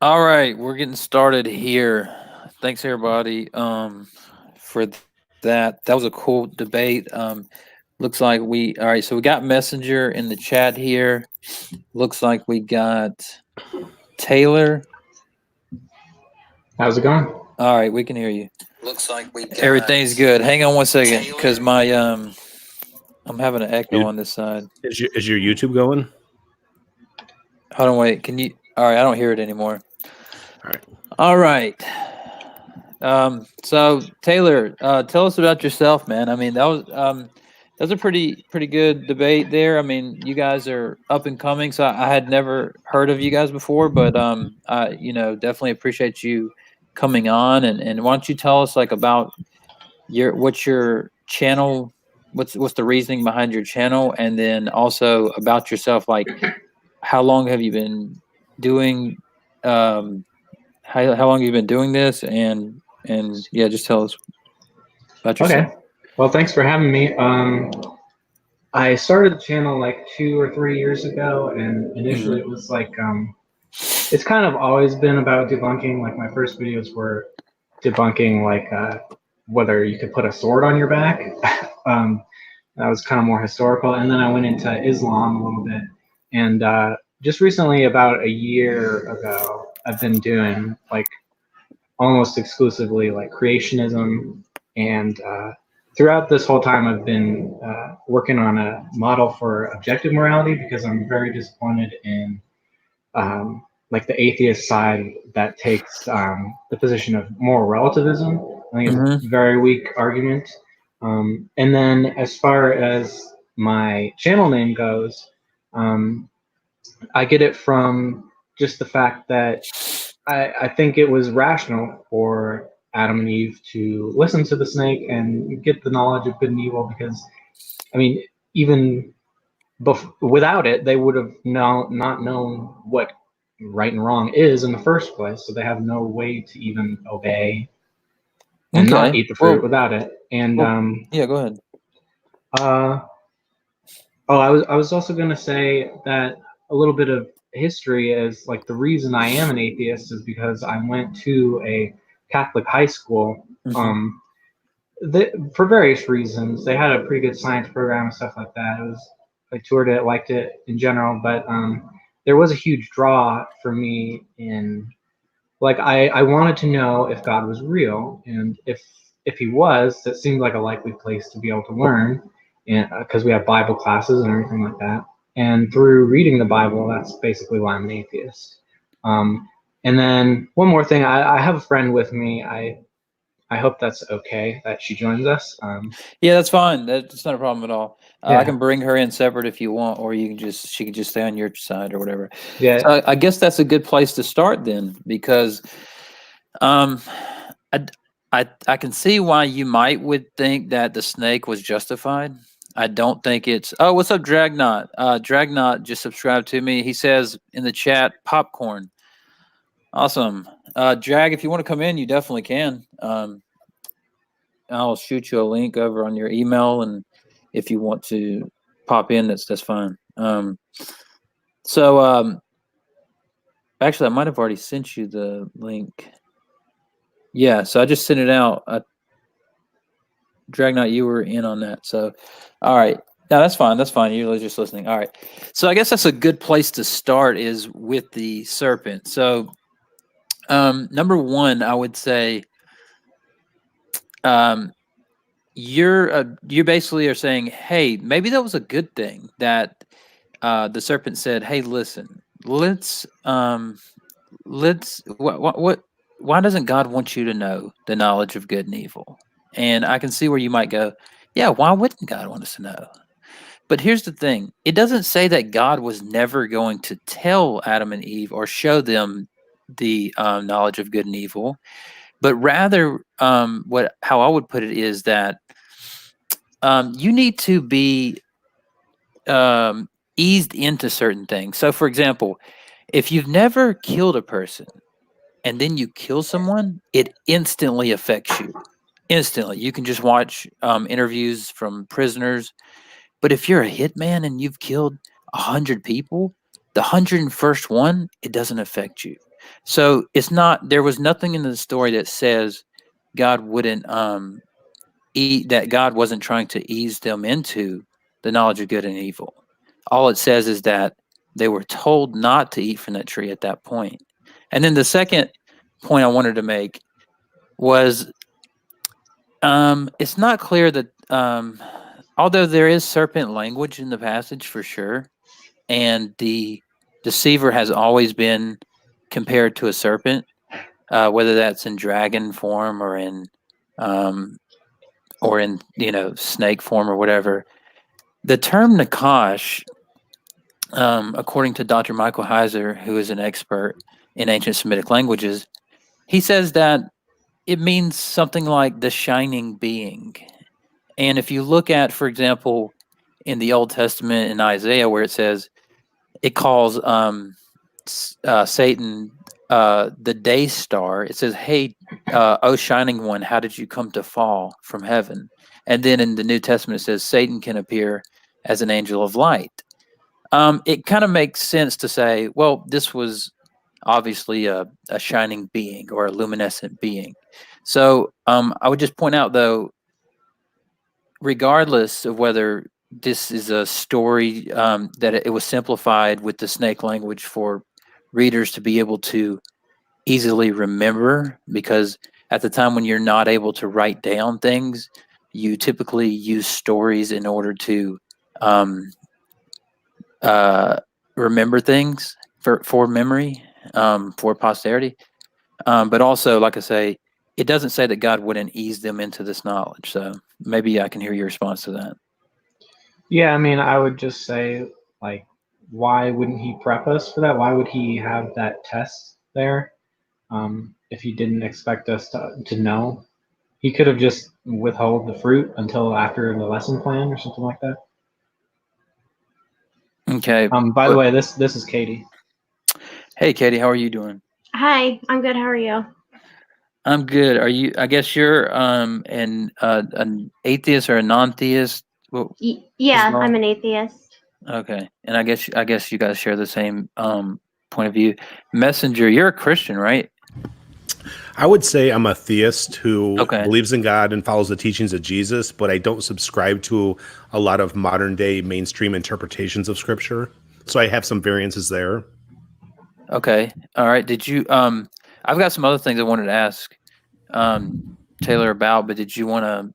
All right, we're getting started here. Thanks everybody for that. That was a cool debate. Looks like we all right, so we got Messenger in the chat here. Looks like we got Taylor. How's it going? All right, we can hear you. Looks like we Everything's got good. Hang on one second cuz Taylor. my I'm having an echo You, on this side. is your YouTube going? Hold on, wait. Can you all right, I don't hear it anymore. All right. All right. So Taylor, tell us about yourself, man. I mean, that was a pretty good debate there. I mean, you guys are up and coming, so I had never heard of you guys before, but I definitely appreciate you coming on. And why don't you tell us like about what's your channel, what's the reasoning behind your channel, and then also about yourself, like how long have you been doing um how long have you been doing this, and yeah, just tell us about yourself. Okay. Well, thanks for having me. I started the channel like 2 or 3 years ago, and Hmm. initially it was like it's kind of always been about debunking. Like my first videos were debunking like whether you could put a sword on your back. um, that was kind of more historical, and then I went into Islam a little bit, and just recently, about a year ago, I've been doing like almost exclusively like creationism. And throughout this whole time, I've been working on a model for objective morality because I'm very disappointed in like the atheist side that takes the position of moral relativism. I think it's a Hmm. very weak argument. And then as far as my channel name goes, um, I get it from just the fact that I think it was rational for Adam and Eve to listen to the snake and get the knowledge of good and evil because, I mean, even without it, they would have not known what right and wrong is in the first place. So they have no way to even obey and not Okay. eat the fruit without it. And Well, yeah. Go ahead. uh, oh, I was also gonna say that a little bit of history is like the reason I am an atheist is because I went to a Catholic high school. Hmm. Um, for various reasons, they had a pretty good science program and stuff like that. It was I toured it, liked it in general, but there was a huge draw for me in like I wanted to know if God was real, and if he was, that seemed like a likely place to be able to learn, and because we have Bible classes and everything like that. And through reading the Bible, that's basically why I'm an atheist. And then one more thing, I have a friend with me. I hope that's okay that she joins us. Yeah, that's fine. That's not a problem at all. I Yeah, can bring her in separate if you want, or she can just stay on your side or whatever. yeah. So I guess that's a good place to start then, because um, I, I can see why you might would think that the snake was justified. I don't think it's. Oh, what's up, Dragnaut? Dragnaut just subscribed to me. He says in the chat, popcorn. Awesome. Jag, if you want to come in, you definitely can. I'll shoot you a link over on your email, and if you want to pop in, that's fine. So actually, I might have already sent you the link. Yeah, so I just sent it out. Dragnaut, you were in on that. So, all right. No, that's fine. That's fine. You're just listening. All right. So I guess that's a good place to start is with the serpent. So, number one, I would say, um, you basically are saying, hey, maybe that was a good thing that the serpent said, hey, listen, let's what why doesn't God want you to know the knowledge of good and evil? And I can see where you might go, yeah, why wouldn't God want us to know? But here's the thing, it doesn't say that God was never going to tell Adam and Eve or show them the knowledge of good and evil, but rather, what how I would put it is that you need to be eased into certain things. So, for example, if you've never killed a person and then you kill someone, it instantly affects you. Instantly, you can just watch interviews from prisoners. But if you're a hitman and you've killed 100 people, the 101st one, it doesn't affect you. So it's not. There was nothing in the story that says God wouldn't that God wasn't trying to ease them into the knowledge of good and evil. All it says is that they were told not to eat from that tree at that point. And then the second point I wanted to make was it's not clear that although there is serpent language in the passage for sure, and the deceiver has always been compared to a serpent, whether that's in dragon form um, or in snake form or whatever. The term Nakash, according to Dr. Michael Heiser, who is an expert in ancient Semitic languages, he says that it means something like the shining being. And if you look at, for example, in the Old Testament in Isaiah, where it says it calls Satan the day star, it says, "Hey, oh shining one, how did you come to fall from heaven?" And then in the New Testament, it says Satan can appear as an angel of light. It kind of makes sense to say, well, this was obviously a shining being or a luminescent being. So I would just point out, though, regardless of whether this is a story that it was simplified with the snake language for readers to be able to easily remember, because at the time when you're not able to write down things, you typically use stories in order to remember things for memory, for posterity. But also, like I say, it doesn't say that God wouldn't ease them into this knowledge. So maybe I can hear your response to that. Yeah, I mean, I would just say, like, why wouldn't he prep us for that? Why would he have that test there if he didn't expect us to know? He could have just withheld the fruit until after the lesson plan or something like that. Okay. By the way, this is Katie. Hey, Katie, how are you doing? Hi, I'm good. How are you? I'm good. Are you? I guess you're an atheist or a non-theist. Well, Yeah, well- I'm an atheist. okay, and I guess you guys share the same point of view. Messenger, you're a Christian, right? I would say I'm a theist who Okay. believes in God and follows the teachings of Jesus, but I don't subscribe to a lot of modern day mainstream interpretations of scripture. So I have some variances there. Okay. All right. Did you I've got some other things I wanted to ask Taylor about, but did you want to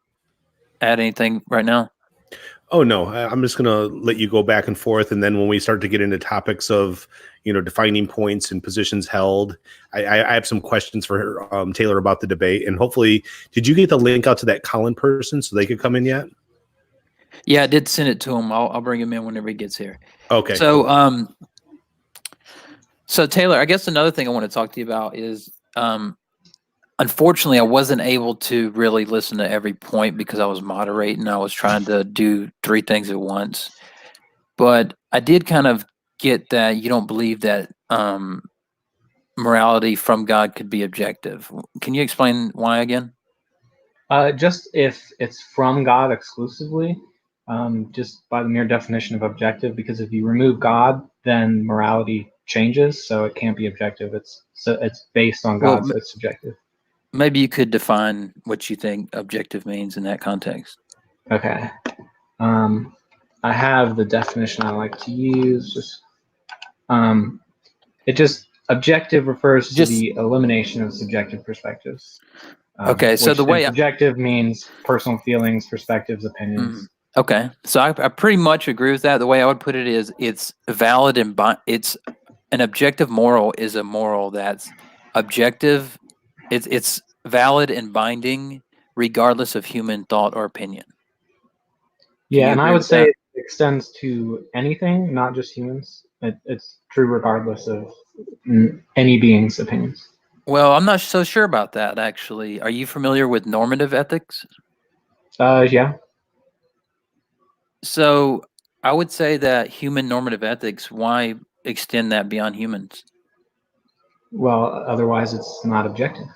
add anything right now? Oh no, I'm just gonna let you go back and forth, and then when we start to get into topics of defining points and positions held, I have some questions for Taylor about the debate, and hopefully, did you get the link out to that Colin person so they could come in yet? Yeah, I did send it to him. I'll bring him in whenever he gets here. Okay. So cool. So Taylor, I guess another thing I want to talk to you about is unfortunately I wasn't able to really listen to every point because I was moderating. I was trying to do 3 things at once. But I did kind of get that you don't believe that morality from God could be objective. Can you explain why again? Just if it's from God exclusively, just by the mere definition of objective, because if you remove God, then morality changes, so it can't be objective. It's based on God, so it's subjective. Maybe you could define what you think objective means in that context. Okay. I have the definition I like to use. Objective refers to the elimination of subjective perspectives. Okay, so the way subjective means personal feelings, perspectives, opinions. Okay, so I pretty much agree with that. The way I would put it is, it's valid and it's an objective moral is a moral that's objective. It's valid and binding regardless of human thought or opinion. Yeah, and I would say it extends to anything, not just humans. It's true regardless of any being's opinions. Well, I'm not so sure about that, actually. Are you familiar with normative ethics? Yeah. So I would say that human normative ethics, why extend that beyond humans? Well, otherwise it's not objective.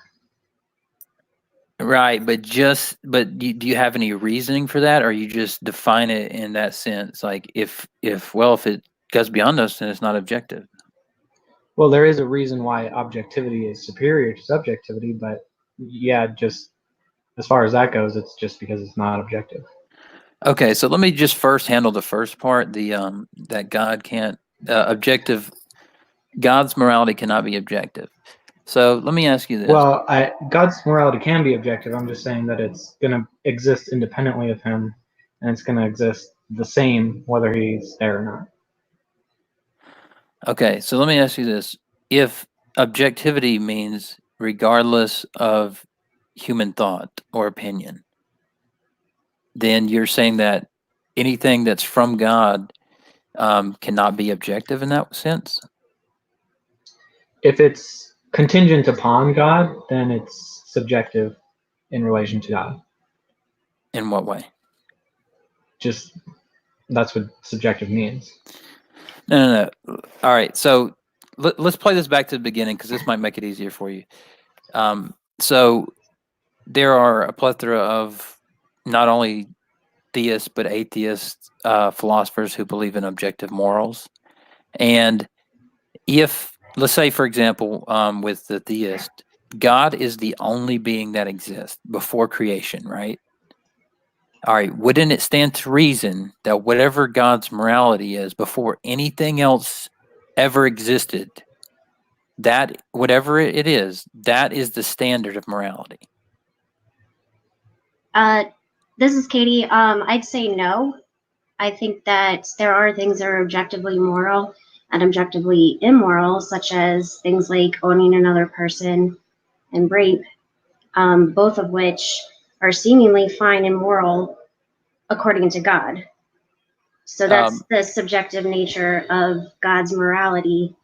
Right, but do you have any reasoning for that, or you just define it in that sense? Like if it goes beyond us, then it's not objective. Well, there is a reason why objectivity is superior to subjectivity, but yeah, just as far as that goes, it's just because it's not objective. Okay, so let me just first handle the first part. The that God can't objective. God's morality cannot be objective. So let me ask you this. Well, God's morality can be objective. I'm just saying that it's going to exist independently of him, and it's going to exist the same whether he's there or not. Okay, so let me ask you this. If objectivity means regardless of human thought or opinion, then you're saying that anything that's from God cannot be objective in that sense? If it's contingent upon God, then it's subjective in relation to God. In what way? Just that's what subjective means. No. All right, so let's play this back to the beginning because this might make it easier for you. So there are a plethora of not only theists but atheist philosophers who believe in objective morals. And if, let's say, for example, with the theist, God is the only being that exists before creation, right? All right, wouldn't it stand to reason that whatever God's morality is before anything else ever existed, that whatever it is, that is the standard of morality? This is Katie. I'd say no. I think that there are things that are objectively moral and objectively immoral, such as things like owning another person and rape, both of which are seemingly fine and moral according to God. So that's the subjective nature of God's morality,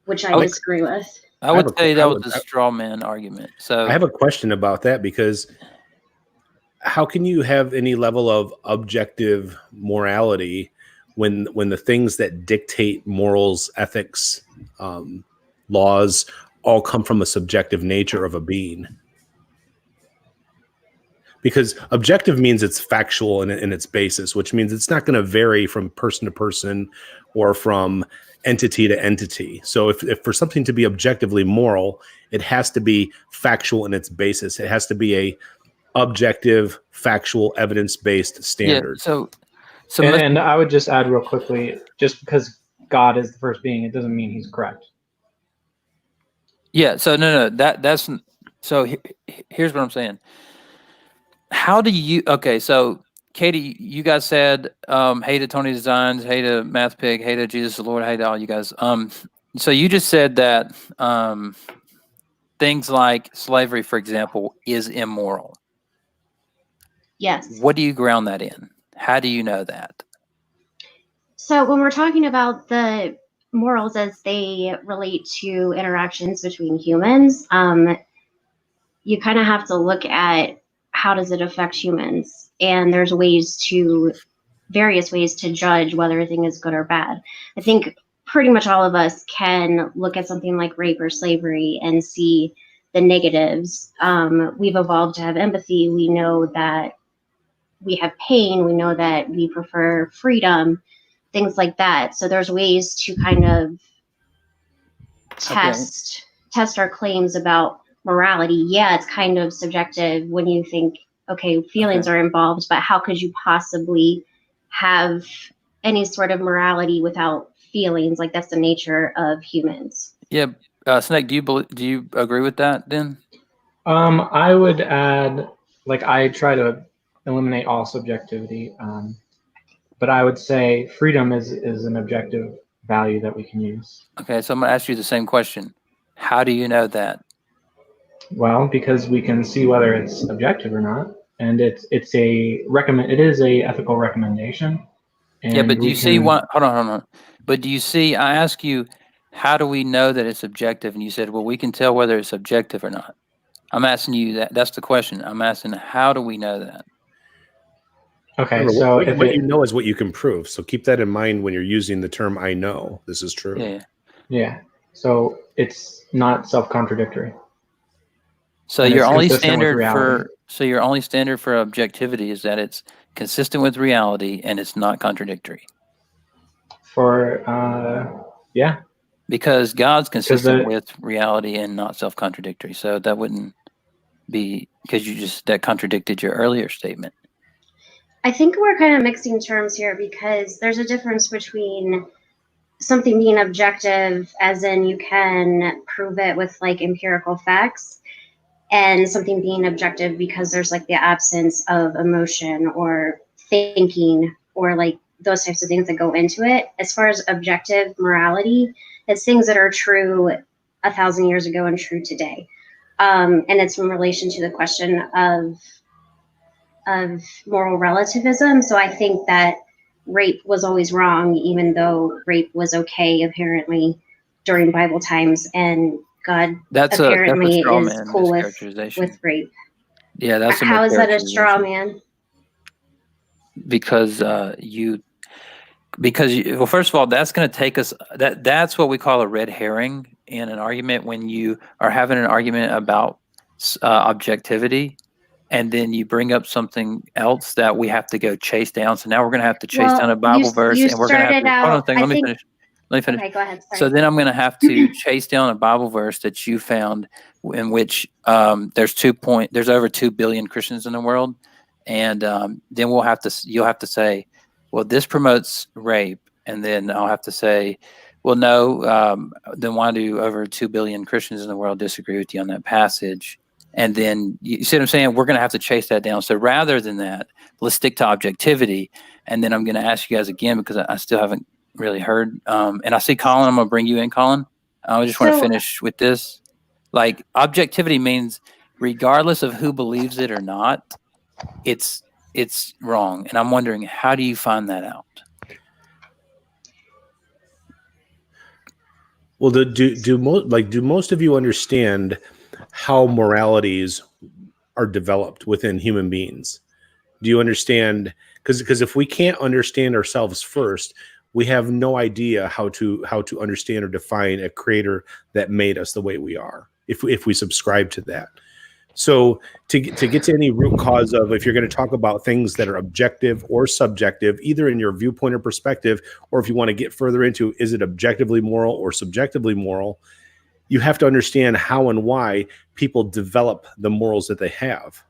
which I disagree with. I would say that was a straw man argument. So I have a question about that, because how can you have any level of objective morality when the things that dictate morals, ethics, laws all come from a subjective nature of a being? Because objective means it's factual in its basis, which means it's not going to vary from person to person or from entity to entity. So if for something to be objectively moral, it has to be factual in its basis. It has to be a objective, factual, evidence-based standard. Yeah, and I would just add real quickly, just because God is the first being, it doesn't mean he's correct. Yeah, so no, that's so here's what I'm saying. How do you, okay, so Katie, you guys said hey to Tony Designs, hey to Math Pig, hey to Jesus the Lord, hey to all you guys. So you just said that things like slavery, for example, is immoral. Yes. What do you ground that in? How do you know that? So when we're talking about the morals as they relate to interactions between humans, you kind of have to look at how does it affect humans, and there's various ways to judge whether a thing is good or bad. I think pretty much all of us can look at something like rape or slavery and see the negatives. We've evolved to have empathy. We know that we have pain. We know that we prefer freedom, things like that. So there's ways to kind of test our claims about morality. Yeah, it's kind of subjective when you think, okay, feelings are involved, but how could you possibly have any sort of morality without feelings? Like, that's the nature of humans. Yeah, Snake, do you agree with that then? I would add, like, I try to eliminate all subjectivity, but I would say freedom is an objective value that we can use. Okay, so I'm going to ask you the same question. How do you know that? Well, because we can see whether it's objective or not, and it is a ethical recommendation. And yeah, but do you see what? Hold on. But do you see? I ask you, how do we know that it's objective? And you said, well, we can tell whether it's objective or not. I'm asking you that. That's the question. I'm asking, how do we know that? Okay, Remember, so what you know is what you can prove. So keep that in mind when you're using the term "I know." This is true. Yeah. So it's not self-contradictory. So your only standard for objectivity is that it's consistent with reality and it's not contradictory. Yeah. Because God's consistent that- with reality and not self-contradictory. So that wouldn't be because that contradicted your earlier statement. I think we're kind of mixing terms here because there's a difference between something being objective, as in you can prove it with like empirical facts, and something being objective because there's like the absence of emotion or thinking or like those types of things that go into it. As far as objective morality, it's things that are true 1,000 years ago and true today. And it's in relation to the question of moral relativism. So I think that rape was always wrong, even though rape was okay apparently during Bible times, and God That's apparently a straw is man cool mischaracterization. with rape. Yeah, that's a How is that a mischaracterization. straw man? Because well, first of all, that's going to take us that's what we call a red herring in an argument. When you are having an argument about objectivity, and then you bring up something else that we have to go chase down. So now we're going to have to chase down a Bible verse, and we're going to have to hold on a second. Let me finish. Okay, go ahead. Sorry. So then I'm going to have to chase down a Bible verse that you found in which there's over 2 billion Christians in the world, and then you'll have to say, well, this promotes rape, and then I'll have to say, well, no, then why do over 2 billion Christians in the world disagree with you on that passage? And then you see what I'm saying? We're going to have to chase that down. So rather than that, let's stick to objectivity. And then I'm going to ask you guys again because I still haven't really heard. And I see Colin. I'm going to bring you in, Colin. I just want to finish with this. Like, objectivity means regardless of who believes it or not, it's wrong. And I'm wondering, how do you find that out? Well, do most of you understand how moralities are developed within human beings? Do you understand? Because if we can't understand ourselves first, we have no idea how to understand or define a creator that made us the way we are. If we subscribe to that. So to get to any root cause of, if you're going to talk about things that are objective or subjective, either in your viewpoint or perspective, or if you want to get further into, is it objectively moral or subjectively moral? You have to understand how and why people develop the morals that they have.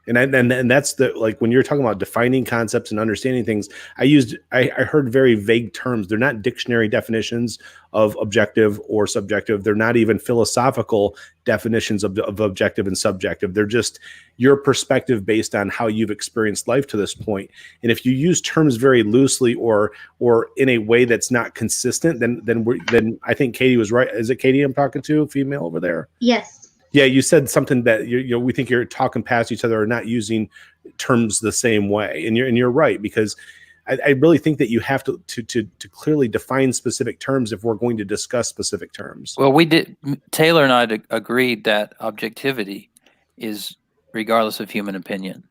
And that's when you're talking about defining concepts and understanding things, I heard very vague terms. They're not dictionary definitions of objective or subjective. They're not even philosophical definitions of objective and subjective. They're just your perspective based on how you've experienced life to this point. And if you use terms very loosely or in a way that's not consistent, then I think Katie was right. Is it Katie I'm talking to, female over there? Yes. Yeah, you said something that we think you're talking past each other or not using terms the same way, and you're right, because I really think that you have to clearly define specific terms if we're going to discuss specific terms. Well, Taylor and I agreed that objectivity is regardless of human opinion.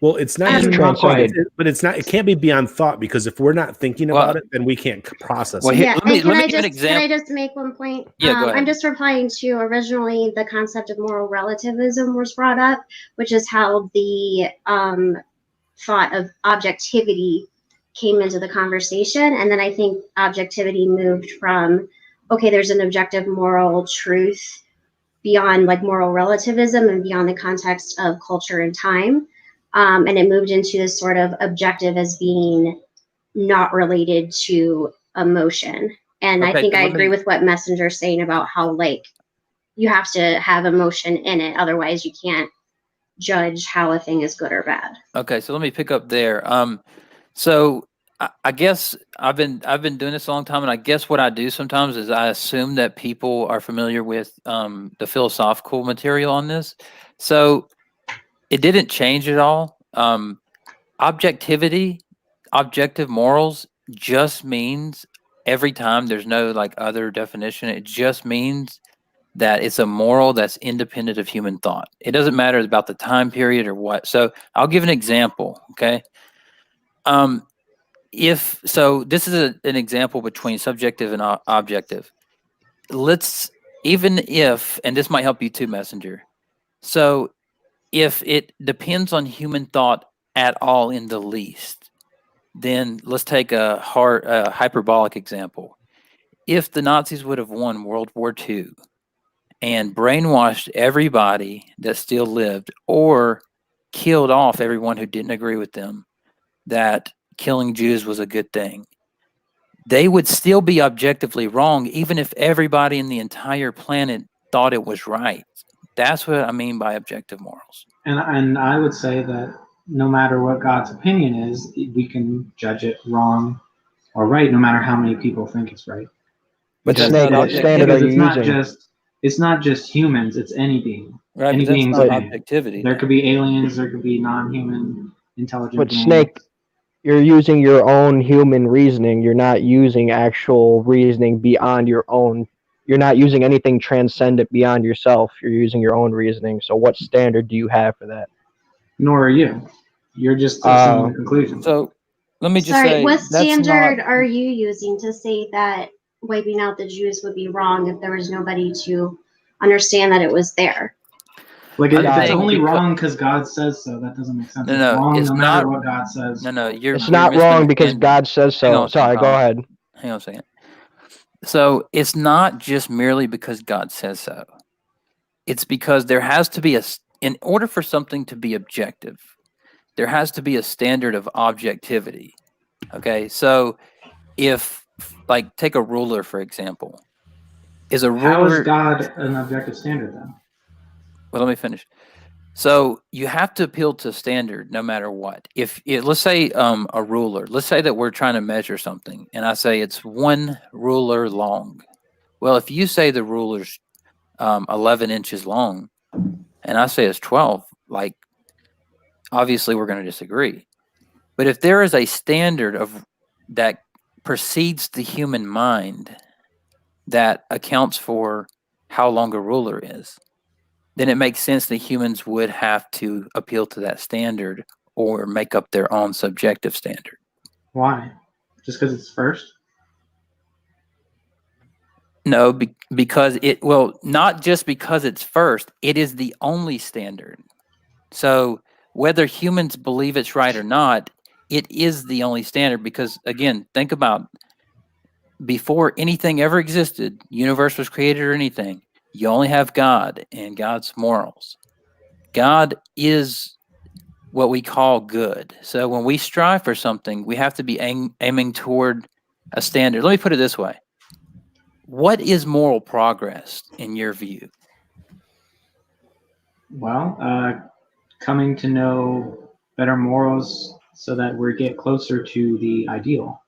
Well, it's not just beyond thought, but it's not. It can't be beyond thought, because if we're not thinking about it, then we can't process it. Yeah, can I just make one point? Yeah, go ahead. I'm just replying to originally the concept of moral relativism was brought up, which is how the thought of objectivity came into the conversation, and then I think objectivity moved from, okay, there's an objective moral truth beyond like moral relativism and beyond the context of culture and time. And it moved into this sort of objective as being not related to emotion. And I think I agree with what Messenger's saying about how like you have to have emotion in it. Otherwise you can't judge how a thing is good or bad. Okay. So let me pick up there. So I guess I've been doing this a long time, and I guess what I do sometimes is I assume that people are familiar with the philosophical material on this. So it didn't change at all. Objective morals just means every time there's no like other definition. It just means that it's a moral that's independent of human thought. It doesn't matter about the time period or what. So I'll give an example. Okay. This is an example between subjective and objective. And this might help you too, Messenger. So if it depends on human thought at all in the least, then let's take a hyperbolic example. if the Nazis would have won World War II and brainwashed everybody that still lived or killed off everyone who didn't agree with them that killing Jews was a good thing, they would still be objectively wrong, even if everybody in the entire planet thought it was right. That's what I mean by objective morals. And I would say that no matter what God's opinion is, we can judge it wrong or right, no matter how many people think it's right. But Because Snake, not what standard are Because you it's not just humans, it's any being. Right, Any but that's being's not opinion. objectivity. There could be aliens, there could be non-human intelligent But beings. Snake, you're using your own human reasoning. You're not using actual reasoning beyond your own. You're not using anything transcendent beyond yourself. You're using your own reasoning. So what standard do you have for that? Nor are you. You're just assuming the conclusion. So let me just Sorry, say, what that's standard not, are you using to say that wiping out the Jews would be wrong if there was nobody to understand that it was there? Like I'm if it's saying only because- wrong because God says so, that doesn't make sense. No, It's no, wrong it's no matter not- what God says. no, It's not wrong because God says Hang so. on a second, Sorry, go Colin. ahead. Hang on a second. So it's not just merely because God says so. It's because there has to be in order for something to be objective, there has to be a standard of objectivity. Okay, so if, like, take a ruler for example, is a ruler? How is God an objective standard then? Well, let me finish. So you have to appeal to standard no matter what. If let's say a ruler, let's say that we're trying to measure something, and I say it's 1 ruler long. Well, if you say the ruler's 11 inches long, and I say it's 12, like, obviously we're going to disagree. But if there is a standard of that precedes the human mind that accounts for how long a ruler is, then it makes sense that humans would have to appeal to that standard or make up their own subjective standard. Why? Just because it's first? No, because not just because it's first, it is the only standard. So whether humans believe it's right or not, it is the only standard because, again, think about before anything ever existed, universe was created or anything, you only have God and God's morals. God is what we call good. So when we strive for something, we have to be aiming toward a standard. Let me put it this way. What is moral progress in your view? Well, coming to know better morals so that we get closer to the ideal.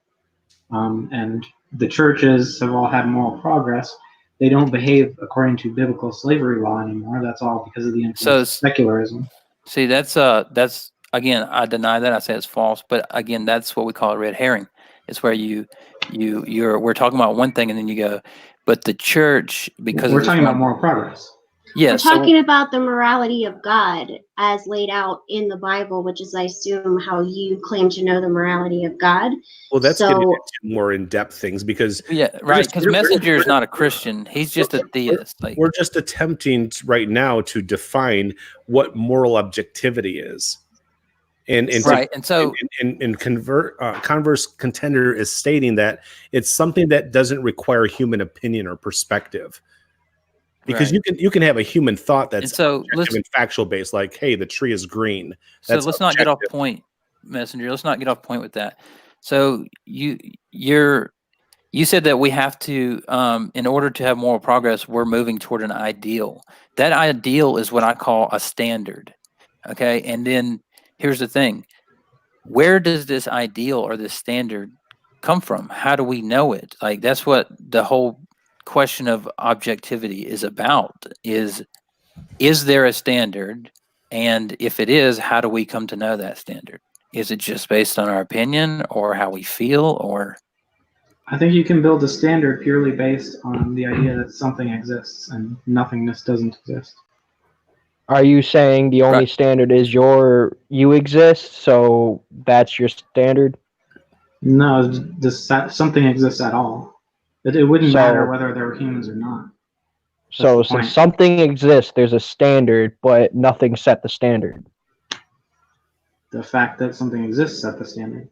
And the churches have all had moral progress. They don't behave according to biblical slavery law anymore. That's all because of the influence of secularism. See, that's again, I deny that. I say it's false. But again, that's what we call a red herring. It's where we're talking about one thing and then you go, but the church, because we're talking about moral progress. Yeah, we're talking about the morality of God as laid out in the Bible, which is, I assume, how you claim to know the morality of God. Well, that's getting into more in-depth things because right. Because Messenger is not a Christian; he's just a theist. We're just attempting right now to define what moral objectivity is, and Converse Contender is stating that it's something that doesn't require human opinion or perspective. Because you can have a human thought that's objective and factual based, like, hey, the tree is green. That's so let's not get off point, Messenger. Let's not get off point with that. So you said that we have to, in order to have moral progress, we're moving toward an ideal. That ideal is what I call a standard. Okay, and then here's the thing: where does this ideal or this standard come from? How do we know it? Like, that's what the whole question of objectivity is about. Is there a standard, and if it is, how do we come to know that standard? Is it just based on our opinion or how we feel? Or I think you can build a standard purely based on the idea that something exists and nothingness doesn't exist. Are you saying the only standard is you exist, so that's your standard? No, something exists at all. It wouldn't matter whether there were humans or not. So since something exists, there's a standard, but nothing set the standard. The fact that something exists set the standard.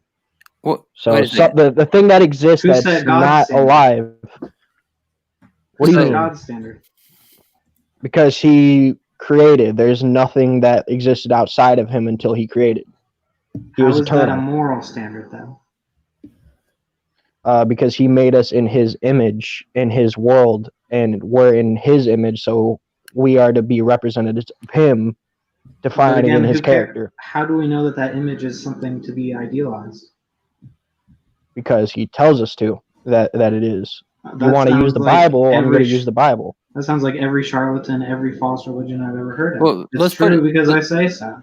So the thing that exists that's not alive. What do you What's mean? God's standard? Because he created. There's nothing that existed outside of him until he created. He How was is that a eternal. moral standard then? Because he made us in his image, in his world, and we're in his image, so we are to be representatives of him, But defining again, in his who cares? character. How do we know that that image is something to be idealized? Because he tells us to that it is. You That want to use sounds the like Bible, I'm going every to use the Bible. That sounds like every charlatan, every false religion I've ever heard of. Well, It's let's put true it- because I say so.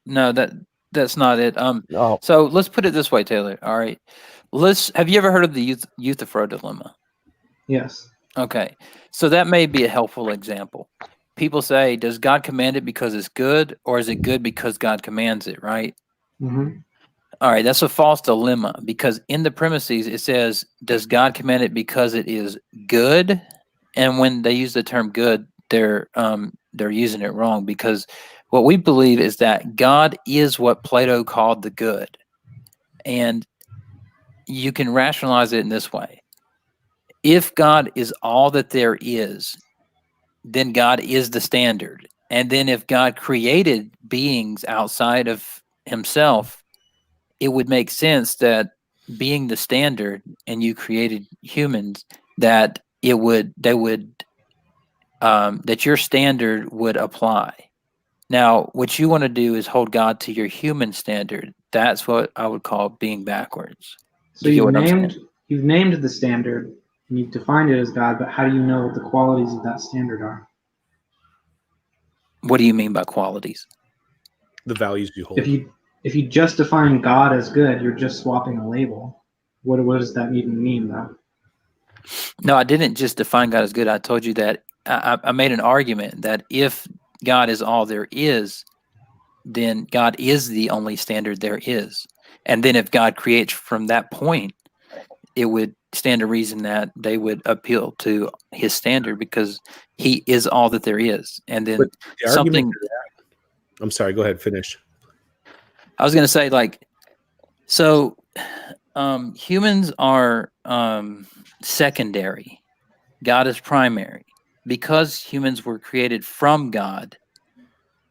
No, that's not it. No. So let's put it this way, Taylor. All right. Have you ever heard of the Euthyphro dilemma? Yes. Okay. So that may be a helpful example. People say, does God command it because it's good, or is it good because God commands it, right? Mm-hmm. All right, that's a false dilemma, because in the premises it says, does God command it because it is good? And when they use the term good, they're using it wrong, because what we believe is that God is what Plato called the good. And you can rationalize it in this way. If God is all that there is, then God is the standard. And then if God created beings outside of himself, it would make sense that being the standard and you created humans, that that your standard would apply. Now, what you want to do is hold God to your human standard. That's what I would call being backwards. So You get you've what I'm saying? named the standard and you've defined it as God, but how do you know what the qualities of that standard are? What do you mean by qualities? The values you hold. If you just define God as good, you're just swapping a label. What does that even mean, though? No, I didn't just define God as good. I told you that I made an argument that if God is all there is, then God is the only standard there is. And then if God creates from that point, it would stand to reason that they would appeal to his standard because he is all that there is. And then But the argument something, to that, I'm sorry, go ahead, finish. I was going to say, like, so humans are secondary, God is primary. Because humans were created from God,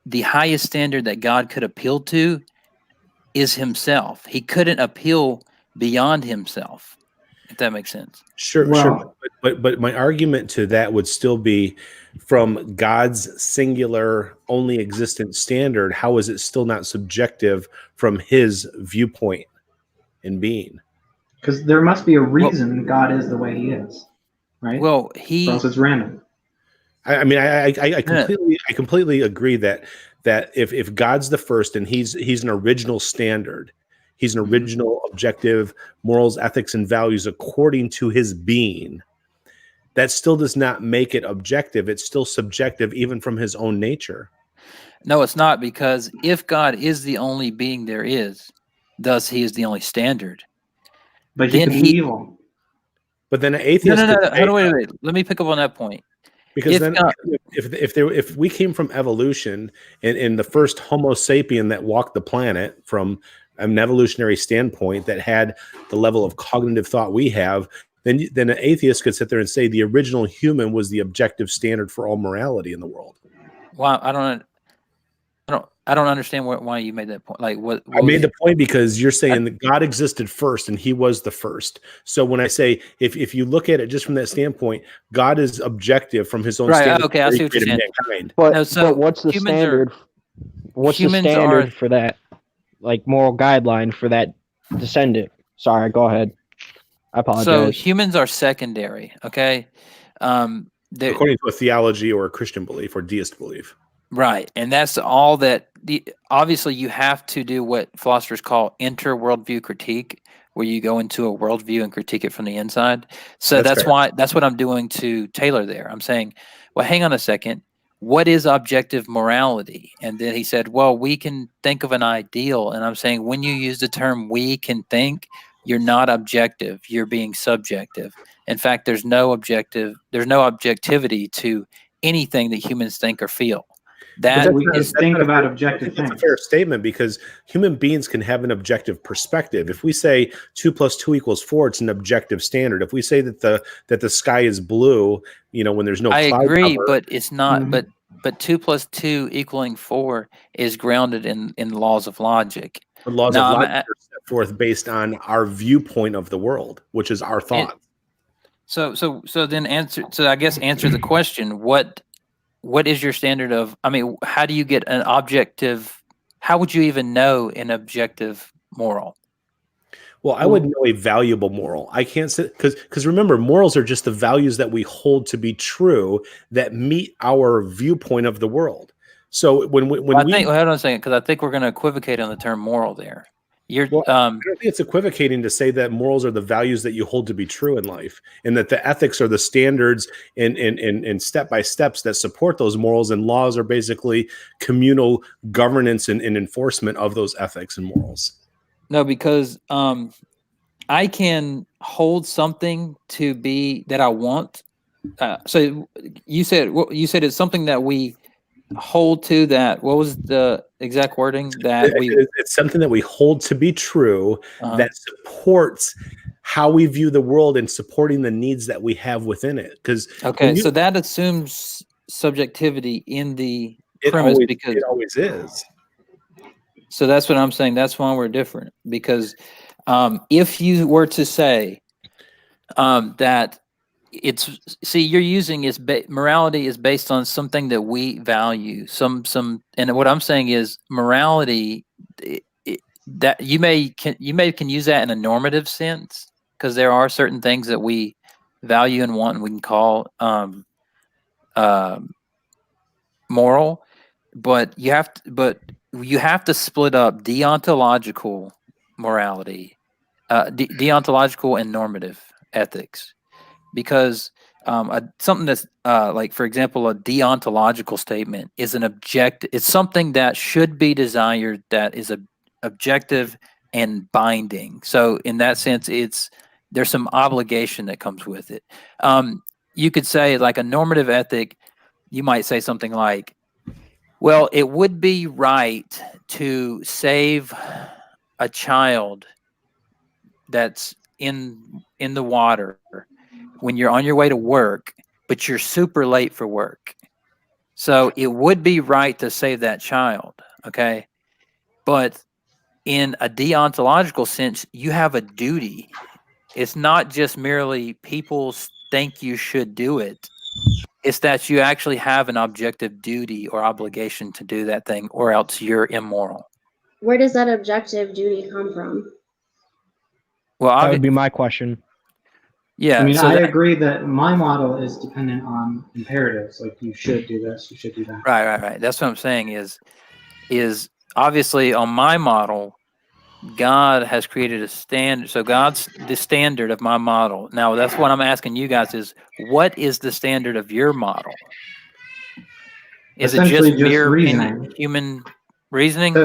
the highest standard that God could appeal to is himself. He couldn't appeal beyond himself, if that makes sense. Sure, Well- but my argument to that would still be, from God's singular, only existent standard, how is it still not subjective from his viewpoint and being? Because there must be a reason God is the way he is, right? Well, Or he else it's random. I completely agree that if God's the first and he's an original standard, he's an original objective morals, ethics, and values according to his being, that still does not make it objective. It's still subjective, even from his own nature. no, it's not, because if God is the only being there is, thus he is the only standard. But he Then could be evil. But then an No, atheist, no. could say, Hold on, wait. Let me pick up on that point. because If then God- if we came from evolution and the first Homo sapien that walked the planet from an evolutionary standpoint that had the level of cognitive thought we have, then an atheist could sit there and say the original human was the objective standard for all morality in the world. Well, I don't understand why you made that point. Like, what I made was the point because you're saying that God existed first and he was the first. So when I say, if you look at it just from that standpoint, God is objective from his own Right, standard. okay, I see what you're saying. Mankind. But, No, so but what's the humans are- standard? What's the humans standard are- for that? Like moral guideline for that descendant? Sorry, go ahead. I apologize. So humans are secondary, okay? They're- According to a theology or a Christian belief or deist belief. Right, and that's all that. Obviously, you have to do what philosophers call inter-worldview critique, where you go into a worldview and critique it from the inside. So That's that's what I'm doing to Taylor there. I'm saying, well, hang on a second. What is objective morality? And then he said, well, we can think of an ideal. And I'm saying, when you use the term "we can think," you're not objective. You're being subjective. In fact, there's no objectivity to anything that humans think or feel. That we is, just think not a about fair- objective I think that's things. a fair statement because human beings can have an objective perspective. If we say 2 + 2 = 4, it's an objective standard. If we say that the sky is blue, when there's no I cloud agree, cover, but it's not. Mhm. But 2 + 2 = 4 is grounded in laws of logic. the laws of Now, logic are set forth based on our viewpoint of the world, which is our thought. So then answer. So I guess answer the question. What is your standard of? I mean, how do you get an objective? How would you even know an objective moral? Well, I would know a valuable moral. I can't say because remember, morals are just the values that we hold to be true that meet our viewpoint of the world. So when we Hold on a second, because I think we're going to equivocate on the term moral there. I don't think it's equivocating to say that morals are the values that you hold to be true in life, and that the ethics are the standards and step-by-steps that support those morals, and laws are basically communal governance and enforcement of those ethics and morals. No, because I can hold something to be that I want. So you said it's something that we hold to. That what was the exact wording that It's something that we hold to be true that supports how we view the world and supporting the needs that we have within it. Because so that assumes subjectivity in the premise because it always is. So that's what I'm saying. That's why we're different. Because if you were to say that you're using morality is based on something that we value. And what I'm saying is morality that you can use that in a normative sense because there are certain things that we value and want, and we can call moral. But you have to split up deontological morality, deontological and normative ethics, because something that's like, for example, a deontological statement is it's something that should be desired, that is objective and binding. So in that sense, there's some obligation that comes with it. You could say like a normative ethic, you might say something like, well, it would be right to save a child that's in the water when you're on your way to work, but you're super late for work. So it would be right to save that child, okay? But in a deontological sense, you have a duty. It's not just merely people think you should do it. It's that you actually have an objective duty or obligation to do that thing, or else you're immoral. Where does that objective duty come from? Well, That would be my question. Yeah. I mean, so I agree that my model is dependent on imperatives, like you should do this, you should do that. Right. That's what I'm saying is obviously on my model, God has created a standard. So God's the standard of my model. Now, that's what I'm asking you guys is, what is the standard of your model? Is it Essentially just mere reasoning. human reasoning?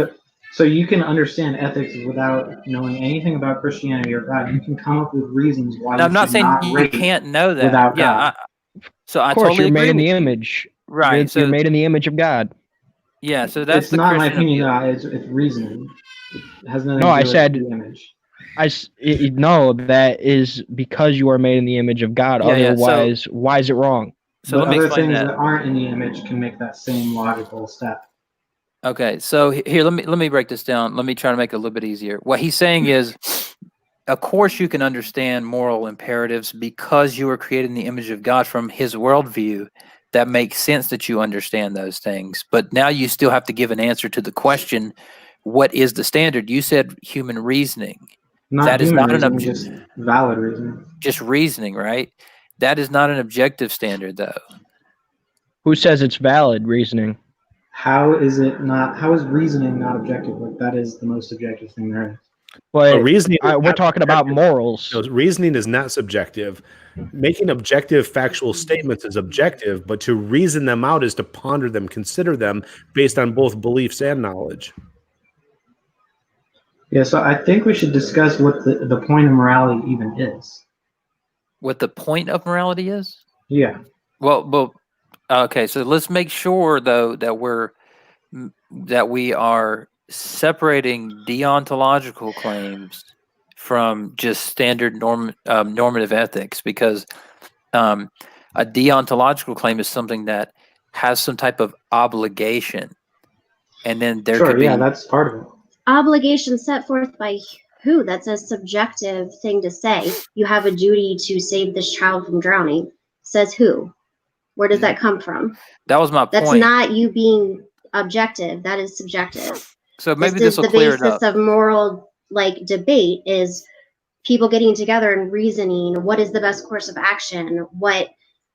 So you can understand ethics without knowing anything about Christianity or God. You can come up with reasons why No, I'm not saying you rate can't know that. without Yeah. God. Of course, totally you're made agree in with the you. image. Right. You're made in the image of God. Yeah. So that's It's the not my Christian opinion. appeal. It's reasoning. It has nothing No, to I do said with the image. no. That is because you are made in the image of God. Yeah. Otherwise, why is it wrong? So But let me other explain things that. that aren't in the image can make that same logical step. Okay, so here, let me break this down. Let me try to make it a little bit easier. What he's saying is, of course, you can understand moral imperatives because you were created in the image of God from His worldview. That makes sense that you understand those things. But now you still have to give an answer to the question: what is the standard? You said human reasoning. Not human reasoning, just valid reasoning. Just reasoning, right? That is not an objective standard, though. Who says it's valid reasoning? How is reasoning not objective? Like, that is the most objective thing there is. But reasoning we're talking about morals. Reasoning is not subjective. Making objective factual statements is objective, but to reason them out is to ponder them, consider them based on both beliefs and knowledge. Yeah, so I think we should discuss what the point of morality even is. What the point of morality is? Yeah. Well, okay. So let's make sure though that we're that we are separating deontological claims from just standard normative ethics, because a deontological claim is something that has some type of obligation, and then there could be that's part of it. Obligation set forth by who? That's a subjective thing to say. You have a duty to save this child from drowning. Says who? Where does that come from? That was my That's point. not you being objective. That is subjective. So maybe this this will is the clear it up. basis of moral debate is people getting together and reasoning what is the best course of action. What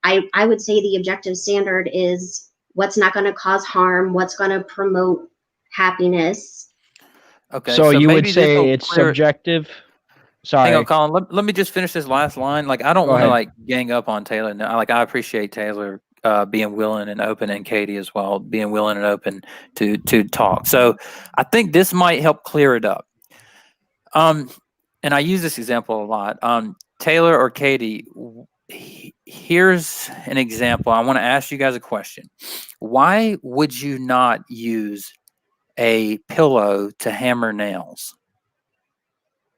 I would say the objective standard is what's not going to cause harm, what's going to promote happiness. Okay, So you would maybe this will say it's clear- subjective. Sorry. Hang on, Colin. Let me just finish this last line. Like, I don't Go want to ahead. gang up on Taylor. No, I appreciate Taylor being willing and open, and Katie as well, being willing and open to talk. So I think this might help clear it up. And I use this example a lot. Taylor or Katie, here's an example. I want to ask you guys a question. Why would you not use a pillow to hammer nails?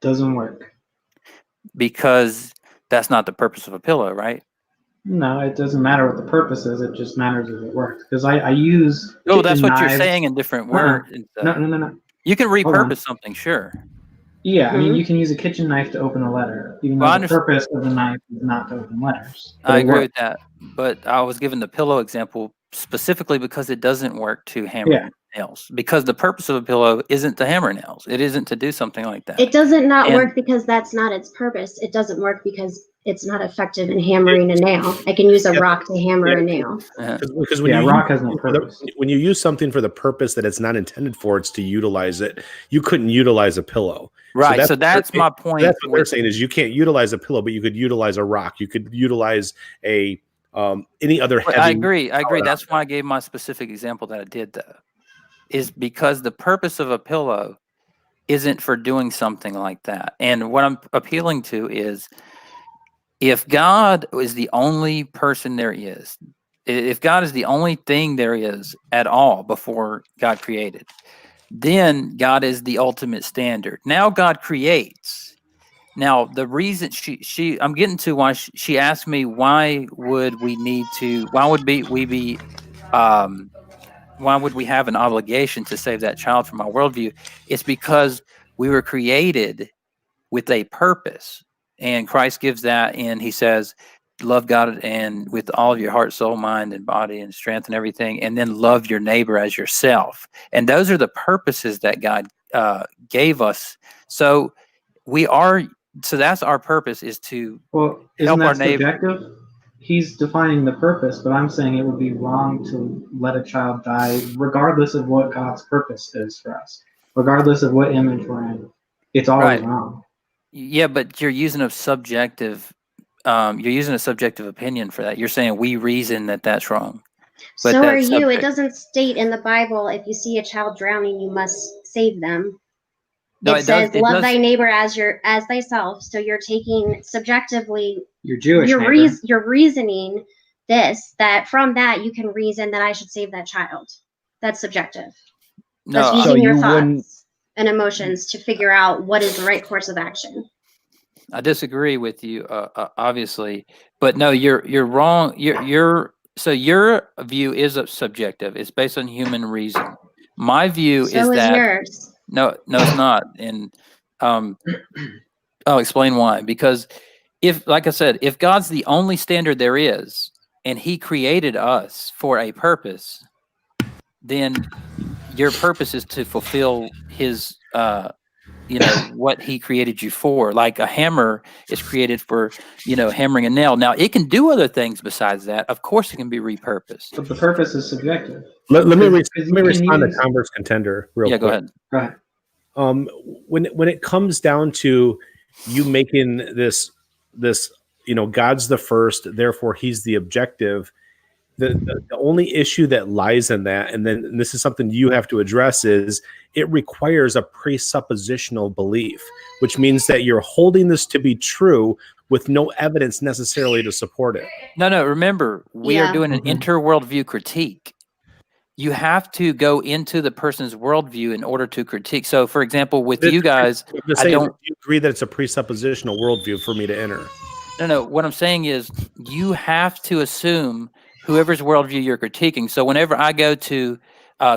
Doesn't work. Because that's not the purpose of a pillow, right? No, it doesn't matter what the purpose is. It just matters if it works. Because I use. Oh, that's what you're knives. saying in different words. No. You can Hold on. repurpose something, sure. Yeah, I mean, you can use a kitchen knife to open a letter, even though the purpose of the knife is not to open letters. I agree with that. But I was given the pillow example specifically because it doesn't work to hammer nails. Because the purpose of a pillow isn't to hammer nails. It isn't to do something like that. It doesn't work because that's not its purpose. It doesn't work because it's not effective in hammering a nail. I can use a rock to hammer a nail. Because when rock has no purpose. When you use something for the purpose that it's not intended for, it's to utilize it. You couldn't utilize a pillow. Right. So that's my point. That's what they're saying is you can't utilize a pillow, but you could utilize a rock. You could utilize a any other heavy. I agree. That's why I gave my specific example that I did, though, is because the purpose of a pillow isn't for doing something like that. And what I'm appealing to is, if God is the only person there is, if God is the only thing there is at all before God created, then God is the ultimate standard. Now God creates. Now the reason I'm getting to why she asked me, why would we have an obligation to save that child from our worldview? It's because we were created with a purpose. And Christ gives that, and he says, love God and with all of your heart, soul, mind, and body, and strength, and everything, and then love your neighbor as yourself. And those are the purposes that God gave us. So that's our purpose, is to help our neighbor. Subjective? He's defining the purpose, but I'm saying it would be wrong to let a child die, regardless of what God's purpose is for us, regardless of what image we're in. It's always wrong. Yeah, but you're using a subjective opinion for that. You're saying we reason that that's wrong. But so are you. It doesn't state in the Bible, if you see a child drowning, you must save them. No, it says, love thy neighbor as thyself. So you're taking subjectively, you're Jewish. You're reasoning that from that you can reason that I should save that child. That's subjective. That's using your thoughts and emotions to figure out what is the right course of action. I disagree with you, obviously, but no, you're wrong. Your view is subjective. It's based on human reason. My view is that yours. No, it's not. And I'll explain why. Because like I said, if God's the only standard there is, and he created us for a purpose, then your purpose is to fulfill his, what he created you for. Like a hammer is created for, hammering a nail. Now, it can do other things besides that. Of course, it can be repurposed. But the purpose is subjective. Let me respond to Converse Contender real quick. Go ahead. Right. When it comes down to you making this, God's the first, therefore he's the objective. The only issue that lies in that, and this is something you have to address, is it requires a presuppositional belief, which means that you're holding this to be true with no evidence necessarily to support it. No. Remember, we are doing an interworldview critique. you have to go into the person's worldview in order to critique. So, for example, with you guys, I don't. Do you agree that it's a presuppositional worldview for me to enter? No. What I'm saying is, you have to assume whoever's worldview you're critiquing. So, whenever I go to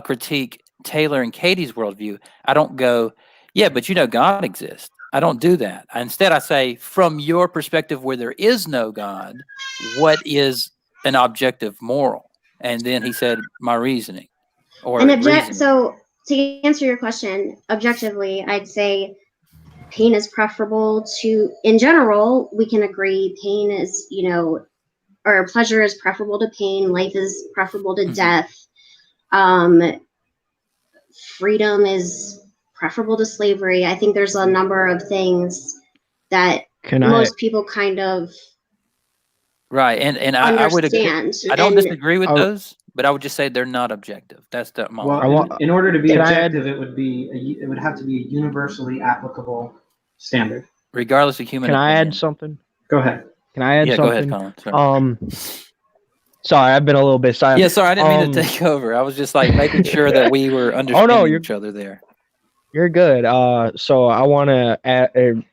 critique Taylor and Katie's worldview, I don't go, yeah, but God exists. I don't do that. Instead, I say, from your perspective, where there is no God, what is an objective moral? And then he said, my reasoning. So to answer your question, objectively, I'd say pain is preferable to, in general, we can agree pain is, or pleasure is preferable to pain. Life is preferable to death. Freedom is preferable to slavery. I think there's a number of things that most people kind of right, and I would agree. I don't disagree with those, but I would just say they're not objective. That's the in order to be objective, it would have to be a universally applicable standard, regardless of human. Can I add something? Go ahead. Can I add something? Go ahead, Colin. Sorry, I've been a little bit silent. Yeah, sorry, I didn't mean to take over. I was just like making sure that we were understanding each other there. You're good. So I want to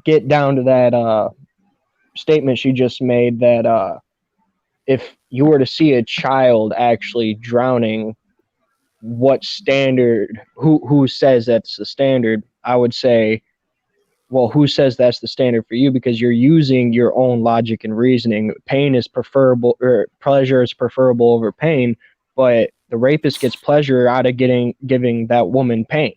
get down to that statement she just made that if you were to see a child actually drowning, what standard? Who says that's the standard? I would say, well, who says that's the standard for you? Because you're using your own logic and reasoning. Pain is preferable, or pleasure is preferable over pain, but the rapist gets pleasure out of giving that woman pain.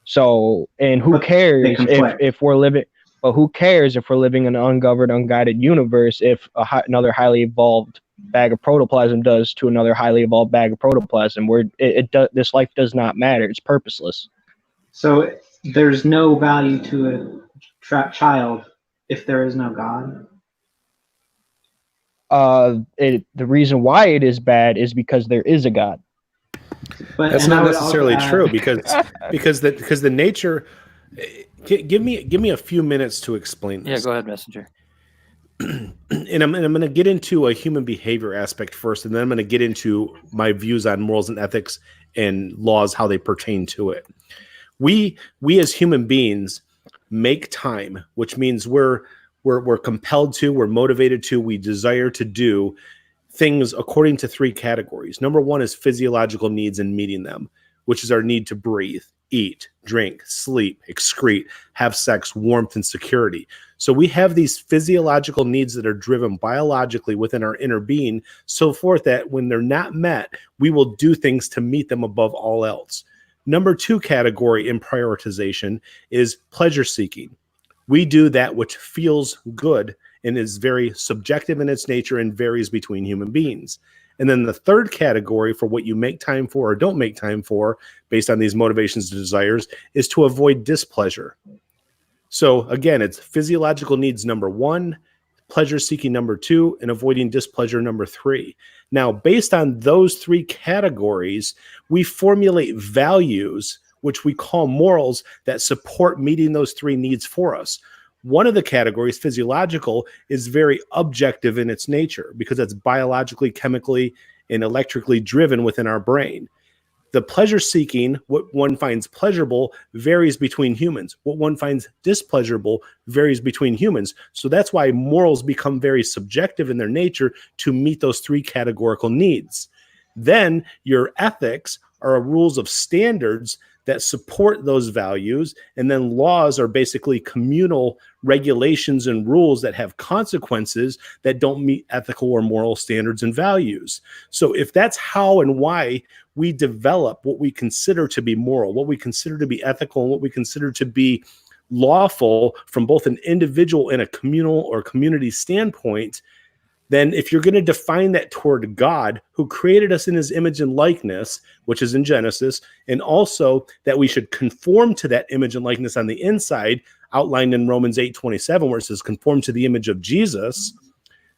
So, and who cares if we're living? But who cares if we're living in an ungoverned, unguided universe? If another highly evolved bag of protoplasm does to another highly evolved bag of protoplasm, this life does not matter. It's purposeless. So there's no value to a trapped child if there is no God. The reason why it is bad is because there is a God. But that's not necessarily true because the nature. Give me a few minutes to explain this. Yeah, go ahead, Messenger. And I'm going to get into a human behavior aspect first, and then I'm going to get into my views on morals and ethics and laws, how they pertain to it. We as human beings make time, which means we're compelled to, we're motivated to, we desire to do things according to three categories. Number one is physiological needs and meeting them, which is our need to breathe, eat, drink, sleep, excrete, have sex, warmth, and security. So we have these physiological needs that are driven biologically within our inner being, so forth that when they're not met, we will do things to meet them above all else. Number two category in prioritization is pleasure seeking. We do that which feels good and is very subjective in its nature and varies between human beings. And then the third category for what you make time for or don't make time for based on these motivations and desires is to avoid displeasure. So again, it's physiological needs number one, pleasure seeking number two, and avoiding displeasure number three. Now, based on those three categories, we formulate values, which we call morals, that support meeting those three needs for us. One of the categories, physiological, is very objective in its nature because it's biologically, chemically, and electrically driven within our brain. The pleasure seeking, what one finds pleasurable, varies between humans. What one finds displeasurable varies between humans. So that's why morals become very subjective in their nature to meet those three categorical needs. Then your ethics are rules of standards that support those values, and then laws are basically communal regulations and rules that have consequences that don't meet ethical or moral standards and values. So if that's how and why we develop what we consider to be moral, what we consider to be ethical, and what we consider to be lawful from both an individual and a communal or community standpoint, then if you're going to define that toward God, who created us in his image and likeness, which is in Genesis, and also that we should conform to that image and likeness on the inside, outlined in Romans 8:27, where it says conform to the image of Jesus,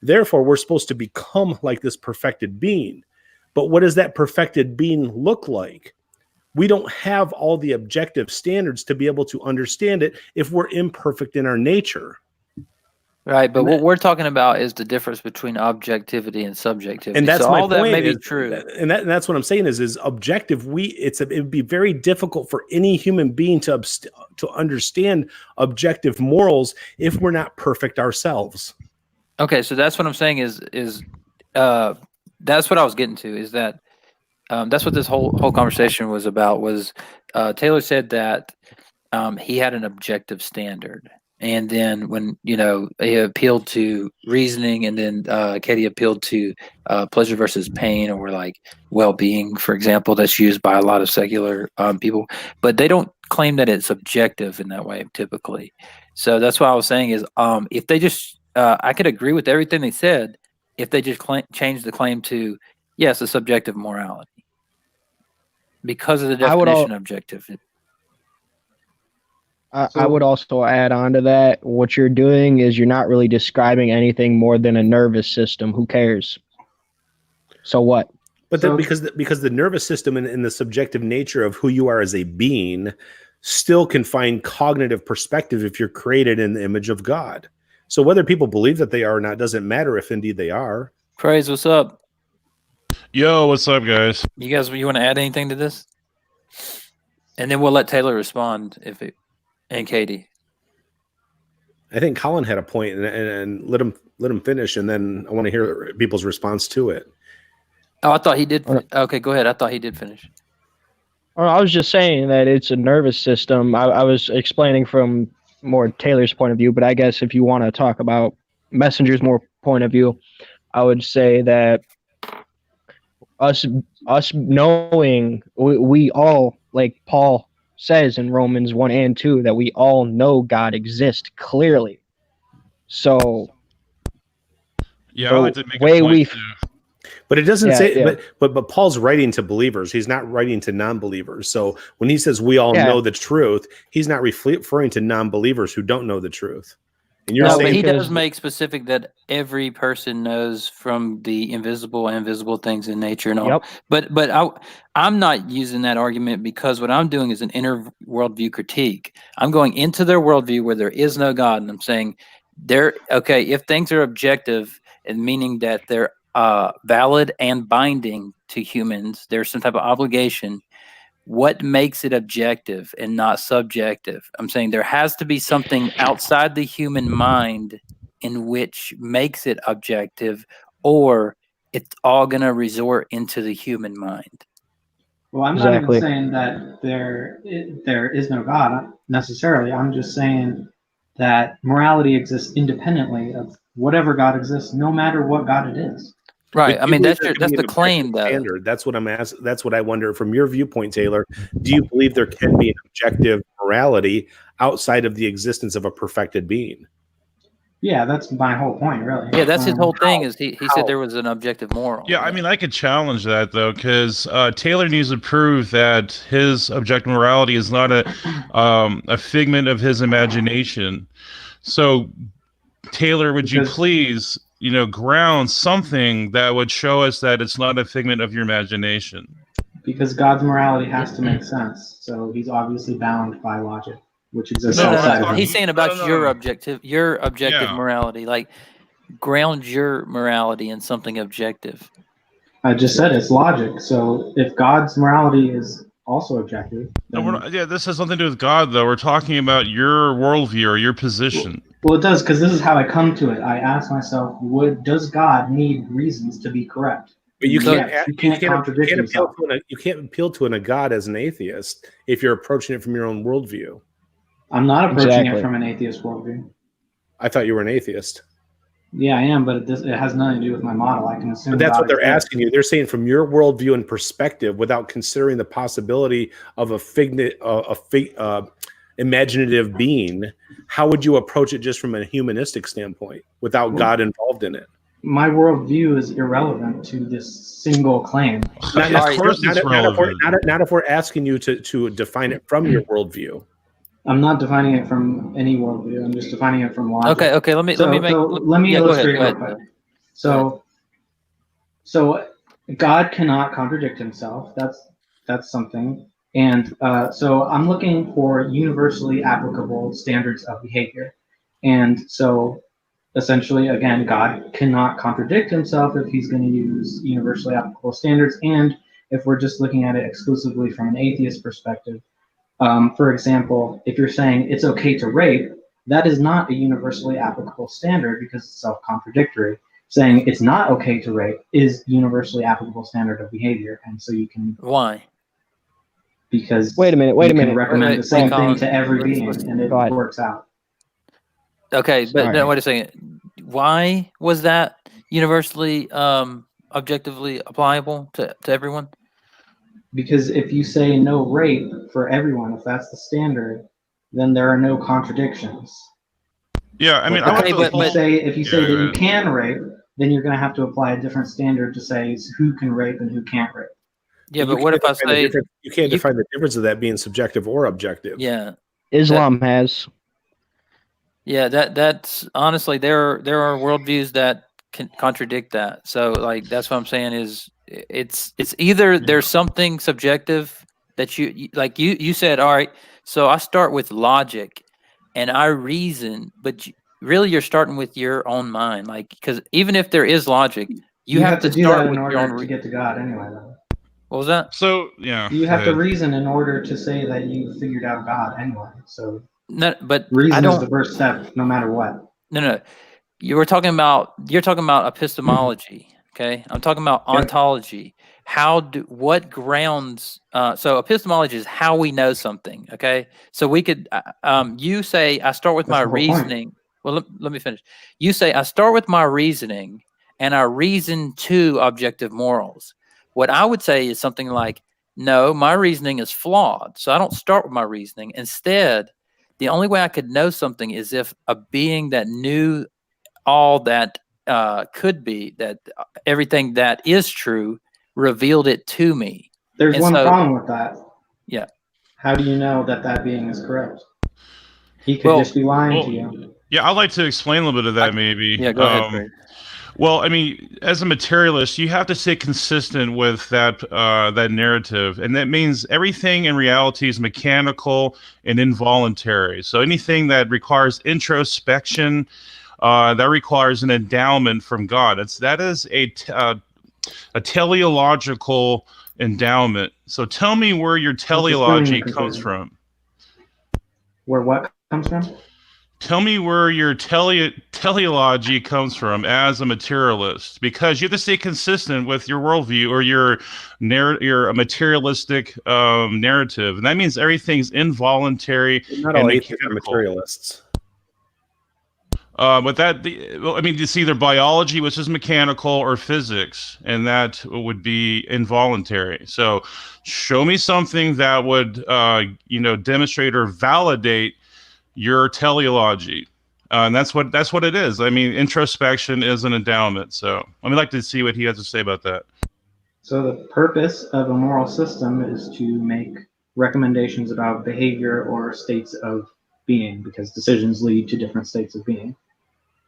therefore we're supposed to become like this perfected being. But what does that perfected being look like? We don't have all the objective standards to be able to understand it if we're imperfect in our nature. Right, but And what that- we're talking about is the difference between objectivity and subjectivity. And that's so my all that point may be is, true. and that's what I'm saying is objective. It would be very difficult for any human being to understand objective morals if we're not perfect ourselves. Okay, so that's what I'm saying is that's what I was getting to is that that's what this whole conversation was about was Taylor said that he had an objective standard. And then when, he appealed to reasoning and then Katie appealed to pleasure versus pain or like well-being, for example, that's used by a lot of secular people, but they don't claim that it's objective in that way typically. So that's what I was saying is if they just, I could agree with everything they said if they just change the claim to, yes, a subjective morality because of the definition of objective. I would also add on to that. What you're doing is you're not really describing anything more than a nervous system. Who cares? So what? But then because the nervous system and the subjective nature of who you are as a being still can find cognitive perspective if you're created in the image of God. So whether people believe that they are or not doesn't matter if indeed they are. Praise, what's up? Yo, what's up, guys? You want to add anything to this? And then we'll let Taylor respond and Katie. I think Colin had a point, and let him finish, and then I want to hear people's response to it. Oh, I thought he did. Okay, go ahead. I thought he did finish. I was just saying that it's a nervous system. I was explaining from more Taylor's point of view, but I guess if you want to talk about Messenger's more point of view, I would say that us knowing we all, like Paul says in Romans 1 and 2, that we all know God exists clearly. So yeah, I like to make way a point we too. But it doesn't say. yeah. But Paul's writing to believers. He's not writing to non-believers. So when he says we all know the truth, he's not referring to non-believers who don't know the truth. And you're No, saying but he does make specific that every person knows from the invisible and visible things in nature and all. Yep. But I'm not using that argument because what I'm doing is an inner worldview critique. I'm going into their worldview where there is no God, and I'm saying if things are objective and meaning that they're valid and binding to humans, there's some type of obligation. What makes it objective and not subjective? I'm saying there has to be something outside the human mind in which makes it objective, or it's all going to resort into the human mind. Well, I'm not even saying that there is no God necessarily. I'm just saying that morality exists independently of whatever God exists, no matter what God it is. Right. I mean, that's the claim, though. Standard. That's what I'm asking. That's what I wonder from your viewpoint, Taylor. Do you believe there can be an objective morality outside of the existence of a perfected being? Yeah, that's my whole point, really. Yeah, that's his whole thing. Is he said there was an objective moral. Yeah, I mean, I could challenge that though, because Taylor needs to prove that his objective morality is not a figment of his imagination. So, Taylor, would you please, ground something that would show us that it's not a figment of your imagination? Because God's morality has to make sense, so he's obviously bound by logic, which exists No, outside of him. he's saying about your objective morality, like ground your morality in something objective. I just said it's logic. So if God's morality is also objective, this has nothing to do with God, though. We're talking about your worldview or your position. Well, it does, because this is how I come to it. I ask myself, does God need reasons to be correct? But you can't appeal to a God as an atheist if you're approaching it from your own worldview. I'm not approaching it from an atheist worldview. I thought you were an atheist. Yeah, I am, but it has nothing to do with my model. I can assume. But that's what they're asking you. They're saying from your worldview and perspective, without considering the possibility of a imaginative being, how would you approach it just from a humanistic standpoint without God involved in it? My worldview is irrelevant to this single claim. Not if we're asking you to define it from your worldview. I'm not defining it from any worldview. I'm just defining it from logic. Okay. Let me illustrate real quick. So God cannot contradict himself. That's something. And so I'm looking for universally applicable standards of behavior. And so essentially, again, God cannot contradict himself if he's going to use universally applicable standards. And if we're just looking at it exclusively from an atheist perspective, for example, if you're saying it's okay to rape, that is not a universally applicable standard because it's self-contradictory. Saying it's not okay to rape is universally applicable standard of behavior, and so you can. Why? Because Wait a minute. you can recommend the same thing Colin, to every being, and it works out. Okay, but All no, right. wait a second. Why was that universally, objectively applicable to everyone? Because if you say no rape for everyone, if that's the standard, then there are no contradictions. Yeah, I mean, Okay, I like but- If you say that you yeah. can rape, then you're going to have to apply a different standard to say who can rape and who can't rape. Yeah, You but what can't if I define the say, difference- you can't define the difference of that being subjective or objective. yeah, Islam has. yeah, that's honestly there are worldviews that can contradict that. So like that's what I'm saying is it's either there's something subjective that like you said, all right, so I start with logic and I reason, but really you're starting with your own mind, like because even if there is logic, you have to do start that in with your own. order to get to God anyway, though. What was that? So yeah, You have go to ahead. reason in order to say that you figured out God anyway. So No, but I reason is don't. the first step, no matter what. No. You're talking about epistemology, okay? I'm talking about Yep. ontology. What grounds? So epistemology is how we know something, okay? So we could, you say I start with That's my the whole point. reasoning. Well, let me finish. You say I start with my reasoning and I reason to objective morals. What I would say is something like, no, my reasoning is flawed, so I don't start with my reasoning. Instead, the only way I could know something is if a being that knew all that could be, that everything that is true, revealed it to me. There's And one so- problem with that. Yeah. How do you know that that being is correct? He could Well- just be lying well, to you. Yeah, I'd like to explain a little bit of that, maybe. Yeah, go ahead, Craig. Well, I mean, as a materialist, you have to stay consistent with that narrative, and that means everything in reality is mechanical and involuntary. So anything that requires introspection, that requires an endowment from God. That is a teleological endowment. So tell me where your teleology comes from. Where what comes from? Tell me where your teleology comes from as a materialist, because you have to stay consistent with your worldview or your materialistic narrative, and that means everything's involuntary Not and all atheists are mechanical. materialists. But I mean, it's either biology, which is mechanical, or physics, and that would be involuntary. So, show me something that would, demonstrate or validate your teleology, and that's what it is. I mean, introspection is an endowment. So, I'd like to see what he has to say about that. So the purpose of a moral system is to make recommendations about behavior or states of being, because decisions lead to different states of being.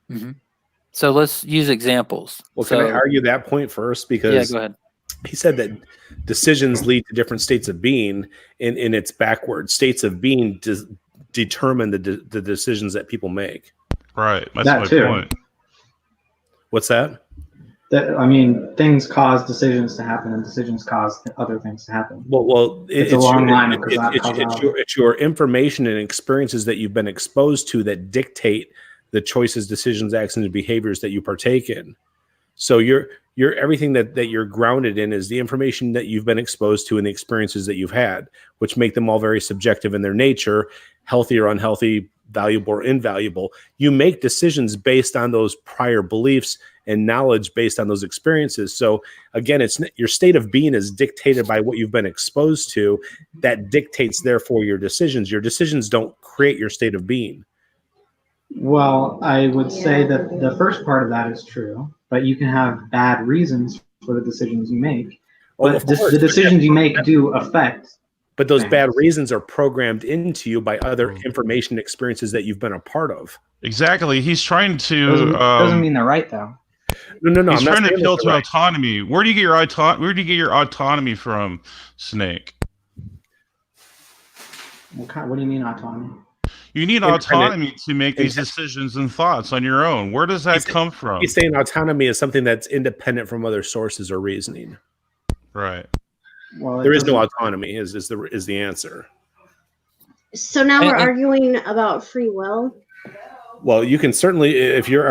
Mm-hmm. So let's use examples. Well, can I argue that point first? Because go ahead. He said that decisions lead to different states of being, and it's backwards. States of being determine the decisions that people make. Right. That's That my too. point. What's that? Things cause decisions to happen, and decisions cause other things to happen. Well, it's a long line of causality. It's your information and experiences that you've been exposed to that dictate the choices, decisions, actions, and behaviors that you partake in. So you're everything that you're grounded in is the information that you've been exposed to and the experiences that you've had, which make them all very subjective in their nature, healthy or unhealthy, valuable or invaluable. You make decisions based on those prior beliefs and knowledge based on those experiences. So again, it's your state of being is dictated by what you've been exposed to. That dictates, therefore, your decisions. Your decisions don't create your state of being. Well, I would say that the first part of that is true, but you can have bad reasons for the decisions you make. But the decisions you make do affect. But those bad reasons are programmed into you by other information experiences that you've been a part of. Exactly. He's trying to. Doesn't mean they're right, though. No. He's I'm trying not to saying appeal that to they're right. autonomy. Where do you get your autonomy from, Snake? What do you mean autonomy? You need Independent. autonomy to make these decisions and thoughts on your own. Where does that come from? He's saying autonomy is something that's independent from other sources or reasoning. Right. Well, There is no autonomy. Is the answer? So now we're arguing about free will. Well, you can certainly, if you're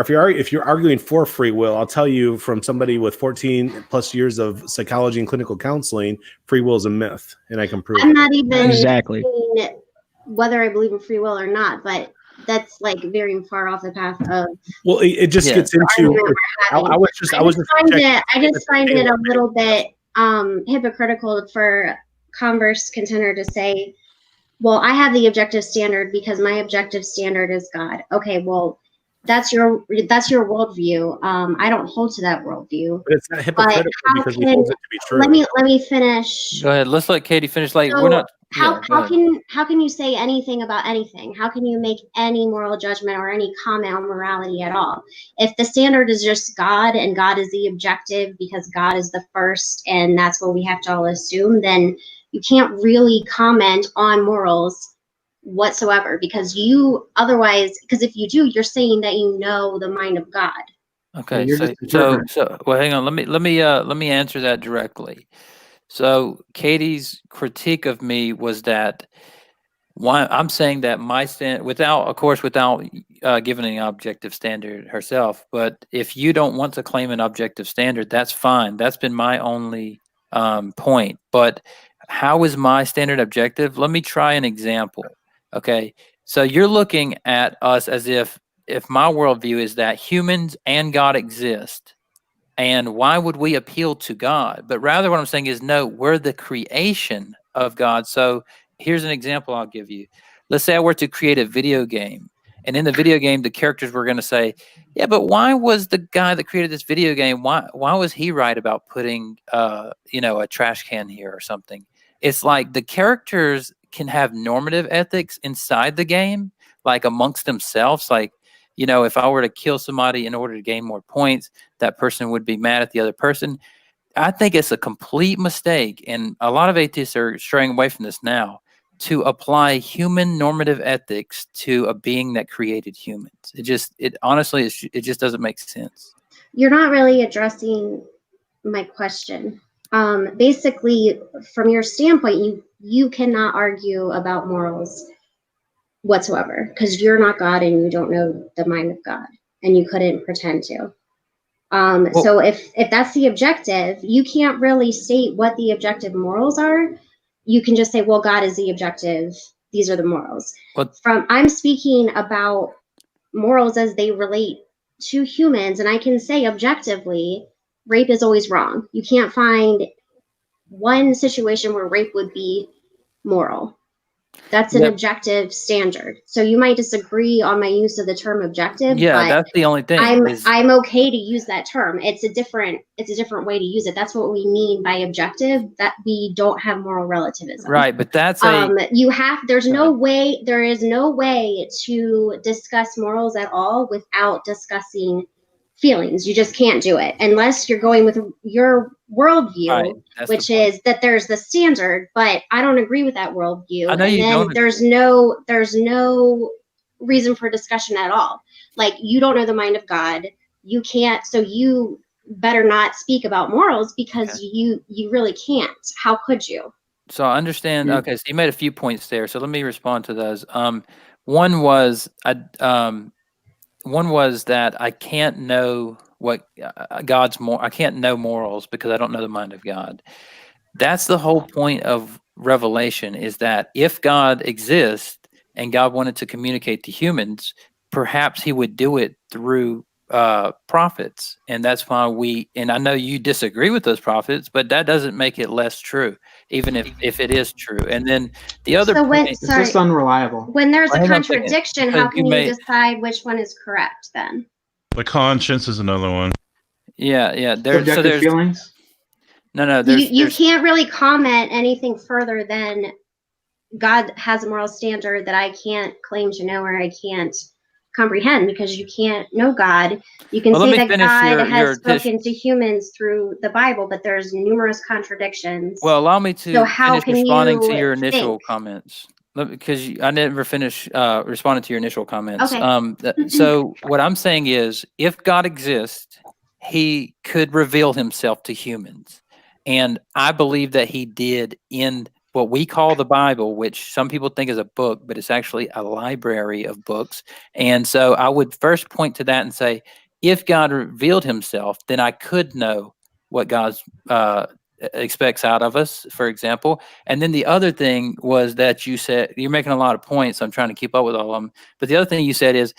arguing for free will, I'll tell you from somebody with 14 plus years of psychology and clinical counseling, free will is a myth, and I can prove I'm it. not even Exactly. saying whether I believe in free will or not, but that's like very far off the path of. Well, it just gets into. I just find it a little bit hypocritical for Converse contender to say, well, I have the objective standard because my objective standard is God. Okay, well, that's your worldview. I don't hold to that worldview. But it's not hypocritical because he holds it to be true. Let me finish. Go ahead. Let's let Katie finish. Like, So we're not. how can you say anything about anything? How can you make any moral judgment or any comment on morality at all? If the standard is just God and God is the objective because God is the first and that's what we have to all assume, then you can't really comment on morals whatsoever because if you do, you're saying that you know the mind of God. Okay, so well, hang on. Let me answer that directly. So Katie's critique of me was that I'm saying that my stand without giving an objective standard herself. But if you don't want to claim an objective standard, that's fine. That's been my only point. But how is my standard objective? Let me try an example. Okay, so you're looking at us as if my worldview is that humans and God exist. And why would we appeal to God? But rather what I'm saying is, no, we're the creation of God. So here's an example I'll give you. Let's say I were to create a video game. And in the video game, the characters were going to say, yeah, but why was the guy that created this video game, why was he right about putting, a trash can here or something? It's like the characters can have normative ethics inside the game, like amongst themselves. Like, if I were to kill somebody in order to gain more points, that person would be mad at the other person. I think it's a complete mistake, and a lot of atheists are straying away from this now, to apply human normative ethics to a being that created humans. It just doesn't make sense. You're not really addressing my question. Basically, from your standpoint, you cannot argue about morals whatsoever because you're not God and you don't know the mind of God and you couldn't pretend to. So if that's the objective, you can't really state what the objective morals are. You can just say, well, God is the objective. These are the morals. I'm speaking about morals as they relate to humans, and I can say objectively, rape is always wrong. You can't find one situation where rape would be moral. That's an objective standard. So you might disagree on my use of the term objective. Yeah, but that's the only thing. I'm okay to use that term. It's a different way to use it. That's what we mean by objective, that we don't have moral relativism. Right, but that's there is no way to discuss morals at all without discussing feelings. You just can't do it unless you're going with your worldview, right, which is that there's the standard, but I don't agree with that worldview. And then there's no reason for discussion at all. Like, you don't know the mind of God. You can't, so you better not speak about morals because you really can't. How could you? So I understand. Okay, so you made a few points there. So let me respond to those. One was that I can't know what I can't know morals because I don't know the mind of God. That's the whole point of revelation, is that if God exists and God wanted to communicate to humans, perhaps he would do it through prophets. And that's why and I know you disagree with those prophets, but that doesn't make it less true, even if it is true. And then the other point, it's just unreliable. When there's a contradiction, how can you decide which one is correct then? The conscience is another one. Yeah. Subjective feelings? No. You can't really comment anything further than God has a moral standard that I can't claim to know or I can't comprehend, because you can't know God. You can say that God has spoken to humans through the Bible, but there's numerous contradictions. Well, allow me to finish responding to your initial comments. because I never finished responding to your initial comments. Okay. So what I'm saying is, if God exists, he could reveal himself to humans. And I believe that he did in what we call the Bible, which some people think is a book, but it's actually a library of books. And so I would first point to that and say, if God revealed himself, then I could know what God's expects out of us, for example. And then the other thing was that you said, you're making a lot of points. I'm trying to keep up with all of them. But the other thing you said is,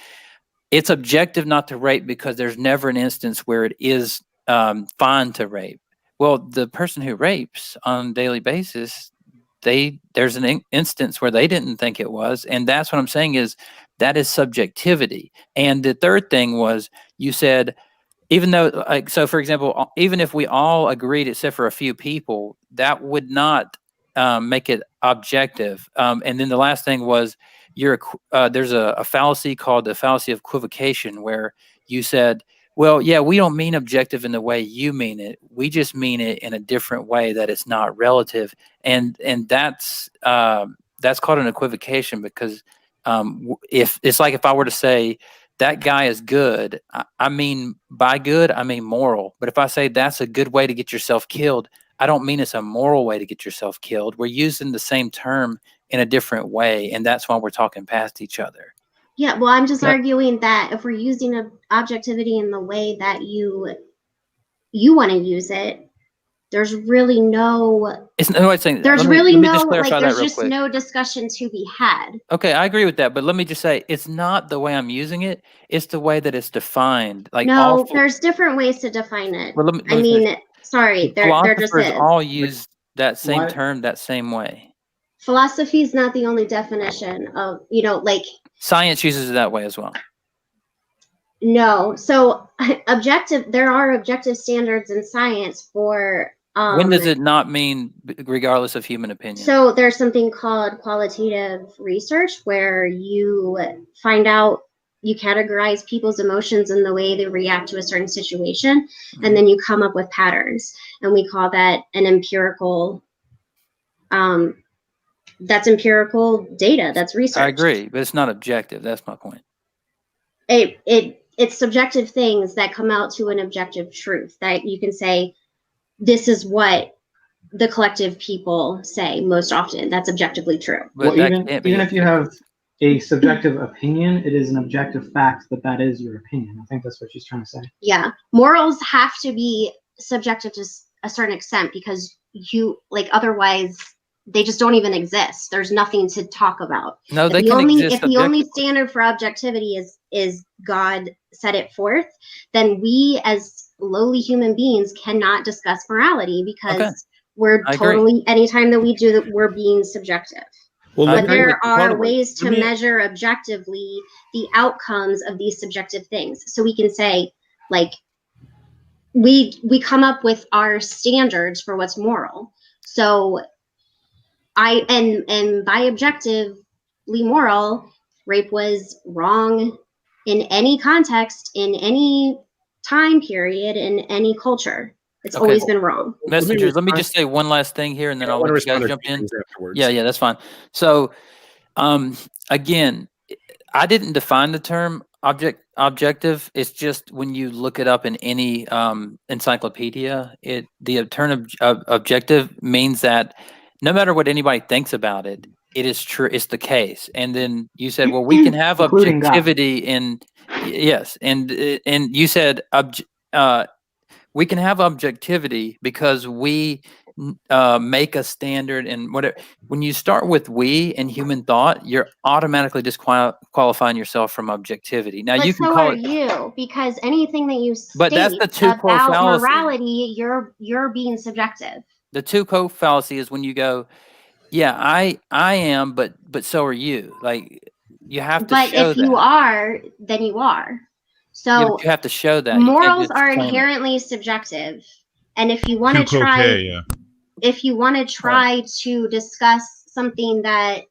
it's objective not to rape because there's never an instance where it is fine to rape. Well, the person who rapes on a daily basis, there's an instance where they didn't think it was, and that's what I'm saying is that is subjectivity. And the third thing was, you said, even though, like, so for example, even if we all agreed except for a few people, that would not make it objective. And then the last thing was, there's a fallacy called the fallacy of equivocation, where you said, well, yeah, we don't mean objective in the way you mean it. We just mean it in a different way, that it's not relative. And that's called an equivocation, because if it's like, if I were to say that guy is good, I mean, by good, I mean moral. But if I say that's a good way to get yourself killed, I don't mean it's a moral way to get yourself killed. We're using the same term in a different way, and that's why we're talking past each other. Yeah, well, I'm just arguing that if we're using objectivity in the way that you want to use it, there's really no. It's no, I'm saying, there's let me really no, just clarify like, there's that real just quick. no discussion to be had. Okay, I agree with that, but let me just say, it's not the way I'm using it; it's the way that it's defined. Like, no, there's different ways to define it. Well, let I me mean, finish. sorry, there just Philosophers is. all use that same What? term that same way. Philosophy is not the only definition of, like. Science uses it that way as well. No, so there are objective standards in science for. When does it not mean regardless of human opinion? So there's something called qualitative research, where you find out, you categorize people's emotions and the way they react to a certain situation, and then you come up with patterns, and we call that an empirical. That's empirical data. That's research. I agree, but it's not objective. That's my point. It's subjective things that come out to an objective truth that you can say, this is what the collective people say most often. That's objectively true. But Well, even if you have a subjective opinion, it is an objective fact that is your opinion. I think that's what she's trying to say. Yeah, morals have to be subjective to a certain extent, because otherwise they just don't even exist. There's nothing to talk about. No, they can exist. If the only standard for objectivity is God set it forth, then we as lowly human beings cannot discuss morality, because we're totally, anytime that we do that, we're being subjective. But there are ways to measure objectively the outcomes of these subjective things. So we can say, like, we come up with our standards for what's moral. So and by objectively moral, rape was wrong in any context, in any time period, in any culture. It's always been wrong. Messengers, let me just say one last thing here, and then I'll let you guys jump in. Yeah, that's fine. So, again, I didn't define the term objective. It's just when you look it up in any encyclopedia, the term objective means that no matter what anybody thinks about it, it is true. It's the case. And then you said, well, we can have objectivity in, yes, and you said we can have objectivity because we make a standard, and whatever. When you start with we and human thought, you're automatically disqualifying yourself from objectivity. Now, you can call it you, because anything that you state but that's the two-quote about fallacy. Morality, you're being subjective. The two-quote fallacy is when you go, yeah, I am, but so are you. Like, you have to show that. But if you are, then you are. So you have to show that. Morals are inherently subjective. And if you want to try, if you want to try to discuss something that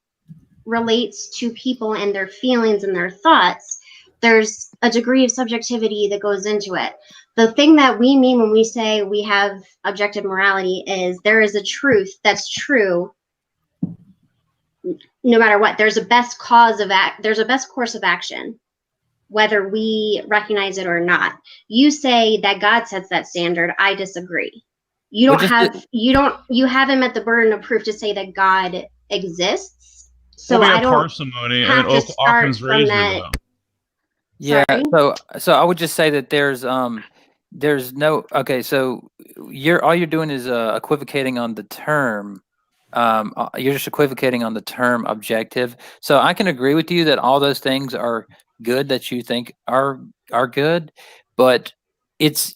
relates to people and their feelings and their thoughts, there's a degree of subjectivity that goes into it. The thing that we mean when we say we have objective morality is there is a truth that's true no matter what, there's a best there's a best course of action, whether we recognize it or not. You say that God sets that standard. I disagree. You haven't met the burden of proof to say that God exists. So Well, we I have don't parsimony have and to start Occam's from razor, that. though. Yeah. Sorry? So I would just say that there's no, okay, so all you're doing is equivocating on the term. You're just equivocating on the term objective. So I can agree with you that all those things are good that you think are good, but it's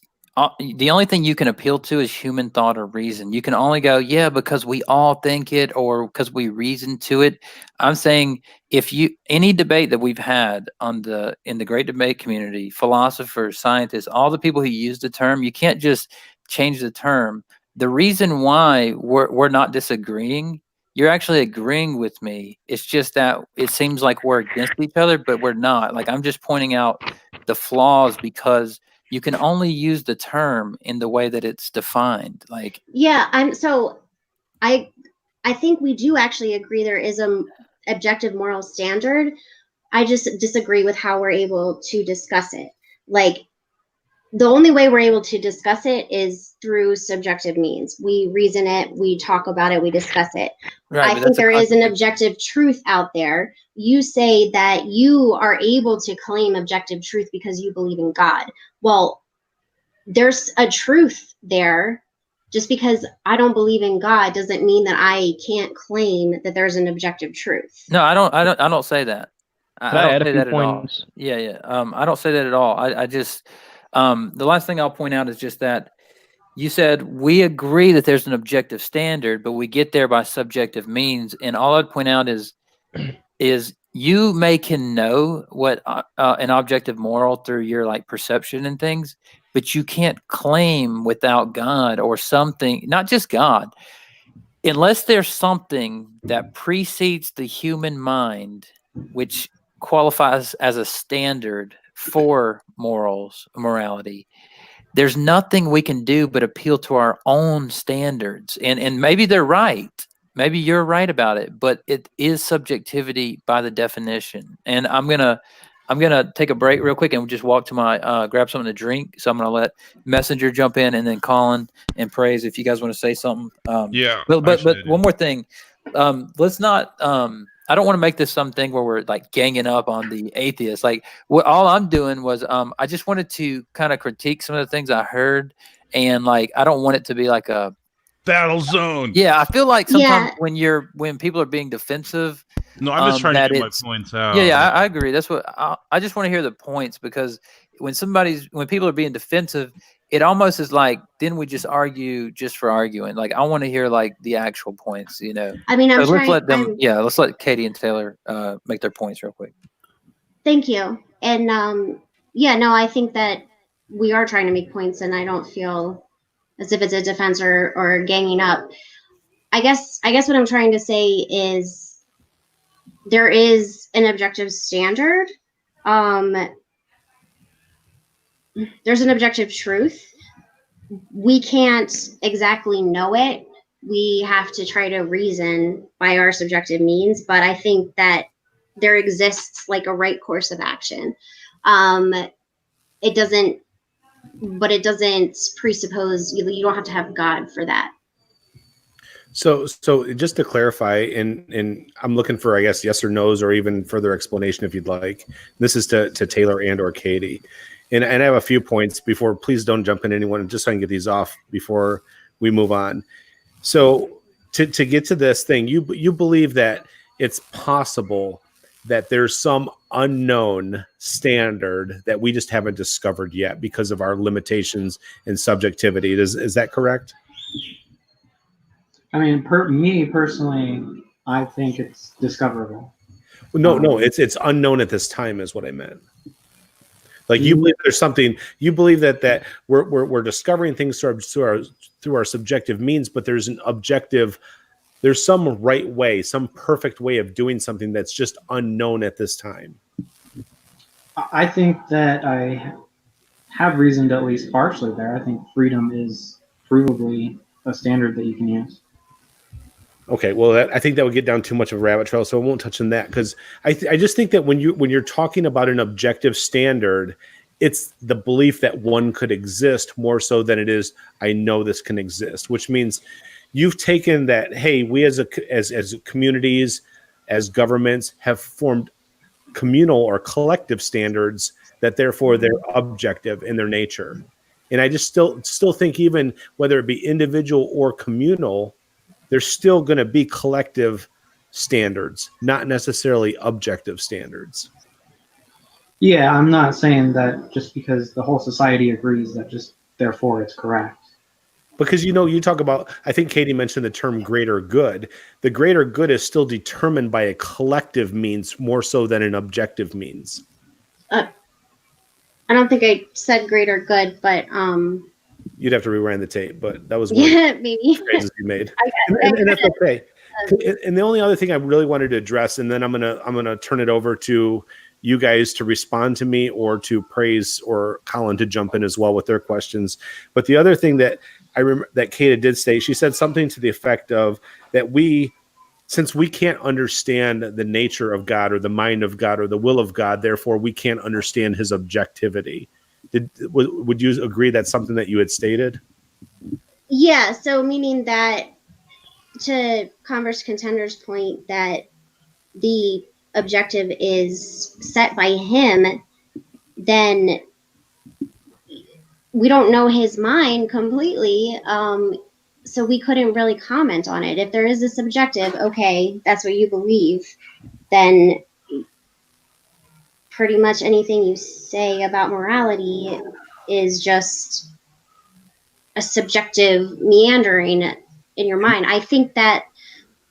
the only thing you can appeal to is human thought or reason. You can only go, yeah, because we all think it or because we reason to it. I'm saying if you any debate that we've had in the great debate community, philosophers, scientists, all the people who use the term, you can't just change the term. The reason why we're not disagreeing, you're actually agreeing with me. It's just that it seems like we're against each other, but we're not. Like I'm just pointing out the flaws because you can only use the term in the way that it's defined. Like Yeah, I think we do actually agree there is a objective moral standard. I just disagree with how we're able to discuss it. Like the only way we're able to discuss it is through subjective means. We reason it, we talk about it, we discuss it. right, I but think that's a there is an contradiction. objective truth out there. You say that you are able to claim objective truth because you believe in God. Well, there's a truth there. Just because I don't believe in God doesn't mean that I can't claim that there's an objective truth. No, I don't say that. Could I I don't add a say few that at all. points? Yeah, yeah. I don't say that at all. I just the last thing I'll point out is just that you said we agree that there's an objective standard, but we get there by subjective means. And all I'd point out is you can know what an objective moral through your like perception and things, but you can't claim without God or something, not just God, unless there's something that precedes the human mind, which qualifies as a standard for morality. There's nothing we can do but appeal to our own standards. And maybe they're right. Maybe you're right about it, but it is subjectivity by the definition. And I'm gonna take a break real quick and just walk to my grab something to drink. So I'm gonna let Messenger jump in and then Colin and Praise if you guys want to say something. Yeah, But actually, I one do. more thing. Let's not I don't want to make this something where we're like ganging up on the atheists. Like all I'm doing was I just wanted to kind of critique some of the things I heard, and like I don't want it to be like a Battle zone. yeah. I feel like sometimes Yeah, when people are being defensive, No, I'm just trying to that get my it's points yeah, out. yeah. I agree. That's what I just want to hear the points because when people are being defensive, it almost is like then we just argue just for arguing. Like I want to hear like the actual points, you know. I mean, So let's let them. I'm Yeah, let's let Katie and Taylor make their points real quick. thank you. And yeah, no, I think that we are trying to make points, and I don't feel as if it's a defense or ganging up. I guess what I'm trying to say is there is an objective standard. Um, there's an objective truth. We can't exactly know it. We have to try to reason by our subjective means, but I think that there exists like a right course of action. It doesn't, but it doesn't presuppose you don't have to have God for that. So just to clarify, and I'm looking for, I guess, yes or no's or even further explanation if you'd like. This is to Taylor and or Katie. And I have a few points before, please don't jump in anyone, just so I can get these off before we move on. So to get to this thing, you believe that it's possible that there's some unknown standard that we just haven't discovered yet because of our limitations and subjectivity. Is that correct? I mean, me personally, I think it's discoverable. No, it's unknown at this time is what I meant. Like you believe there's something, you believe that we're discovering things through our subjective means, but there's an objective, there's some right way, some perfect way of doing something that's just unknown at this time. I think that I have reasoned at least partially there. I think freedom is provably a standard that you can use. Okay, well, I think that would get down too much of a rabbit trail, so I won't touch on that, because I just think that when you're talking about an objective standard, it's the belief that one could exist more so than it is I know this can exist, which means you've taken that, hey, we as communities, as governments, have formed communal or collective standards that therefore they're objective in their nature. And I just still think, even whether it be individual or communal, there's still going to be collective standards, not necessarily objective standards. Yeah, I'm not saying that just because the whole society agrees that just therefore it's correct. Because, you talk about, I think Katie mentioned the term greater good. The greater good is still determined by a collective means more so than an objective means. I don't think I said greater good, but You'd have to rewind the tape, but that was one yeah, maybe. phrases you made. And that's okay. And the only other thing I really wanted to address, and then I'm gonna turn it over to you guys to respond to me, or to Praise or Colin to jump in as well with their questions. But the other thing that I remember that Kata did say, she said something to the effect of that since we can't understand the nature of God or the mind of God or the will of God, therefore we can't understand his objectivity. Would you agree that's something that you had stated? Yeah, so meaning that, to Converse Contender's point, that the objective is set by him, then we don't know his mind completely, so we couldn't really comment on it. If there is a subjective, okay, that's what you believe, then pretty much anything you say about morality is just a subjective meandering in your mind. I think that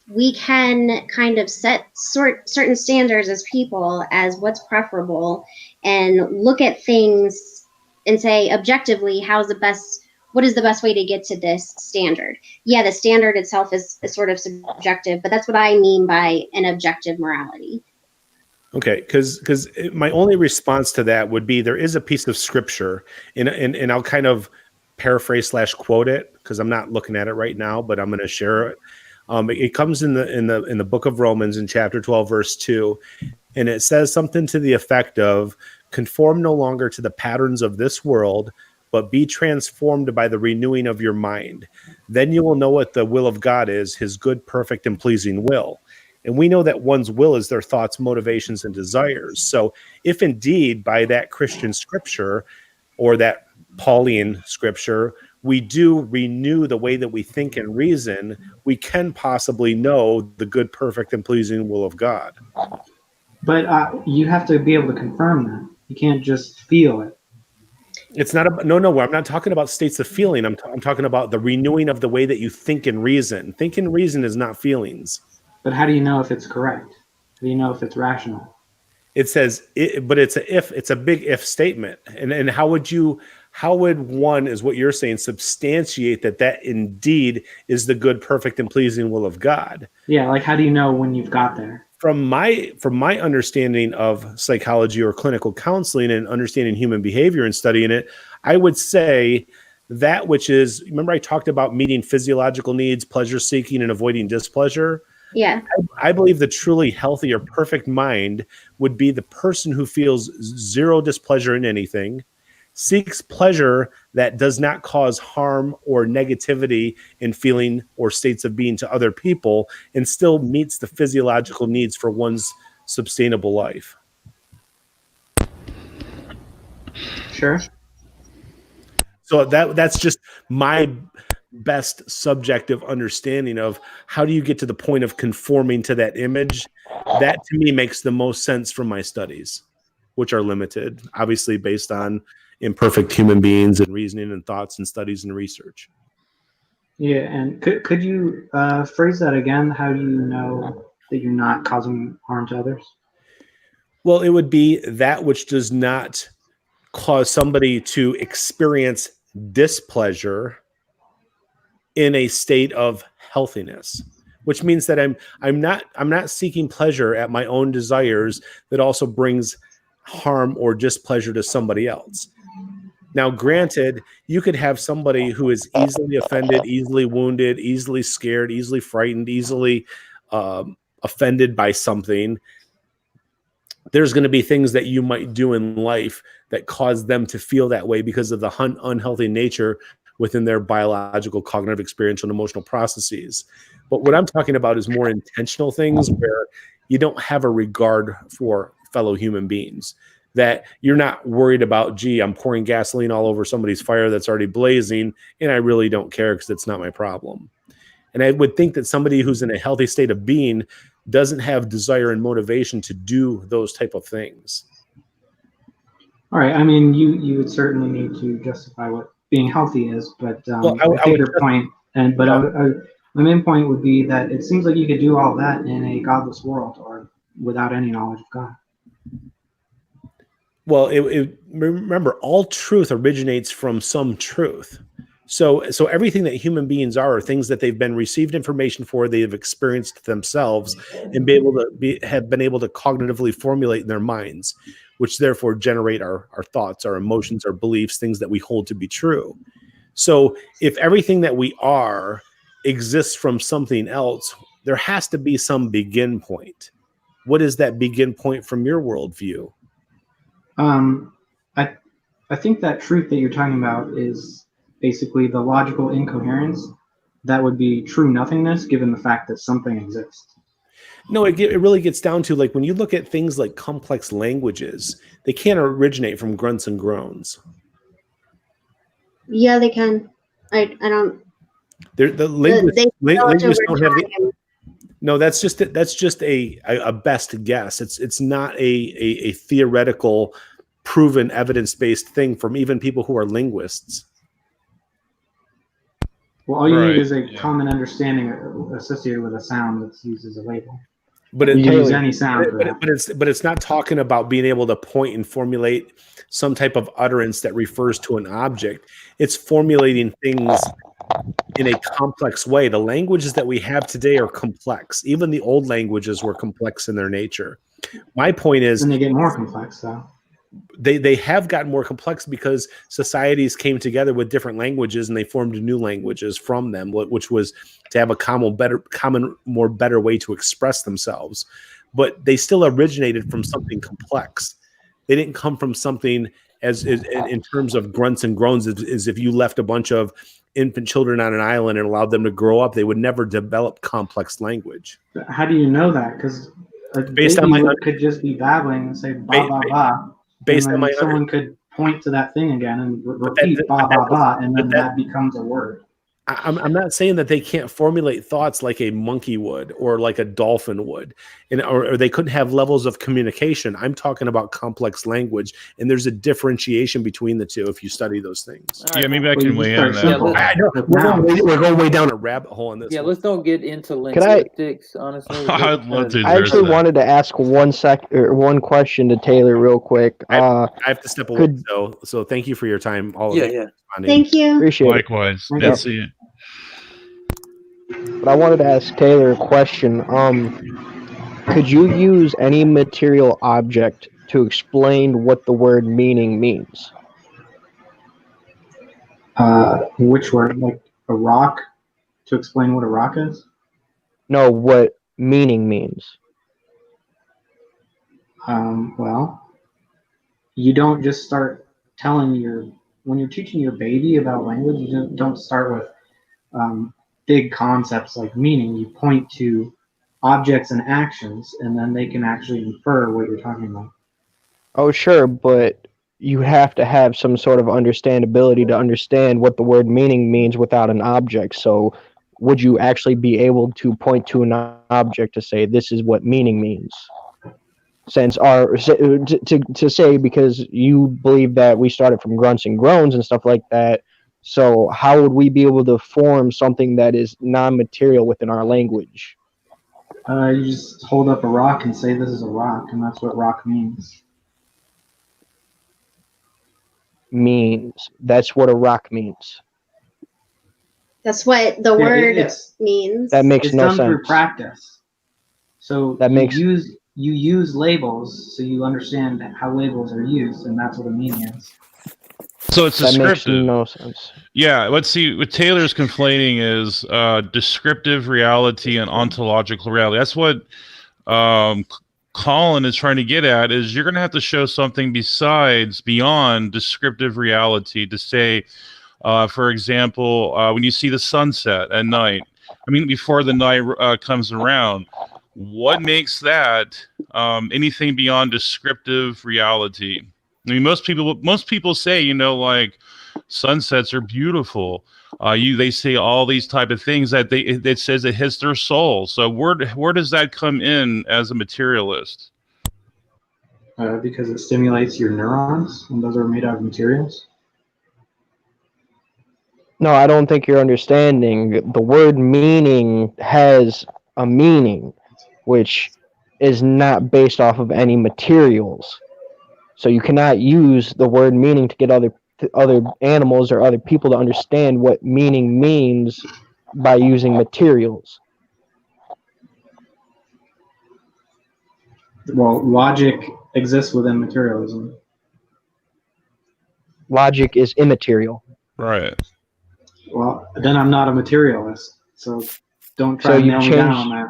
we can kind of set certain standards as people as what's preferable, and look at things and say objectively, what is the best way to get to this standard? Yeah, the standard itself is sort of subjective, but that's what I mean by an objective morality. Okay, because my only response to that would be, there is a piece of scripture, and I'll kind of paraphrase / quote it, because I'm not looking at it right now, but I'm going to share it. It comes in the book of Romans in chapter 12, verse 2, and it says something to the effect of, conform no longer to the patterns of this world, but be transformed by the renewing of your mind. Then you will know what the will of God is, his good, perfect, and pleasing will. And we know that one's will is their thoughts, motivations, and desires. So if indeed by that Christian scripture, or that Pauline scripture, we do renew the way that we think and reason, we can possibly know the good, perfect, and pleasing will of God. But you have to be able to confirm that. You can't just feel it. It's not no. I'm not talking about states of feeling. I'm talking about the renewing of the way that you think and reason. Think and reason is not feelings. But how do you know if it's correct? How do you know if it's rational? It says but it's a big if statement. And how would one, is what you're saying, substantiate that indeed is the good, perfect, and pleasing will of God? Yeah, like how do you know when you've got there? From my understanding of psychology or clinical counseling and understanding human behavior and studying it, I would say that which is, remember I talked about meeting physiological needs, pleasure seeking, and avoiding displeasure? Yeah. I believe the truly healthy or perfect mind would be the person who feels zero displeasure in anything, seeks pleasure that does not cause harm or negativity in feeling or states of being to other people, and still meets the physiological needs for one's sustainable life. Sure. So that's just my best subjective understanding of how do you get to the point of conforming to that image. That to me makes the most sense from my studies, which are limited, obviously based on imperfect human beings and reasoning and thoughts and studies and research. Yeah, and could you phrase that again? How do you know that you're not causing harm to others? Well, it would be that which does not cause somebody to experience displeasure in a state of healthiness, which means that I'm not seeking pleasure at my own desires that also brings harm or displeasure to somebody else. Now, granted, you could have somebody who is easily offended, easily wounded, easily scared, easily frightened, easily offended by something. There's going to be things that you might do in life that cause them to feel that way because of the unhealthy nature within their biological, cognitive, experiential, and emotional processes. But what I'm talking about is more intentional things where you don't have a regard for fellow human beings, that you're not worried about, gee, I'm pouring gasoline all over somebody's fire that's already blazing, and I really don't care because it's not my problem. And I would think that somebody who's in a healthy state of being doesn't have desire and motivation to do those type of things. All right. I mean, you would certainly need to justify what being healthy is, but I take your point. My main point would be that it seems like you could do all that in a godless world or without any knowledge of God. Well, remember, all truth originates from some truth. So everything that human beings are things that they've been received information for, they have experienced themselves, and have been able to cognitively formulate in their minds, which therefore generate our thoughts, our emotions, our beliefs, things that we hold to be true. So if everything that we are exists from something else, there has to be some begin point. What is that begin point from your worldview? I think that truth that you're talking about is basically the logical incoherence that would be true nothingness given the fact that something exists. No, it really gets down to, like, when you look at things like complex languages, they can't originate from grunts and groans. Yeah, they can. I don't. The linguists don't have the. No, that's just a best guess. It's not a theoretical, proven, evidence-based thing from even people who are linguists. Well, all you need is a common understanding associated with a sound that's used as a label. But you can use any sound. But it's not talking about being able to point and formulate some type of utterance that refers to an object. It's formulating things in a complex way. The languages that we have today are complex. Even the old languages were complex in their nature. My point is, and they get more complex, though. They have gotten more complex because societies came together with different languages and they formed new languages from them, which was to have a more better way to express themselves. But they still originated from something complex. They didn't come from something as in terms of grunts and groans, as if you left a bunch of infant children on an island and allowed them to grow up. They would never develop complex language. How do you know that? Because a baby could just be babbling and say ba ba ba. Based on someone could point to that thing again and repeat ba ba ba, and then that becomes a word. I'm not saying that they can't formulate thoughts like a monkey would or like a dolphin would, or they couldn't have levels of communication. I'm talking about complex language, and there's a differentiation between the two if you study those things. Yeah, maybe I can weigh in on that. We're going way down a rabbit hole on this. Yeah, let's don't get into linguistics, honestly. I'd love to. I actually wanted to ask one question to Taylor real quick. I have to step away, so thank you for your time. All of you. Yeah. Thank you. Appreciate Likewise. it. Good to see you. But I wanted to ask Taylor a question. Could you use any material object to explain what the word meaning means? Which word? Like a rock? To explain what a rock is? No, what meaning means. Well, you don't just start telling when you're teaching your baby about language, you don't start with big concepts like meaning. You point to objects and actions, and then they can actually infer what you're talking about. Oh, sure, but you have to have some sort of understandability to understand what the word meaning means without an object. So would you actually be able to point to an object to say this is what meaning means? To say, because you believe that we started from grunts and groans and stuff like that, so how would we be able to form something that is non-material within our language? You just hold up a rock and say this is a rock, and that's what rock means. That's what a rock means. That's what the word means. That makes no sense. It's done through practice. So you use labels, so you understand how labels are used, and that's what a meaning is. So it's That makes descriptive. no sense. Yeah, let's see. What Taylor's complaining is descriptive reality and ontological reality. That's what um, Colin is trying to get at. Is you're going to have to show something beyond descriptive reality to say, for example, when you see the sunset at night. I mean, before the night comes around, what makes that anything beyond descriptive reality? I mean, most people say, like sunsets are beautiful. They say all these type of things that it says it hits their soul. So where does that come in as a materialist? Because it stimulates your neurons, and those are made out of materials. No, I don't think you're understanding. The word meaning has a meaning, which is not based off of any materials. So you cannot use the word meaning to get other animals or other people to understand what meaning means by using materials. Well, logic exists within materialism. Logic is immaterial. Right. Well, then I'm not a materialist, so don't try So to you nail me down on that.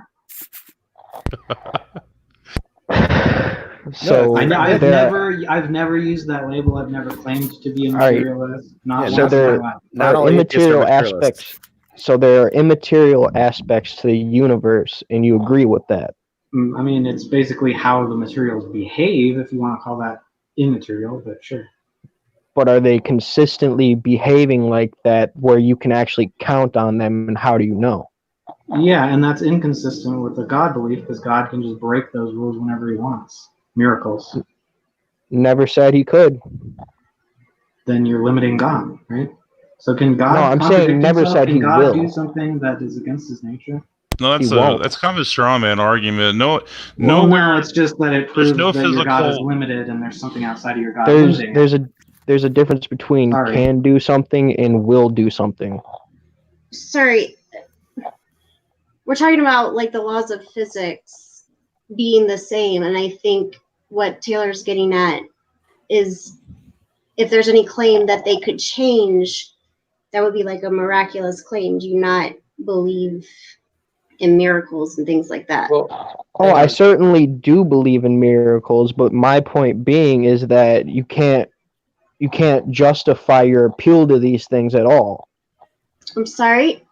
So I've never used that label. I've never claimed to be a materialist. Not so once in my life. Not only immaterial materialist. aspects. So there are immaterial aspects to the universe, and you agree with that. I mean, it's basically how the materials behave, if you want to call that immaterial, but sure. But are they consistently behaving like that where you can actually count on them, and how do you know? Yeah, and that's inconsistent with the God belief, because God can just break those rules whenever he wants. Miracles. Never said he could. Then you're limiting God, right? So can God No, I'm contradict saying never himself? said Can he God will. do something that is against his nature? No, that's kind of a straw man argument. No, it's just that it proves no that your God is physical. limited, and there's something outside of your God limiting. There's a difference between can do something and will do something. Sorry, we're talking about like the laws of physics being the same, and I think what Taylor's getting at is if there's any claim that they could change, that would be like a miraculous claim. Do you not believe in miracles and things like that? Well, I certainly do believe in miracles, but my point being is that you can't justify your appeal to these things at all. I'm sorry?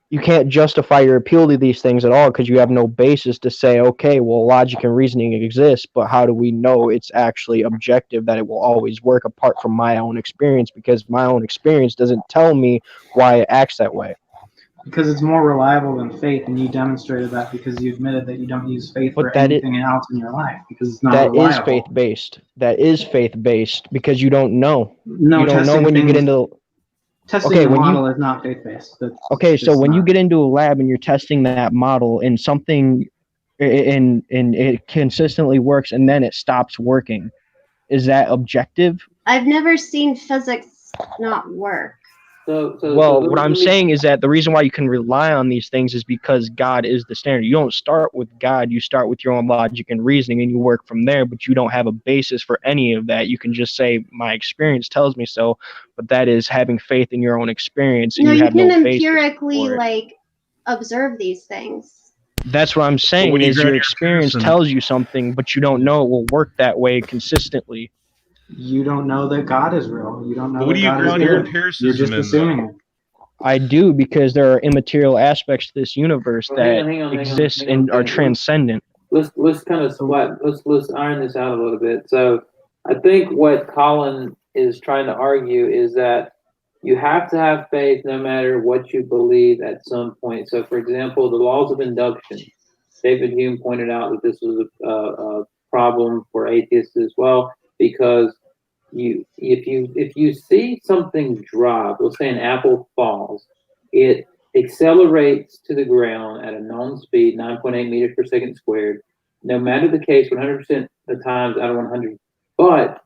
You can't justify your appeal to these things at all because you have no basis to say, okay, well, logic and reasoning exists, but how do we know it's actually objective, that it will always work apart from my own experience? Because my own experience doesn't tell me why it acts that way. Because it's more reliable than faith, and you demonstrated that because you admitted that you don't use faith for anything else in your life because it's not reliable. That is faith-based. That is faith-based because you don't know. No, you don't know when you get into... Testing a model is not faith-based. So when you get into a lab and you're testing that model and something and it consistently works and then it stops working, is that objective? I've never seen physics not work. What I'm saying is that the reason why you can rely on these things is because God is the standard. You don't start with God, you start with your own logic and reasoning and you work from there, but you don't have a basis for any of that. You can just say, my experience tells me so, but that is having faith in your own experience. And you can empirically observe these things. That's what I'm saying is your experience tells you something, but you don't know it will work that way consistently. You don't know that God is real. You don't know what that do you God ground is your good. empiricism You're just assuming it. I do, because there are immaterial aspects to this universe that exist and are transcendent. Let's kind of let's iron this out a little bit. So I think what Colin is trying to argue is that you have to have faith no matter what you believe at some point. So, for example, the laws of induction. David Hume pointed out that this was a problem for atheists as well, because if you see something drop, let's say an apple falls, it accelerates to the ground at a known speed, 9.8 meters per second squared, no matter the case, 100% of the times out of 100. But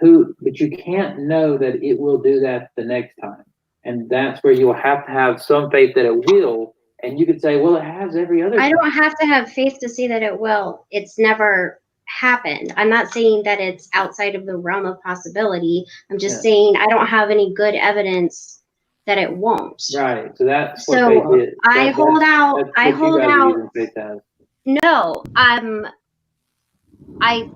you can't know that it will do that the next time. And that's where you'll have to have some faith that it will. And you could say, well, it has every other time. I don't have to have faith to say that it will. It's never happened. I'm not saying that it's outside of the realm of possibility. I'm just saying I don't have any good evidence that it won't. Right. So that's So what they did. I hold out. That's I what you hold guys are out. using faith as. No, I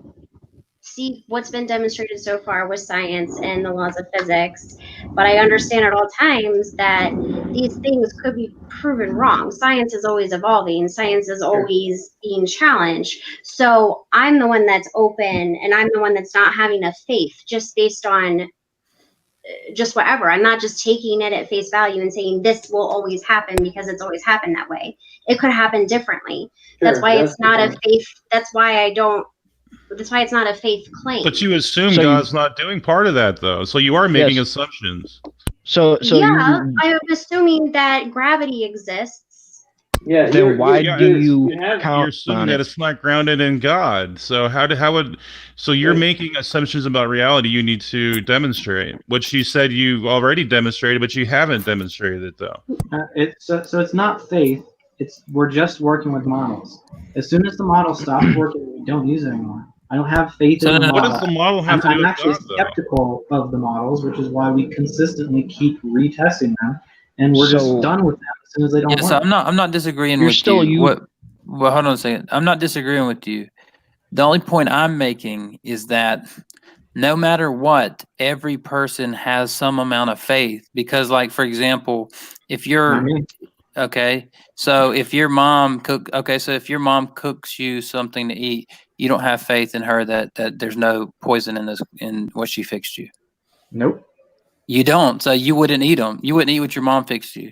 see what's been demonstrated so far with science and the laws of physics, but I understand at all times that these things could be proven wrong. Science is always evolving. Science is always being challenged. So I'm the one that's open, and I'm the one that's not having a faith just based on just whatever. I'm not just taking it at face value and saying this will always happen because it's always happened that way. It could happen differently. That's why it's not a faith. That's why it's not a faith claim. But you assume So God's not doing part of that, though. So you are making Yes. assumptions. So yeah, I'm assuming that gravity exists. Yeah. then why do you You're count assuming on that it? it's not grounded in God. So so you're making assumptions about reality you need to demonstrate, which you said you already demonstrated, but you haven't demonstrated it though. So it's not faith. We're just working with models. As soon as the model stops working, we don't use it anymore. I don't have faith in the What model. does the model have to do I'm with actually God, though? skeptical of the models, which is why we consistently keep retesting them, and we're just So- done with them as soon as they don't Yeah, so work. I'm not disagreeing You're with still you. you- Well, hold on a second. I'm not disagreeing with you. The only point I'm making is that no matter what, every person has some amount of faith. Because, like, for example, if Not you're me. okay, so if your mom cooks you something to eat, you don't have faith in her that there's no poison in what she fixed you. Nope. You don't, so you wouldn't eat them. You wouldn't eat what your mom fixed you.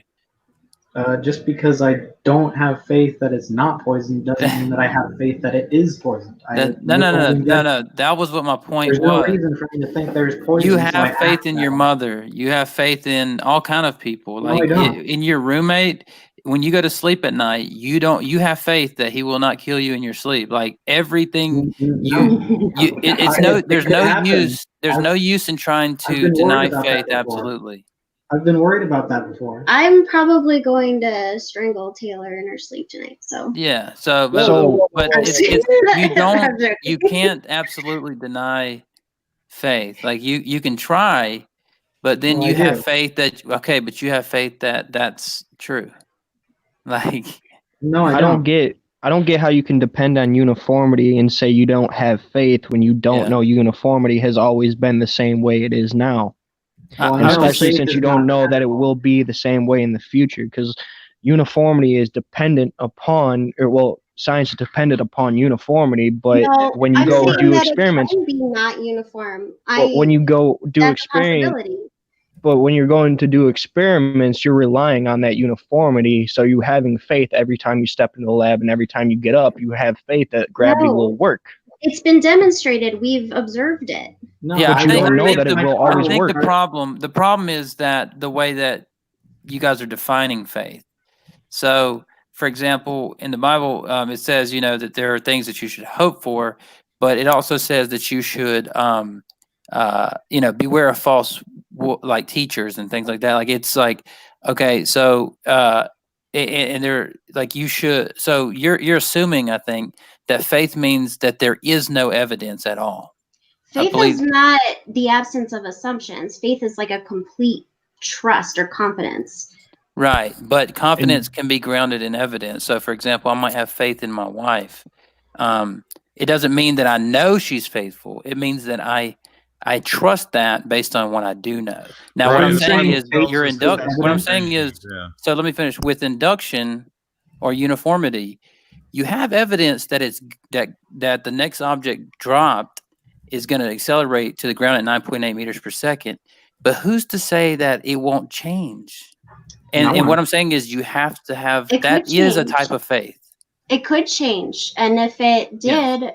Just because I don't have faith that it's not poison doesn't mean that I have faith that it is poisoned. No. That was what my point There's no was. reason for me to think there's poison. You so I have faith act in that your way. mother. You have faith in all kind of people. No, I Like don't. in your roommate, when you go to sleep at night, you don't. You have faith that he will not kill you in your sleep. Like everything, there's It could no happen. use. There's no use in trying I've to been worried deny about faith. that before. Absolutely. I've been worried about that before. I'm probably going to strangle Taylor in her sleep tonight. So Yeah. So, but, So- but I'm it's joking. you I'm don't. joking. You can't absolutely deny faith. Like you can try, but then Well, you I have do. faith that but you have faith that that's true. Like No, I don't get how you can depend on uniformity and say you don't have faith when you don't Yeah. know uniformity has always been the same way it is now. Well, I And know especially faith since is you don't not know that it natural. will be the same way in the future, because uniformity is dependent upon, science is dependent upon uniformity, but no, when you I'm go saying do that experiments, it can be not uniform. when you go do That's a experiment, possibility. but when you're going to do experiments, you're relying on that uniformity. So you having faith every time you step into the lab and every time you get up, you have faith that gravity No. will work. It's been demonstrated. We've observed it. No, yeah, But you don't know that it will always I think work. the problem is that the way that you guys are defining faith. So, for example, in the Bible, it says that there are things that you should hope for, but it also says that you should beware of false like teachers and things like that. Like it's like okay, so and they're like you should. So you're assuming, I think, that faith means that there is no evidence at all. Faith is not the absence of assumptions. Faith is like a complete trust or confidence. Right, but confidence can be grounded in evidence. So, for example, I might have faith in my wife. It doesn't mean that I know she's faithful. It means that I trust that based on what I do know. Now, what Right, I'm that's saying why is most your systems induction. have What I'm evidence. saying is, Yeah. so let me finish. With induction or uniformity, you have evidence that that the next object dropped is going to accelerate to the ground at 9.8 meters per second. But who's to say that it won't change? And what I'm saying is you have to have It that could is a change. type of faith. It could change. And if it did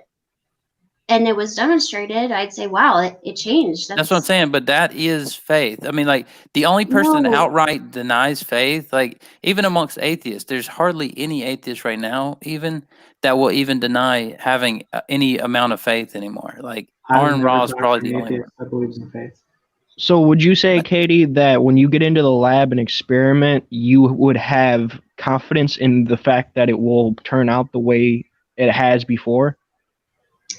and it was demonstrated, I'd say, wow, it changed. That's what I'm saying. But that is faith. I mean, like the only person that No. outright denies faith, like even amongst atheists, there's hardly any atheists right now, even that will even deny having any amount of faith anymore. Like Aaron Raw is probably the only one. that believes in faith. So would you say, Katie, that when you get into the lab and experiment, you would have confidence in the fact that it will turn out the way it has before?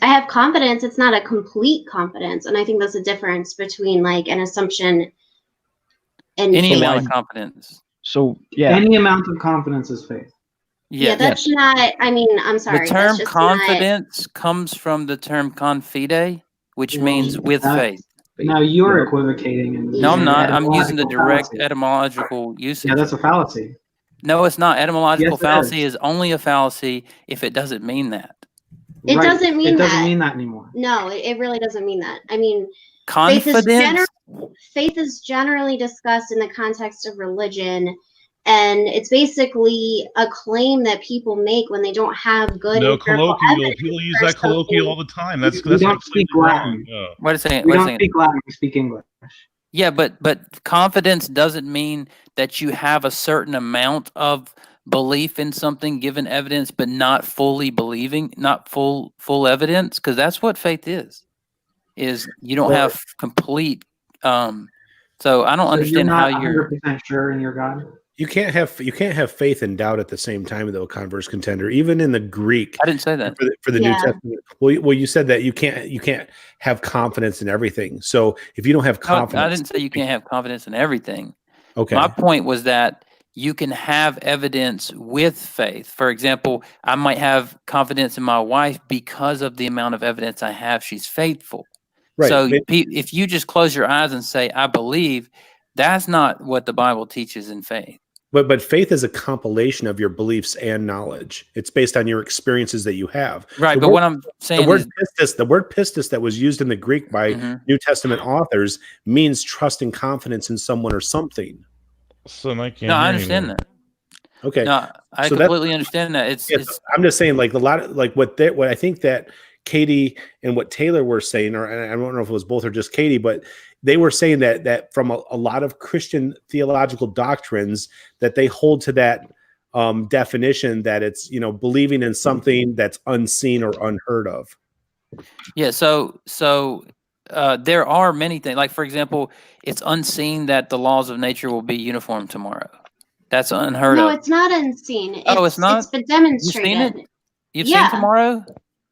I have confidence. It's not a complete confidence, and I think that's the difference between like an assumption and Any faith. amount of confidence. So yeah, Any amount of confidence is faith. Yeah, Yes. that's not. I mean, I'm sorry. The term that's just confidence comes from the term confide, which Well, means with that- faith. Now you're Yep. equivocating. And No, I'm Yeah. not. I'm using the etymological direct fallacy. etymological usage. Yeah, that's a fallacy. No, it's not. Etymological Yes, it fallacy is. is only a fallacy if it doesn't mean that. It Right. doesn't mean It doesn't that. mean that anymore. No, it really doesn't mean that. I mean, Confidence. faith is generally discussed in the context of religion, and it's basically a claim that people make when they don't have good No, empirical colloquial. evidence People use for that colloquial all something. the time. That's We don't completely speak wrong. Latin. Yeah. Wait a second. We Wait a don't second. speak Latin. We speak English. Yeah, but confidence doesn't mean that you have a certain amount of belief in something given evidence, but not fully believing, not full evidence, because that's what faith is. Is you don't So- have complete. So I don't So understand you're how not you're. 100% sure in your God. You can't have faith and doubt at the same time, though, converse contender. Even in the Greek, I didn't say that. for the Yeah. New Testament. Well, you said that you can't have confidence in everything. So if you don't have No, confidence, I didn't say you can't have confidence in everything. Okay. My point was that you can have evidence with faith. For example, I might have confidence in my wife because of the amount of evidence I have she's faithful. Right. So but- if you just close your eyes and say, I believe, that's not what the Bible teaches in faith. But faith is a compilation of your beliefs and knowledge. It's based on your experiences that you have. Right. The But word- what I'm saying The word is, pistis that was used in the Greek by Mhm. New Testament authors means trust and confidence in someone or something. So I can't no, I hear understand anymore. that. Okay. No, I So that's- completely understand that. It's I'm just saying, like a lot of like what I think that Katie and what Taylor were saying, or I don't know if it was both or just Katie, but they were saying that from a lot of Christian theological doctrines that they hold to that definition that it's believing in something that's unseen or unheard of. yeah. So there are many things. Like for example, it's unseen that the laws of nature will be uniform tomorrow. That's unheard No, of. it's not unseen. It's not? It's been You've demonstrated. seen it? You've Yeah. seen tomorrow?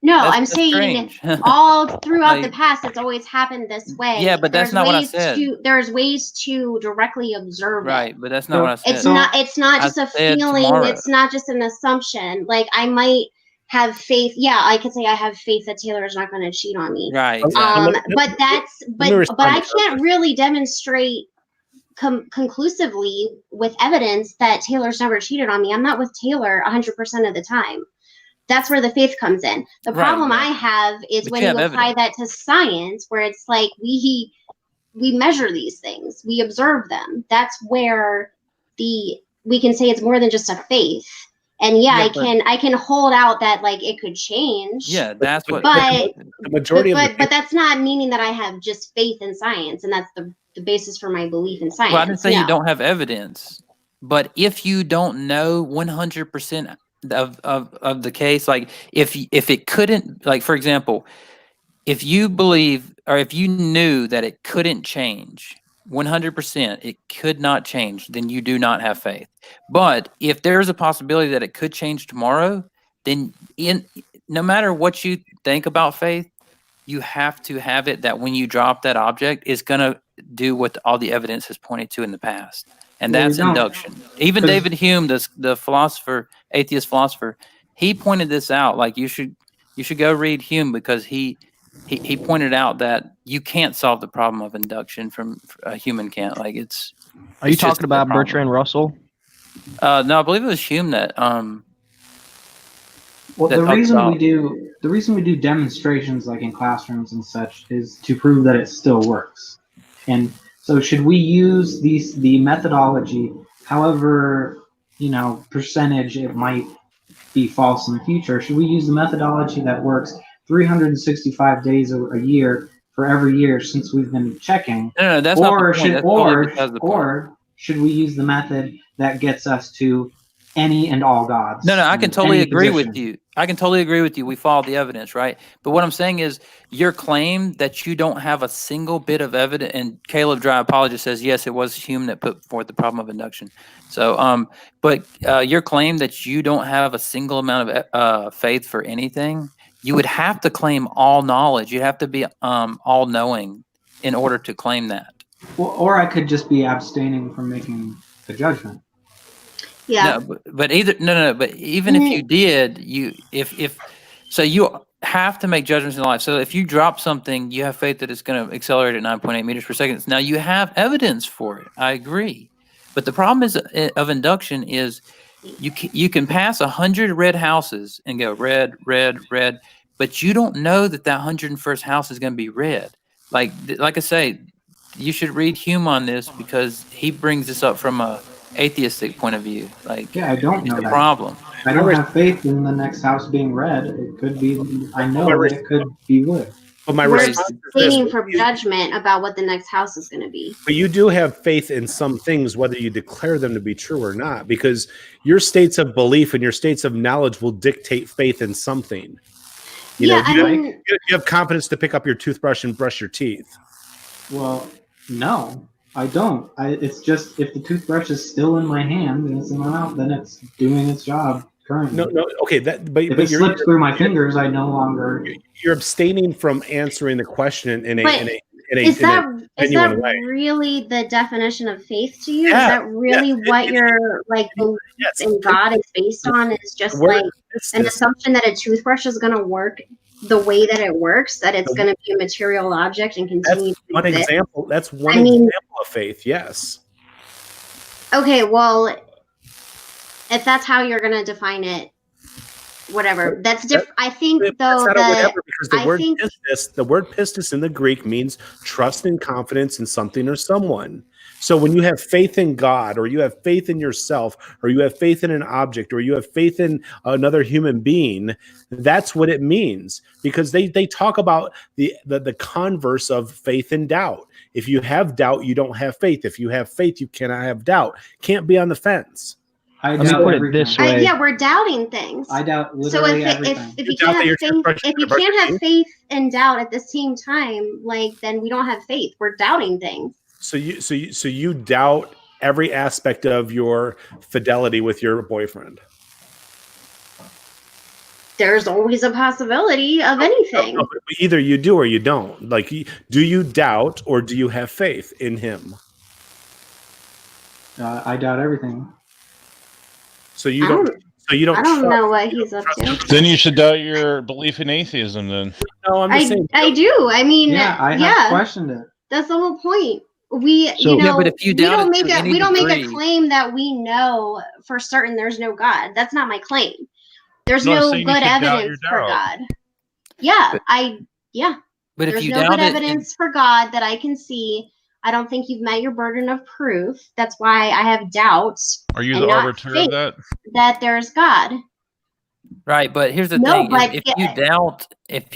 No, That's- I'm that's saying strange. all throughout the Like- past, it's always happened this way. Yeah, but that's There's not what I ways said. there's ways to directly observe Right, it. but that's not what I said. It's not I just a said feeling. tomorrow. It's not just an assumption. Like I might have faith. Yeah, I could say I have faith that Taylor is not going to cheat on me. Right, exactly. But that's me but respond I to can't really demonstrate conclusively with evidence that Taylor's never cheated on me. I'm not with Taylor 100% of the time. That's where the faith comes in. The Right, problem I exactly. have is But when you you have apply that to science, where it's like we measure these things, we observe them. That's where we can say it's more than just a faith. And Yeah, but- I can hold out that like it could change. Yeah, that's what. But The majority of but that's not meaning that I have just faith in science, and that's the basis for my belief in science. Well, I didn't say you No. don't have evidence, but if you don't know 100% of the case, like if it couldn't, like for example, if you believe or if you knew that it couldn't change 100%, it could not change, then you do not have faith. But if there's a possibility that it could change tomorrow, then no matter what you think about faith, you have to have it that when you drop that object, it's going to do what all the evidence has pointed to in the past. And Well, that's you don't. induction. Even 'Cause- David Hume, the philosopher, atheist philosopher, he pointed this out. Like you should go read Hume because he pointed out that you can't solve the problem of induction from a human can't. Like Are you it's just talking a about problem. Bertrand Russell? No, I believe it was Hume that Well, that the talks reason about- we do demonstrations like in classrooms and such is to prove that it still works. And so should we use the methodology, however, percentage it might be false in the future, should we use the methodology that works 365 days a year for every year since we've been checking? No, that's not the Or point. should That's totally besides the point. or should we use the method that gets us to any and all gods? No, I can and totally any agree with position? you. I can totally agree with you. We follow the evidence, right? But what I'm saying is your claim that you don't have a single bit of evidence, and Caleb Dry Apologist says, yes, it was Hume that put forth the problem of induction. So, but your claim that you don't have a single amount of faith for anything, you would have to claim all knowledge. You'd have to be all knowing in order to claim that. Well, or I could just be abstaining from making a judgment. Yeah. No, but even if you did, if so you have to make judgments in life. So if you drop something, you have faith that it's going to accelerate at 9.8 meters per second. Now you have evidence for it. I agree, but the problem is of induction is you can pass 100 red houses and go red, red, red, but you don't know that 101st house is going to be red. Like I say, you should read Hume on this because he brings this up from a atheistic point of view. Like, Yeah, I don't know the that. problem. I don't have faith in the next house being red. It could be. I know that it could be wood. But my We're response is waiting this. for judgment about what the next house is going to be. But you do have faith in some things, whether you declare them to be true or not, because your states of belief and your states of knowledge will dictate faith in something. You have confidence to pick up your toothbrush and brush your teeth. Well, no, I don't. It's just if the toothbrush is still in my hand and it's in my mouth, then it's doing its job currently. No, okay. But if it slipped through my fingers, I no longer. You're abstaining from answering the question in a is that way. really the definition of faith to you? Yeah, is that really what your belief in God is based on? Is just an assumption that a toothbrush is going to work the way that it works, that it's going to be a material object and continue to exist? That's one example of faith, yes. Okay, well, if that's how you're going to define it, whatever. That's different. I think though that because the word pistis in the Greek means trust and confidence in something or someone. So when you have faith in God, or you have faith in yourself, or you have faith in an object, or you have faith in another human being, that's what it means. Because they talk about the converse of faith and doubt. If you have doubt, you don't have faith. If you have faith, you cannot have doubt. Can't be on the fence. I doubt it this way. We're doubting things. I doubt literally everything. If you can't have faith and doubt at the same time, then we don't have faith. We're doubting things. So you doubt every aspect of your fidelity with your boyfriend. There's always a possibility of anything. No, either you do or you don't. Do you doubt or do you have faith in him? I doubt everything. So you don't. I don't know what he's up to. Then you should doubt your belief in atheism. Then. No, I'm just saying. I do. I mean, I have questioned it. That's the whole point. But if you doubt we don't make a claim that we know for certain there's no God. That's not my claim. There's no good evidence for God. Yeah, But there's no good evidence for God that I can see. I don't think you've met your burden of proof. That's why I have doubts. Are you the arbiter of that? That there's God. Right, but here's the thing: if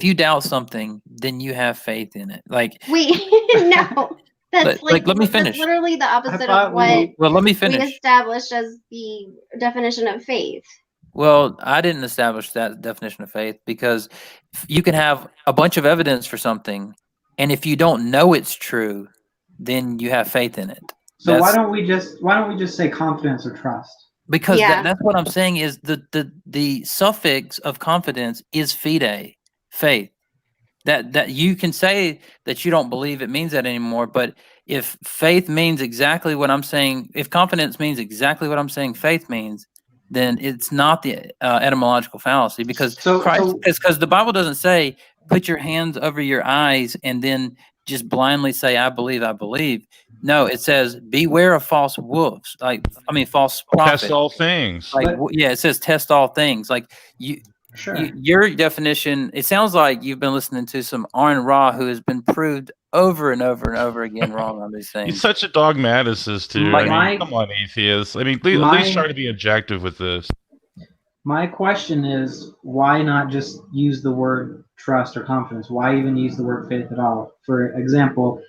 you doubt something, then you have faith in it. No, that's let me finish. That's literally the opposite of what. Well, let me finish. We established as the definition of faith. Well, I didn't establish that definition of faith because you can have a bunch of evidence for something, and if you don't know it's true, then you have faith in it. So why don't we just say confidence or trust? Because that's what I'm saying is the suffix of confidence is fide, faith. That you can say that you don't believe it means that anymore, but if faith means exactly what I'm saying, if confidence means exactly what I'm saying faith means, then it's not the etymological fallacy because the Bible doesn't say put your hands over your eyes and then just blindly say I believe. No, it says beware of false wolves, false prophets. Test all things. It says test all things. Your definition, it sounds like you've been listening to some Aaron Ra who has been proved over and over and over again wrong on these things. He's such a dogmaticist, too. Come on, atheists. At least try to be objective with this. My question is, why not just use the word trust or confidence? Why even use the word faith at all? For example,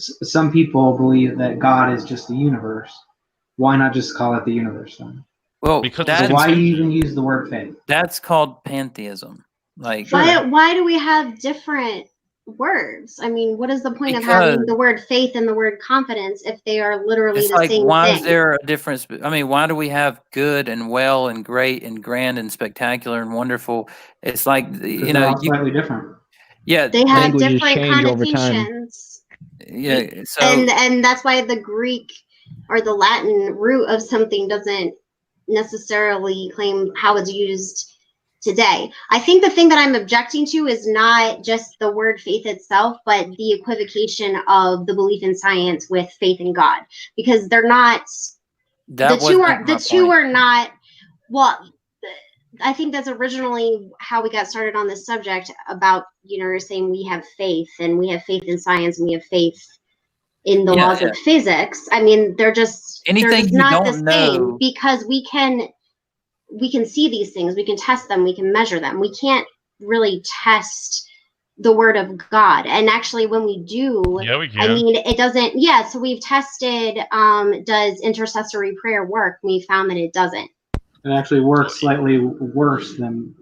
some people believe that God is just the universe. Why not just call it the universe then? Well, why do you even use the word faith? That's called pantheism. Why do we have different words? I mean, what is the point of having the word faith and the word confidence if they are literally It's the like, same why thing? is there a difference? I mean, why do we have good and well and great and grand and spectacular and wonderful? It's like, Because they're all slightly different. yeah, They have Languages different change over time. connotations. yeah. So And that's why the Greek or the Latin root of something doesn't necessarily claim how it's used today. I think the thing that I'm objecting to is not just the word faith itself, but the equivocation of the belief in science with faith in God, because they're not. that The two are not. Well, I think that's originally how we got started on this subject about, you're saying we have faith and we have faith in science and we have faith in the laws of physics. I mean, they're just anything you not the don't same, know, because we can see these things, we can test them, we can measure them. We can't really test the word of God. And actually, when we do, Yeah, we can. I mean, it doesn't. Yeah, so we've tested. Does intercessory prayer work? We found that it doesn't. It actually works slightly worse than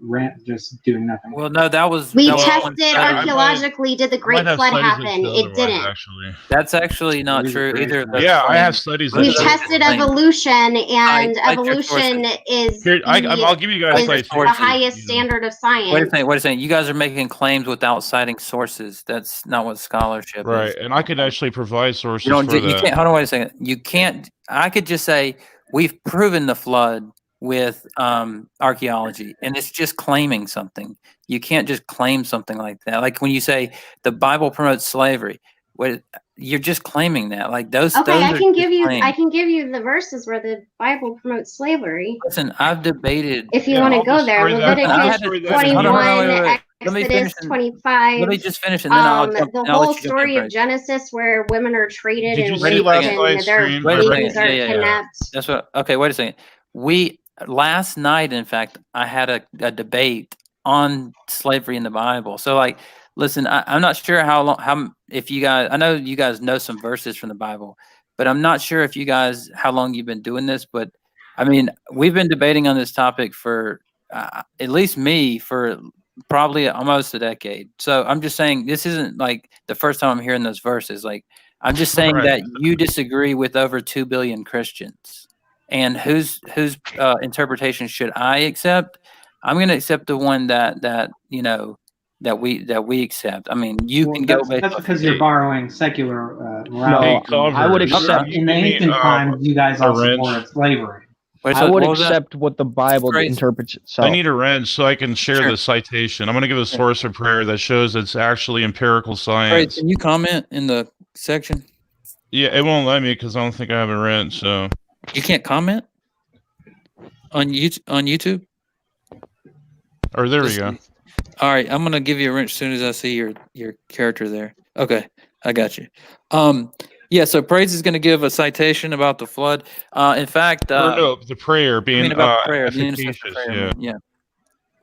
just doing nothing. well, no, that was We that was one tested study. archaeologically. Did the Great Flood happen? It didn't. Actually. That's actually not true either. Of those Yeah, I have claims. studies. We've that show tested that. evolution, and Cite your evolution sources. is Here, I'll give you guys is like the sources. highest standard of science. Wait a second. You guys are making claims without citing sources. That's not what scholarship Right, is. and I could actually provide sources You don't. for You that. can't. Hold on. Wait a second. You can't. I could just say we've proven the flood with archaeology, and it's just claiming something. You can't just claim something like that. Like when you say the Bible promotes slavery, you're just claiming that. Like those. Okay, those I are can just give you. claims. I can give you the verses where the Bible promotes slavery. Listen, I've debated. If you want to go there, Leviticus 21, Let me finish. Exodus 25. Let me just finish, and then I'll jump. The I'll let whole you jump in, story of Bryce. Genesis, where women are traded Did you and see raped last and night's their stream? Wait a babies second. are Yeah. kidnapped. That's what. Okay, wait a second. We last night, in fact, I had a debate on slavery in the Bible. So, like, listen, I'm not sure if you guys. I know you guys know some verses from the Bible, but I'm not sure if you guys how long you've been doing this. But I mean, we've been debating on this topic for at least me for probably almost a decade. So I'm just saying this isn't like the first time I'm hearing those verses. Like I'm just saying Right. that you disagree with over 2 billion Christians, and whose interpretation should I accept? I'm going to accept the one that we accept. I mean, you can go based That's off because your you're borrowing secular morality. No, I would accept. In the ancient times, you guys all supported slavery. I would accept what the Bible interprets itself. I need a wrench so I can share Sure. the citation. I'm going to give a source of prayer that shows it's actually empirical science. Can you comment in the section? Yeah, it won't let me because I don't think I have a wrench. So You can't comment on YouTube. Or there we go. All right, I'm gonna give you a wrench as soon as I see your character there. Okay, I got you. Yeah. So Praise is gonna give a citation about the flood. In fact, or no, the prayer being about prayer, the efficacious. intercessory prayer, Yeah.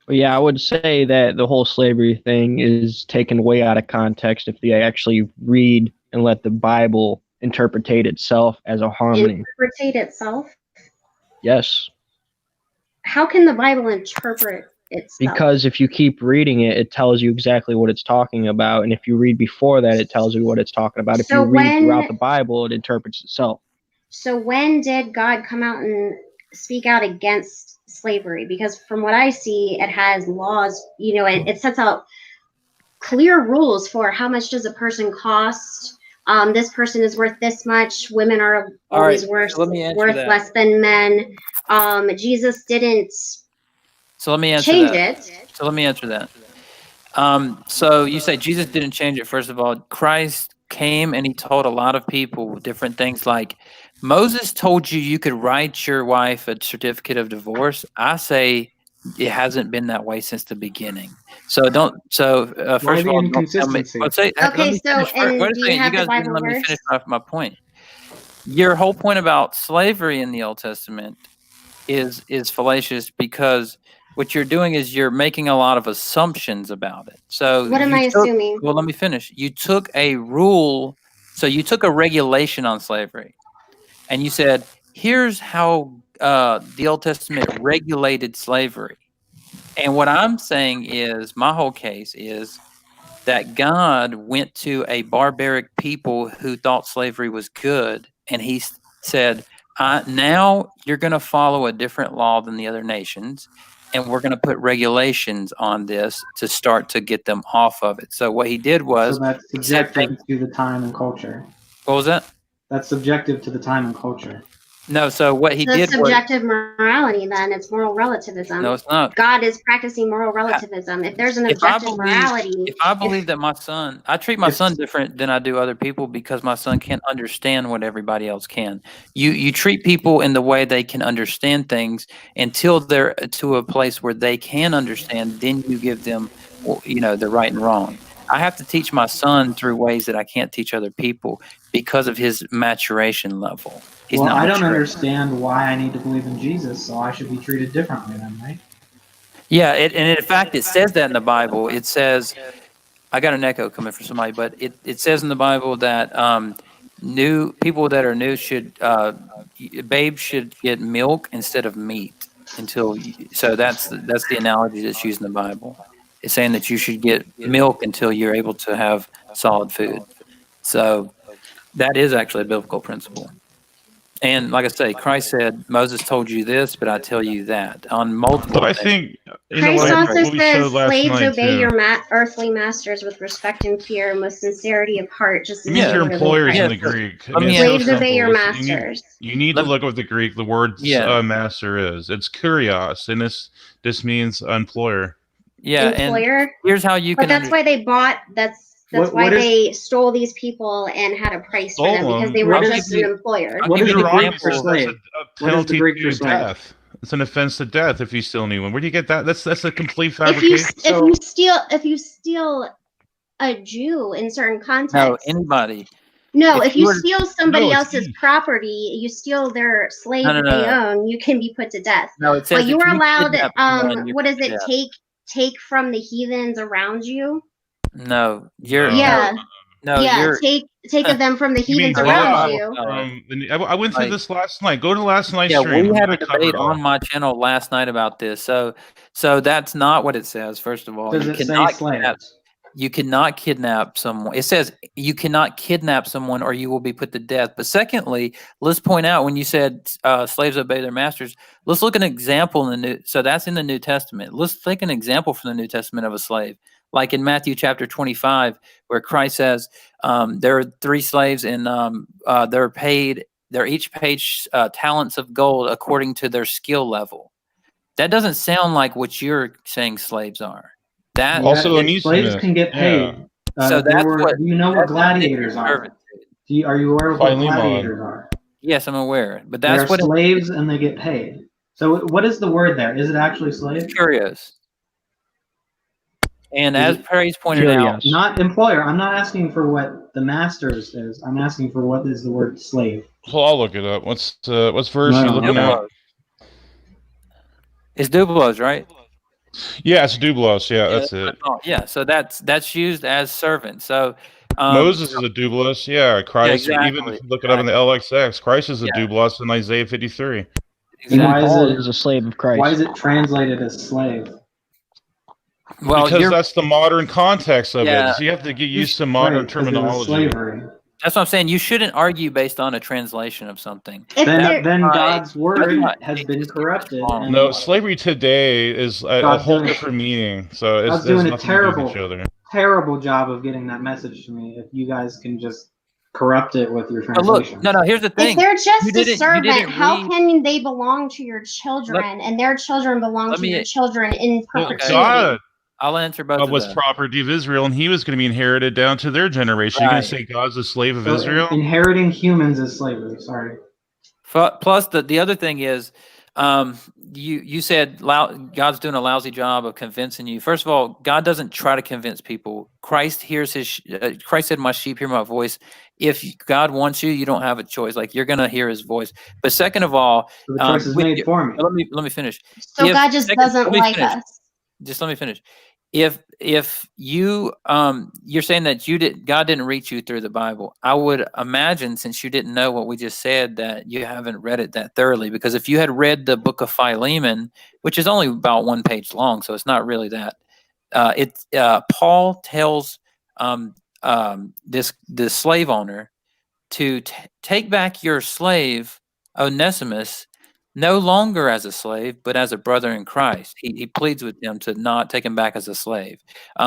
Yeah, I would say that the whole slavery thing is taken way out of context if they actually read and let the Bible interpretate itself as a harmony. Interpretate itself? Yes. How can the Bible interpret itself? Because if you keep reading it, it tells you exactly what it's talking about. And if you read before that, it tells you what it's talking about. If you read throughout the Bible, it interprets itself. So when did God come out and speak out against slavery? Because from what I see, it has laws, it sets out clear rules for how much does a person cost. This person is worth this much. Women are always worth less than men. Jesus didn't So let me answer change that. it. So let me answer that. So you say Jesus didn't change it. First of all, Christ came and he told a lot of people different things. Like Moses told you could write your wife a certificate of divorce. I say it hasn't been that way since the beginning. So first of all, don't tell me. Let's say, okay. So wait a second. You guys didn't let me finish off my point. Your whole point about slavery in the Old Testament is fallacious because what you're doing is you're making a lot of assumptions about it. So what am I assuming? Well, let me finish. You took a rule, so you took a regulation on slavery, and you said, here's how the Old Testament regulated slavery. And what I'm saying is, my whole case is that God went to a barbaric people who thought slavery was good, and he said, now you're going to follow a different law than the other nations, and we're going to put regulations on this to start to get them off of it. So what he did was, So that's subjective to the time and culture. What was that? That's subjective to the time and culture. No, so what he did subjective morality, then it's moral relativism. No, it's not. God is practicing moral relativism. If there's an objective morality, if I believe that my son, I treat my son different than I do other people because my son can't understand what everybody else can. You treat people in the way they can understand things until they're to a place where they can understand. Then you give them, the right and wrong. I have to teach my son through ways that I can't teach other people because of his maturation level. Well, I don't understand why I need to believe in Jesus, so I should be treated differently then, right? Yeah, and in fact, it says that in the Bible. It says, I got an echo coming from somebody, but it says in the Bible that new people that are new babes should get milk instead of meat so that's the analogy that's used in the Bible. It's saying that you should get milk until you're able to have solid food. So that is actually a biblical principle. And like I say, Christ said, Moses told you this, but I tell you that on multiple. But I think Christ also says, slaves obey your earthly masters with respect and fear and with sincerity of heart. Just it means your employers in the Greek. Slaves obey your masters. You need to look at what the Greek, the word master is. It's kurios, and this means employer. Yeah, employer. And here's how you can. But that's why they bought. That's why they stole these people and had a price for them because they were just an employer. What is the Greek for slave? What is the Greek for death? It's an offense to death if you steal anyone. Where do you get that? That's a complete fabrication. If you steal a Jew in certain contexts. No, anybody. No, if you steal somebody else's property, you steal their slave that they own, you can be put to death. No, it says but you are allowed. What is it? Take from the heathens around you. No, take of them from the heathens around you. I went through this last night. Go to last night's stream. We had a debate on my channel last night about this. So that's not what it says. First of all, does it say slaves? You cannot kidnap someone. It says you cannot kidnap someone or you will be put to death. But secondly, let's point out when you said slaves obey their masters, let's look at an example in the New. So that's in the New Testament. Let's take an example from the New Testament of a slave. Like in Matthew chapter 25, where Christ says there are 3 slaves and they're each paid talents of gold according to their skill level. That doesn't sound like what you're saying slaves are. That also slaves can get paid. Yeah. So that's do you know what gladiators are? Are you aware of what gladiators are? Yes, I'm aware. But that's what slaves and they get paid. So what is the word there? Is it actually slave? Curious. And as Perry's pointed out, not employer. I'm not asking for what the masters is. I'm asking for what is the word slave. Well, I'll look it up. What's verse you looking at? It's doulos, right? Yeah, it's doulos. Yeah, that's it. Yeah, so that's used as servant. So Moses is a doulos. Yeah, Christ. Yeah, exactly. Even if you look it up in the LXX, Christ is a doulos in Isaiah 53. Exactly. Why is a slave of Christ? Why is it translated as slave? Well, because that's the modern context of it. So you have to get used to modern terminology. Slavery. That's what I'm saying. You shouldn't argue based on a translation of something. Then God's word has been corrupted. No, slavery today is a whole different meaning. So it's doing a terrible job of getting that message to me. If you guys can just corrupt it with your translation. Look, no. Here's the thing. If they're just a servant, how can they belong to your children and their children belong to your children in perpetuity? I'll answer both. God was property of Israel, and he was going to be inherited down to their generation. You're going to say God's a slave of Israel? Inheriting humans is slavery. Sorry. Plus, the other thing is, you said God's doing a lousy job of convincing you. First of all, God doesn't try to convince people. Christ hears Christ said, "My sheep hear my voice." If God wants you, you don't have a choice. Like you're going to hear His voice. But second of all, the choice is made for me. Let me finish. So God just doesn't like us. Just let me finish. If you you're saying that God didn't reach you through the Bible, I would imagine, since you didn't know what we just said, that you haven't read it that thoroughly. Because if you had read the book of Philemon, which is only about 1 page long, so it's not really that, Paul tells this slave owner to take back your slave Onesimus, no longer as a slave, but as a brother in Christ. He pleads with them to not take him back as a slave.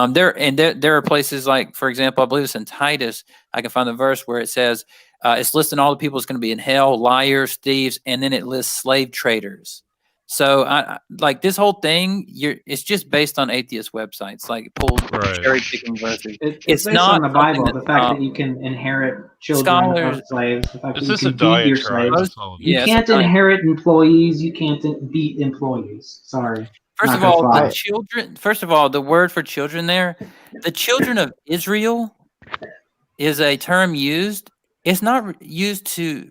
There are places like, for example, I believe it's in Titus. I can find the verse where it says it's listing all the people that's going to be in hell: liars, thieves, and then it lists slave traders. So, like this whole thing, it's just based on atheist websites, like pulled cherry picking verses. It's It's based not on the Bible. something The fact that, that you can inherit children scholars- of slaves, the fact Is that this you a can beat your diatribe? slaves. That's all it is. You Yeah, it's can't a inherit employees. You can't beat employees. Sorry. First Not of gonna all, fly. the children. First of all, the word for children there, the children of Israel, is a term used. It's not used to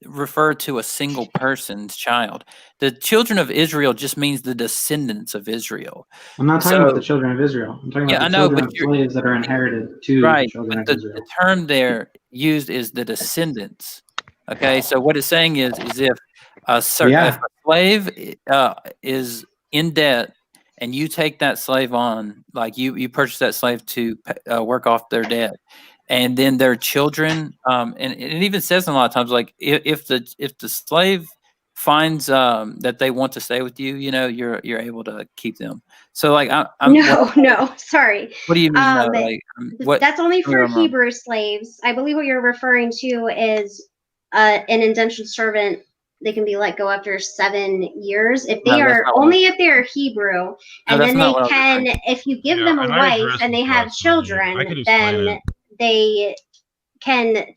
refer to a single person's child. The children of Israel just means the descendants of Israel. I'm not talking So- about the children of Israel. I'm talking Yeah, about I the know, children but of slaves that are inherited to the Right, children but of the Israel. term there used is the descendants. Okay, so what it's saying is if if a slave is in debt and you take that slave on, like you purchase that slave to work off their debt, and then their children, and it even says a lot of times, like if the slave finds that they want to stay with you, you're able to keep them. So like No, sorry. what do you mean? No, Um, like what? That's only tell me for if I'm wrong. Hebrew slaves. I believe what you're referring to is an indentured servant. They can be let go after 7 years if they No, that's are not what only if they are Hebrew, and that's then not they what I was can, referring if you give Yeah, them a and I wife addressed and they this have last night. I children, could explain then it.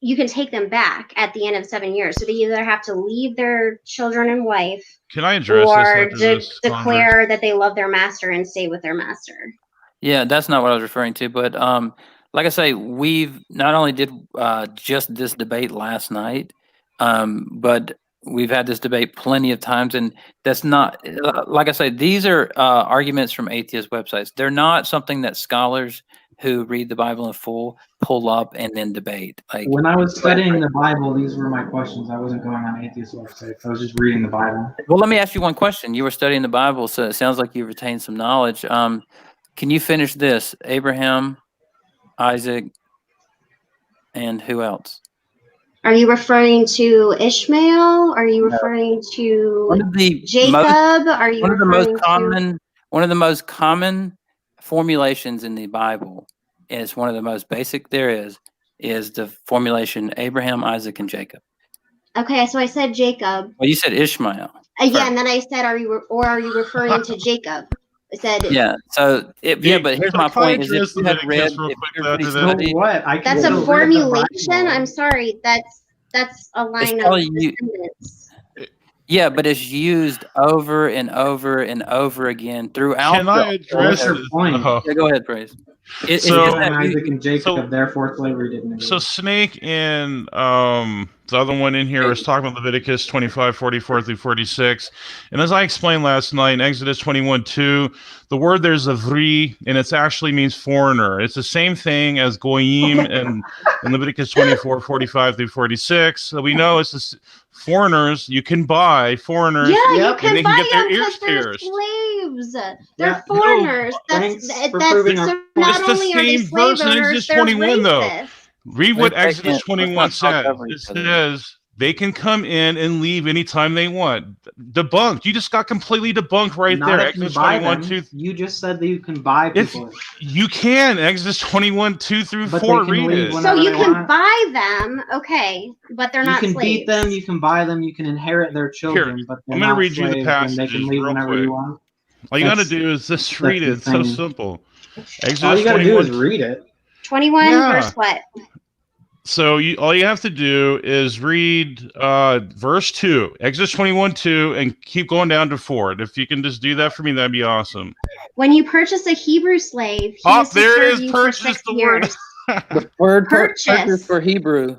you can take them back at the end of 7 years. So they either have to leave their children and wife, Can I address this or after this conversation? declare that they love their master and stay with their master. Yeah, that's not what I was referring to. But like I say, we've not only did just this debate last night, but we've had this debate plenty of times, and that's not like I say. These are arguments from atheist websites. They're not something that scholars who read the Bible in full pull up and then debate. Like When I was studying the Bible, these were my questions. I wasn't going on atheist websites. I was just reading the Bible. Well, let me ask you one question. You were studying the Bible, so it sounds like you retained some knowledge. Can you finish this? Abraham, Isaac, and who else? Are you referring to Ishmael? Are you referring One to of the Jacob? Are you one of the referring most common formulations in the Bible is one of the most basic there is the formulation Abraham, Isaac, and Jacob. Okay, so I said Jacob. Well, you said Ishmael. Yeah, and then I said, are you referring to Jacob? I said, Yeah. So but here's my point: is if you had read, real if quick you already after So that. studied, what? I can that's still a read the formulation. Bible. I'm sorry, that's a line of telling you- descendants. yeah, but it's used over and over and over again throughout. Can I address What's your this? point? Oh. Yeah, go ahead, Praise. It's So- just Abraham, that Isaac, and Jacob, so- therefore slavery didn't exist. So Snake and the other one in here was talking about Leviticus 25, 44 through 46. And as I explained last night in Exodus 21:2, the word there's a vri, and it actually means foreigner. It's the same thing as goyim in Leviticus 24, 45 through 46. So we know it's this, foreigners, you can buy foreigners. Yeah, Yep, you and can they can buy get their them ears because they're pierced. slaves. They're Yeah. foreigners. Thanks That's for proving so our- not It's the only are they same slave verse in owners, Exodus they're 21 though. racist. Read what Let's Exodus not 21 talk says. over It each other. says they can come in and leave anytime they want. Debunked. You just got completely debunked right Not there. if Exodus you buy 21, them. 2. You just said that you can buy If people. you can, Exodus 21, 2 through But 4, they can read leave it. when- So whenever you they can want. buy them, okay, but they're You not can slaves. beat them, you can buy them, you can inherit their children, but they're I'm gonna not read you the slaves, and they can passages leave real whenever quick. you want. All you got to That's- do is just read it. the It's so thing. simple. All Exodus you gotta 21. do is read it. 21 Yeah. verse what? So all you have to do is read verse 2, Exodus 21, 2, and keep going down to 4. If you can just do that for me, that'd be awesome. When you purchase a Hebrew slave, he Oh, is to there it serve is, you purchase for 6 the word. years. The word Purchase. purchase for Hebrew.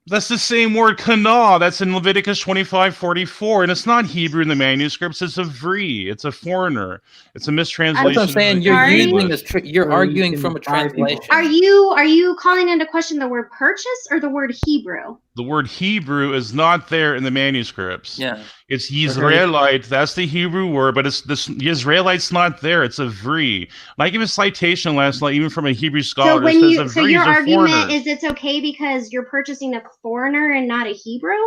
That's the same word, kana. That's in Leviticus 25, 44. And it's not Hebrew in the manuscripts. It's a vri. It's a foreigner. It's a mistranslation. That's what I'm saying. You're Sorry? using you're So arguing you from a can buy people. translation. Are you calling into question the word purchase or the word Hebrew? the word Hebrew is not there in the manuscripts. Yeah. It's Yisraelite. That's the Hebrew word, but it's this Yisraelite's not there. It's a vri. And I gave a citation last night, even from a Hebrew scholar. So when that you, says so your argument foreigners. is it's okay because you're purchasing a foreigner and not a Hebrew?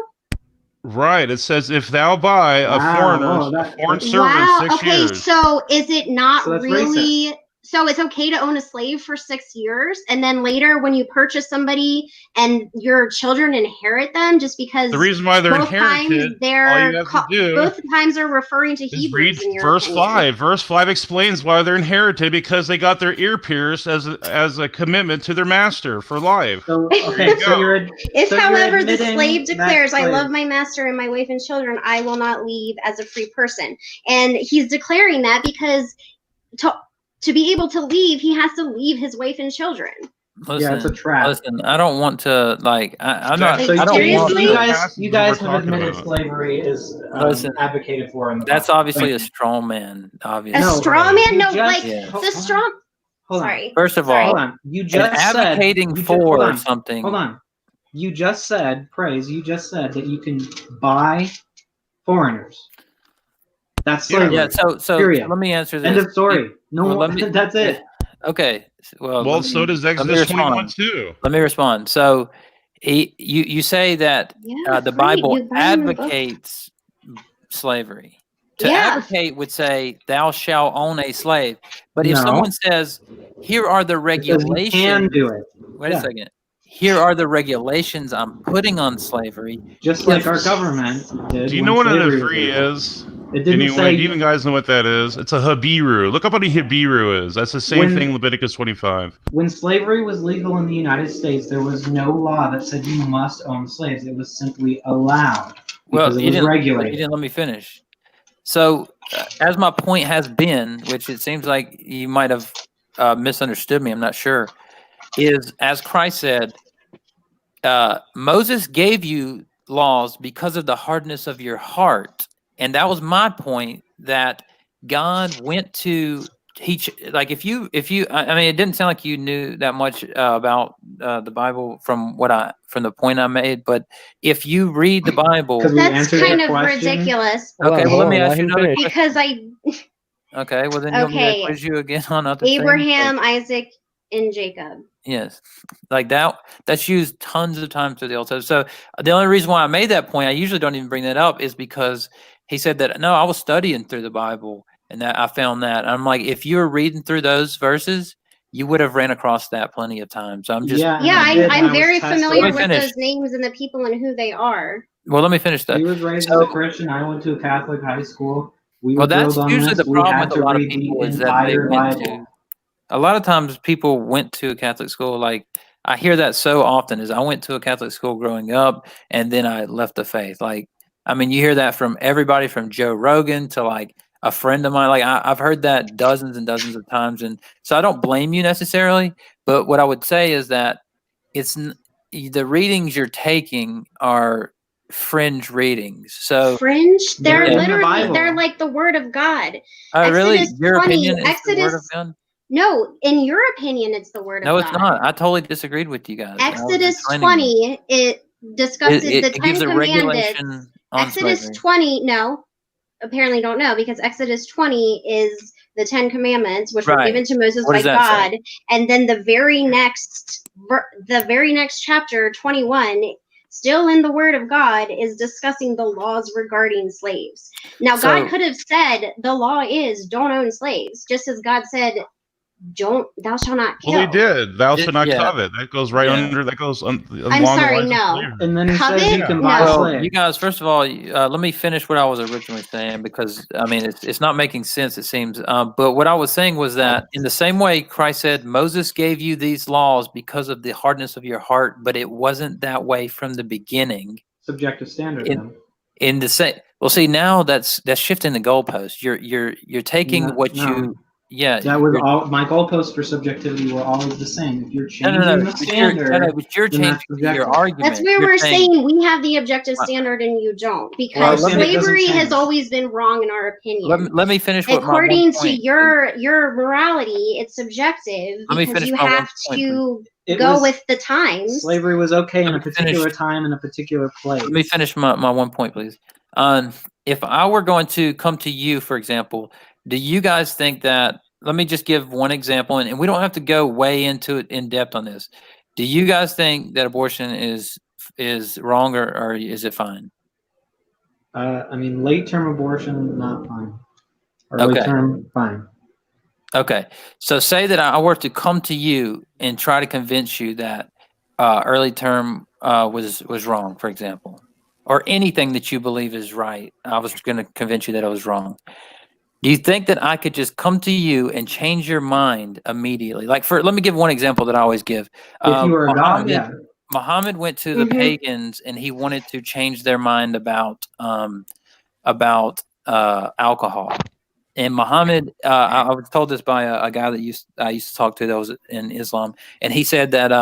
Right. It says if thou buy a foreign servant 6 Okay, years. so is it not So that's really? So it's okay to own a slave for 6 years, and then later when you purchase somebody and your children inherit them, just because The reason why they're inherited, all you have to do both times are referring to is Hebrews read in your verse opinion. 5. Verse 5 explains why they're inherited, because they got their ear pierced as a commitment to their master for life. So, okay, If, so however, you're the slave declares, "I slave. love my master and my wife and children, I will not leave as a free person," and he's declaring that because to be able to leave, he has to leave his wife and children. Listen, it's a trap. Listen, I don't want to I'm not. So I don't want you guys have admitted slavery is advocated for in the That's Bible. obviously a straw man. Obviously, A straw man? No, the straw. Hold on. Sorry. First of all, hold on. You just advocating said, for something. Hold on. You just said, You just said that you can buy foreigners. That's slavery. Yeah. So period. let me answer this. End of story. That's it. Okay. Well, so does Exodus 21 too. Let me respond. So, you say that the Bible advocates slavery. To advocate would say, "Thou shalt own a slave." But if someone says, "Here are the regulations," you can do it. Wait a second. Here are the regulations I'm putting on slavery. Just like our government did. Do you know what an vri is? It didn't say. Do you guys know what that is? It's a Habiru. Look up what a Habiru is. That's the same thing Leviticus 25. When slavery was legal in the United States, there was no law that said you must own slaves. It was simply allowed because it was regulated. You didn't let me finish. So, as my point has been, which it seems like you might have misunderstood me, I'm not sure, is as Christ said, Moses gave you laws because of the hardness of your heart. And that was my point, that God went to teach, like if you, I mean, it didn't sound like you knew that much about the Bible from the point I made, but if you read the Bible, that's kind of ridiculous. Okay, well, let me ask you another question. Because okay, well then you'll me to quiz you again on other Abraham, things. Isaac, and Jacob. Yes, like that's used tons of times through the Old Testament. So the only reason why I made that point, I usually don't even bring that up, is because he said that, no, I was studying through the Bible and that I found that. I'm like, if you were reading through those verses, you would have ran across that plenty of times. So I'm just I'm very familiar with those names and the people and who they are. Well, let me finish that. He was raised as a Christian. I went to a Catholic high school. That's usually the problem with a lot of people, is that they went to. A lot of times people went to a Catholic school. Like, I hear that so often, is I went to a Catholic school growing up and then I left the faith. Like, I mean, you hear that from everybody from Joe Rogan to like a friend of mine. Like, I've heard that dozens and dozens of times. And so I don't blame you necessarily, but what I would say is that the readings you're taking are fringe readings. So fringe? They're literally, they're like the word of God. Oh, really? Your opinion is the word of God? No, in your opinion, it's the word of God. No, it's not. I totally disagreed with you guys. Exodus 20, it discusses the Ten Commandments. Exodus 20, no, apparently don't know, because Exodus 20 is the 10 Commandments, which were given to Moses by God. And then the very next chapter, 21, still in the Word of God, is discussing the laws regarding slaves. Now, God could have said the law is don't own slaves, just as God said, thou shalt not kill. Well, he did. Thou shalt not covet. That goes right under. That goes on. I'm sorry, no. And then he says you can buy slaves. You guys, first of all, let me finish what I was originally saying, because I mean it's not making sense, it seems. But what I was saying was that in the same way Christ said Moses gave you these laws because of the hardness of your heart, but it wasn't that way from the beginning. Subjective standard. In the same. Well, see, now that's shifting the goalpost. You're taking Yeah, That was all. My goalposts for subjectivity were always the same. If you're no, changing no, no. the standard, But you're then that's changing your subjective. argument. That's where You're we're saying we have the objective standard and you don't, because Well, it doesn't slavery has change. always been wrong in our opinion. Let me finish what my one According to point. your morality, it's subjective Let me because finish you my one have point, to It go was- with the times. Slavery was okay in Let a me particular finish. time in a particular place. Let me finish my one point, please. If I were going to come to you, for example, do you guys think that? Let me just give one example, and we don't have to go way into it in depth on this. Do you guys think that abortion is wrong or is it fine? I mean, late-term abortion, not fine. Or Okay. late-term, fine. Okay, so say that I were to come to you and try to convince you that early term was wrong, for example, or anything that you believe is right. I was going to convince you that it was wrong. Do you think that I could just come to you and change your mind immediately? Like, let me give one example that I always give. If you were a god, Muhammad, yeah. Muhammad went to the Mhm. pagans and he wanted to change their mind about alcohol. And Muhammad, I was told this by a guy that I used to talk to that was in Islam, and he said that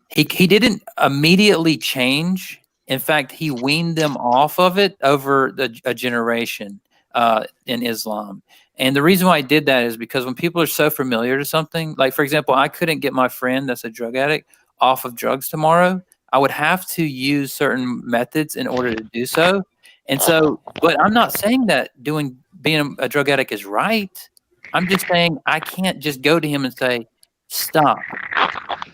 he didn't immediately change. In fact, he weaned them off of it over a generation in Islam. And the reason why I did that is because when people are so familiar to something, like for example, I couldn't get my friend that's a drug addict off of drugs tomorrow. I would have to use certain methods in order to do so. And so, but I'm not saying that being a drug addict is right. I'm just saying I can't just go to him and say, stop.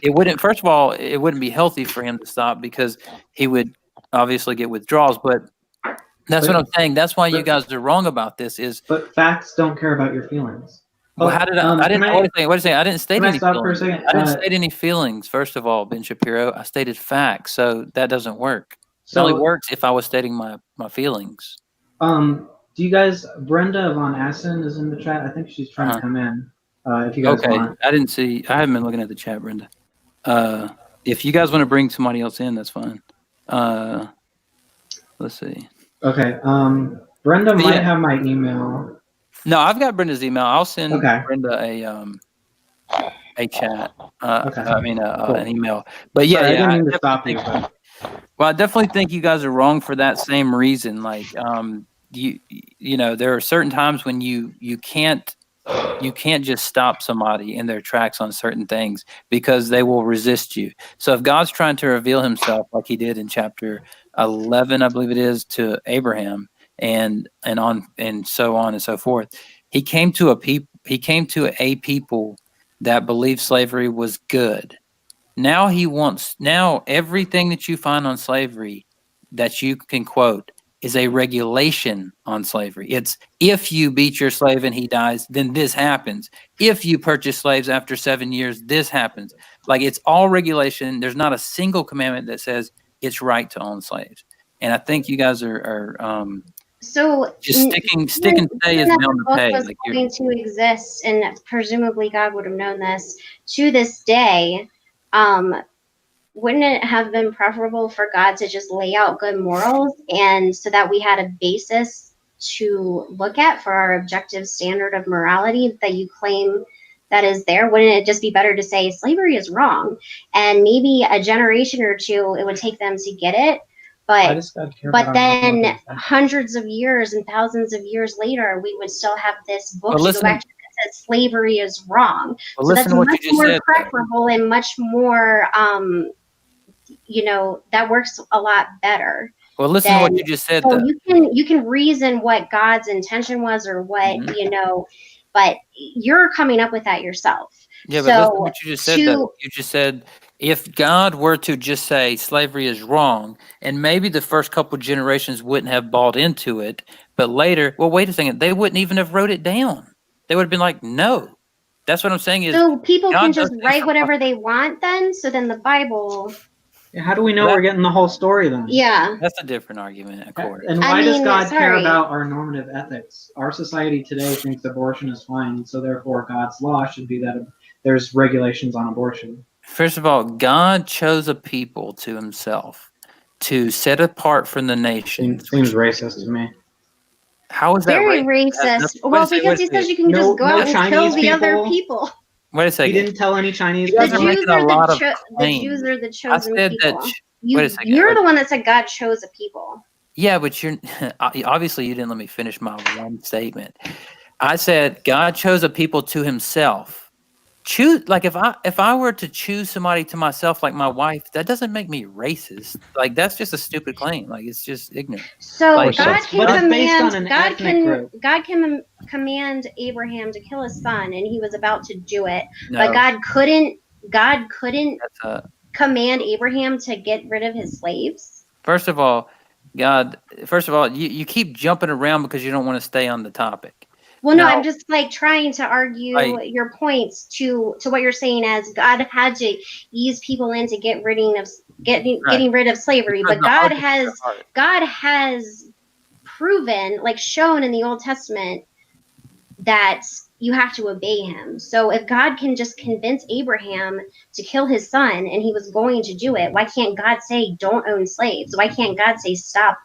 It wouldn't, first of all, it wouldn't be healthy for him to stop because he would obviously get withdrawals. But that's what I'm saying. That's why you guys are wrong about this is, But facts don't care about your feelings. well, how did I didn't, wait a second, I didn't state can I any stop for a feelings. second? I didn't state any feelings, first of all, Ben Shapiro. I stated facts. So that doesn't work. It only works if I was stating my feelings. Do you guys? Brenda Von Assen is in the chat. I think she's trying to come in. If you guys want. I didn't see. I haven't been looking at the chat, Brenda. If you guys want to bring somebody else in, that's fine. Let's see. Okay. Brenda might have my email. No, I've got Brenda's email. I'll send Brenda a chat. I mean, cool. an email. But yeah, Sorry, I didn't mean to stop you. But... Well, I definitely think you guys are wrong for that same reason. Like, you know, there are certain times when you can't just stop somebody in their tracks on certain things because they will resist you. So if God's trying to reveal himself like he did in chapter 11, I believe it is, to Abraham and so on and so forth, he came to a people that believed slavery was good. Now everything that you find on slavery that you can quote is a regulation on slavery. It's if you beat your slave and he dies, then this happens. If you purchase slaves after 7 years, this happens. Like it's all regulation. There's not a single commandment that says it's right to own slaves. And I think you guys are so just sticking stay as down the pay. Was going to exist, and presumably God would have known this to this day. Wouldn't it have been preferable for God to just lay out good morals and so that we had a basis to look at for our objective standard of morality that you claim that is there? Wouldn't it just be better to say slavery is wrong and maybe a generation or two it would take them to get it? But then hundreds of years and thousands of years later, we would still have this book to go back to that says slavery is wrong. So that's much more preferable and much more that works a lot better. Well, listen to what you just said. So you can reason what God's intention was or what but you're coming up with that yourself. Yeah, but listen to what you just said. You just said if God were to just say slavery is wrong, and maybe the first couple of generations wouldn't have bought into it, but later, well, wait a second, they wouldn't even have wrote it down. They would have been like, no. That's what I'm saying is. So people can just write whatever they want then? So then the Bible. How do we know we're getting the whole story then? Yeah. That's a different argument, of course. And why does God care about our normative ethics? Our society today thinks abortion is fine, so therefore God's law should be that there's regulations on abortion. First of all, God chose a people to himself to set apart from the nations. Seems racist to me. How is that Very racist? racist. Well, because he says you can just go out and kill the other people. Wait a second. He didn't tell any Chinese The people. Jews are the Jews are the I chosen said people. that. Wait a second. You're the one that said God chose a people. Yeah, but you're obviously you didn't let me finish my one statement. I said God chose a people to Himself. Choose, like, if I were to choose somebody to myself, like my wife, that doesn't make me racist. Like, that's just a stupid claim. Like, it's just ignorant. So Like, God can but it's based command on an God ethnic can group. God can command Abraham to kill his son, and he was about to do it, No. but God couldn't that's command Abraham to get rid of his slaves. First of all, you keep jumping around because you don't want to stay on the topic. Well, no, Now- I'm just like trying to argue your points to what you're saying as God had to ease people in to get rid of slavery, Because but the heart God is has the heart. God has proven, like shown in the Old Testament, that you have to obey Him. So if God can just convince Abraham to kill his son and he was going to do it, why can't God say don't own slaves? Why can't God say stop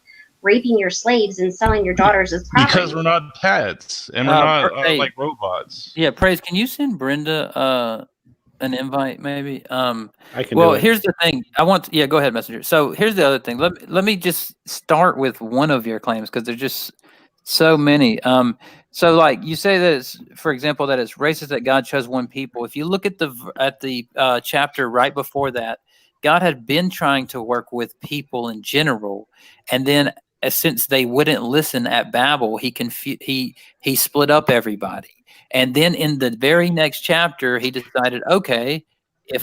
raping your slaves and selling your daughters as property? Because we're not pets and we're not hey. like robots. Yeah, Praise. Can you send Brenda an invite, maybe? I can Well, do it. here's the thing. Yeah, go ahead, Messenger. So here's the other thing. Let me just start with one of your claims because there's just so many. So like you say that it's, for example, that it's racist that God chose one people. If you look at the chapter right before that, God had been trying to work with people in general, and then since they wouldn't listen at Babel, he split up everybody. And then in the very next chapter, he decided, okay, if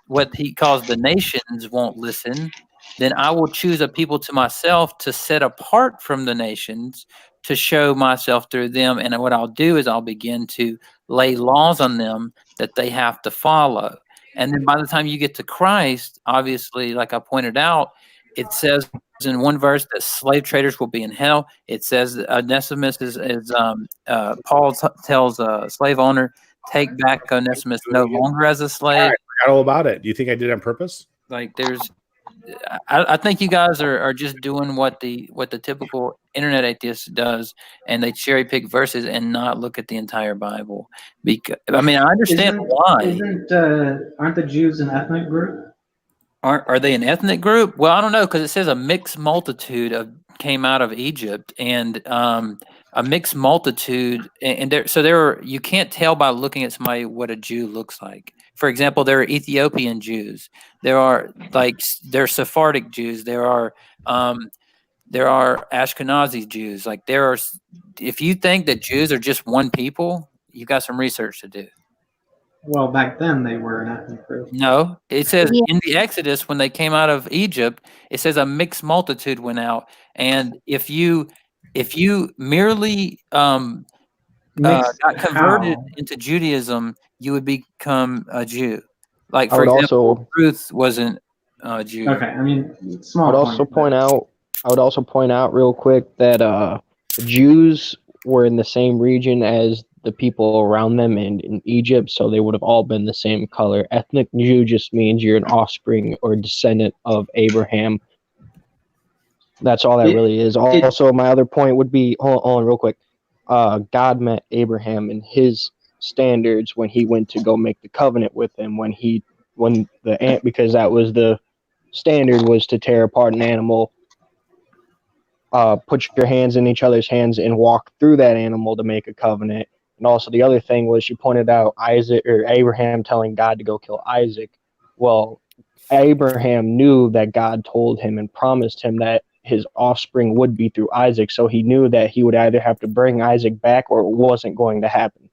what he calls the nations won't listen, then I will choose a people to myself to set apart from the nations to show myself through them. And what I'll do is I'll begin to lay laws on them that they have to follow. And then by the time you get to Christ, obviously, like I pointed out, it says in one verse that slave traders will be in hell. It says Onesimus Paul tells a slave owner, take back Onesimus no longer as a slave. I forgot all about it. Do you think I did it on purpose? Like I think you guys are just doing what the typical internet atheist does, and they cherry pick verses and not look at the entire Bible. Because I mean, I understand why. Aren't the Jews an ethnic group? Are they an ethnic group? Well, I don't know because it says a mixed multitude came out of Egypt, and a mixed multitude, and you can't tell by looking at somebody what a Jew looks like. For example, there are Ethiopian Jews. There are Sephardic Jews. There are Ashkenazi Jews. Like if you think that Jews are just one people, you got some research to do. Well, back then they were an ethnic group. No, it says in the Exodus when they came out of Egypt, it says a mixed multitude went out, and if you merely got converted into Judaism, you would become a Jew. Like for example, Ruth wasn't a Jew. Okay, I mean, small. I would also point out real quick that Jews were in the same region as the people around them in Egypt, so they would have all been the same color. Ethnic Jew just means you're an offspring or descendant of Abraham. That's all that really is. Also, my other point would be, hold on real quick. God met Abraham in his standards when he went to go make the covenant with him. Because that was the standard, was to tear apart an animal, put your hands in each other's hands and walk through that animal to make a covenant. And also the other thing was, she pointed out Abraham telling God to go kill Isaac. Well, Abraham knew that God told him and promised him that his offspring would be through Isaac, so he knew that he would either have to bring Isaac back or it wasn't going to happen.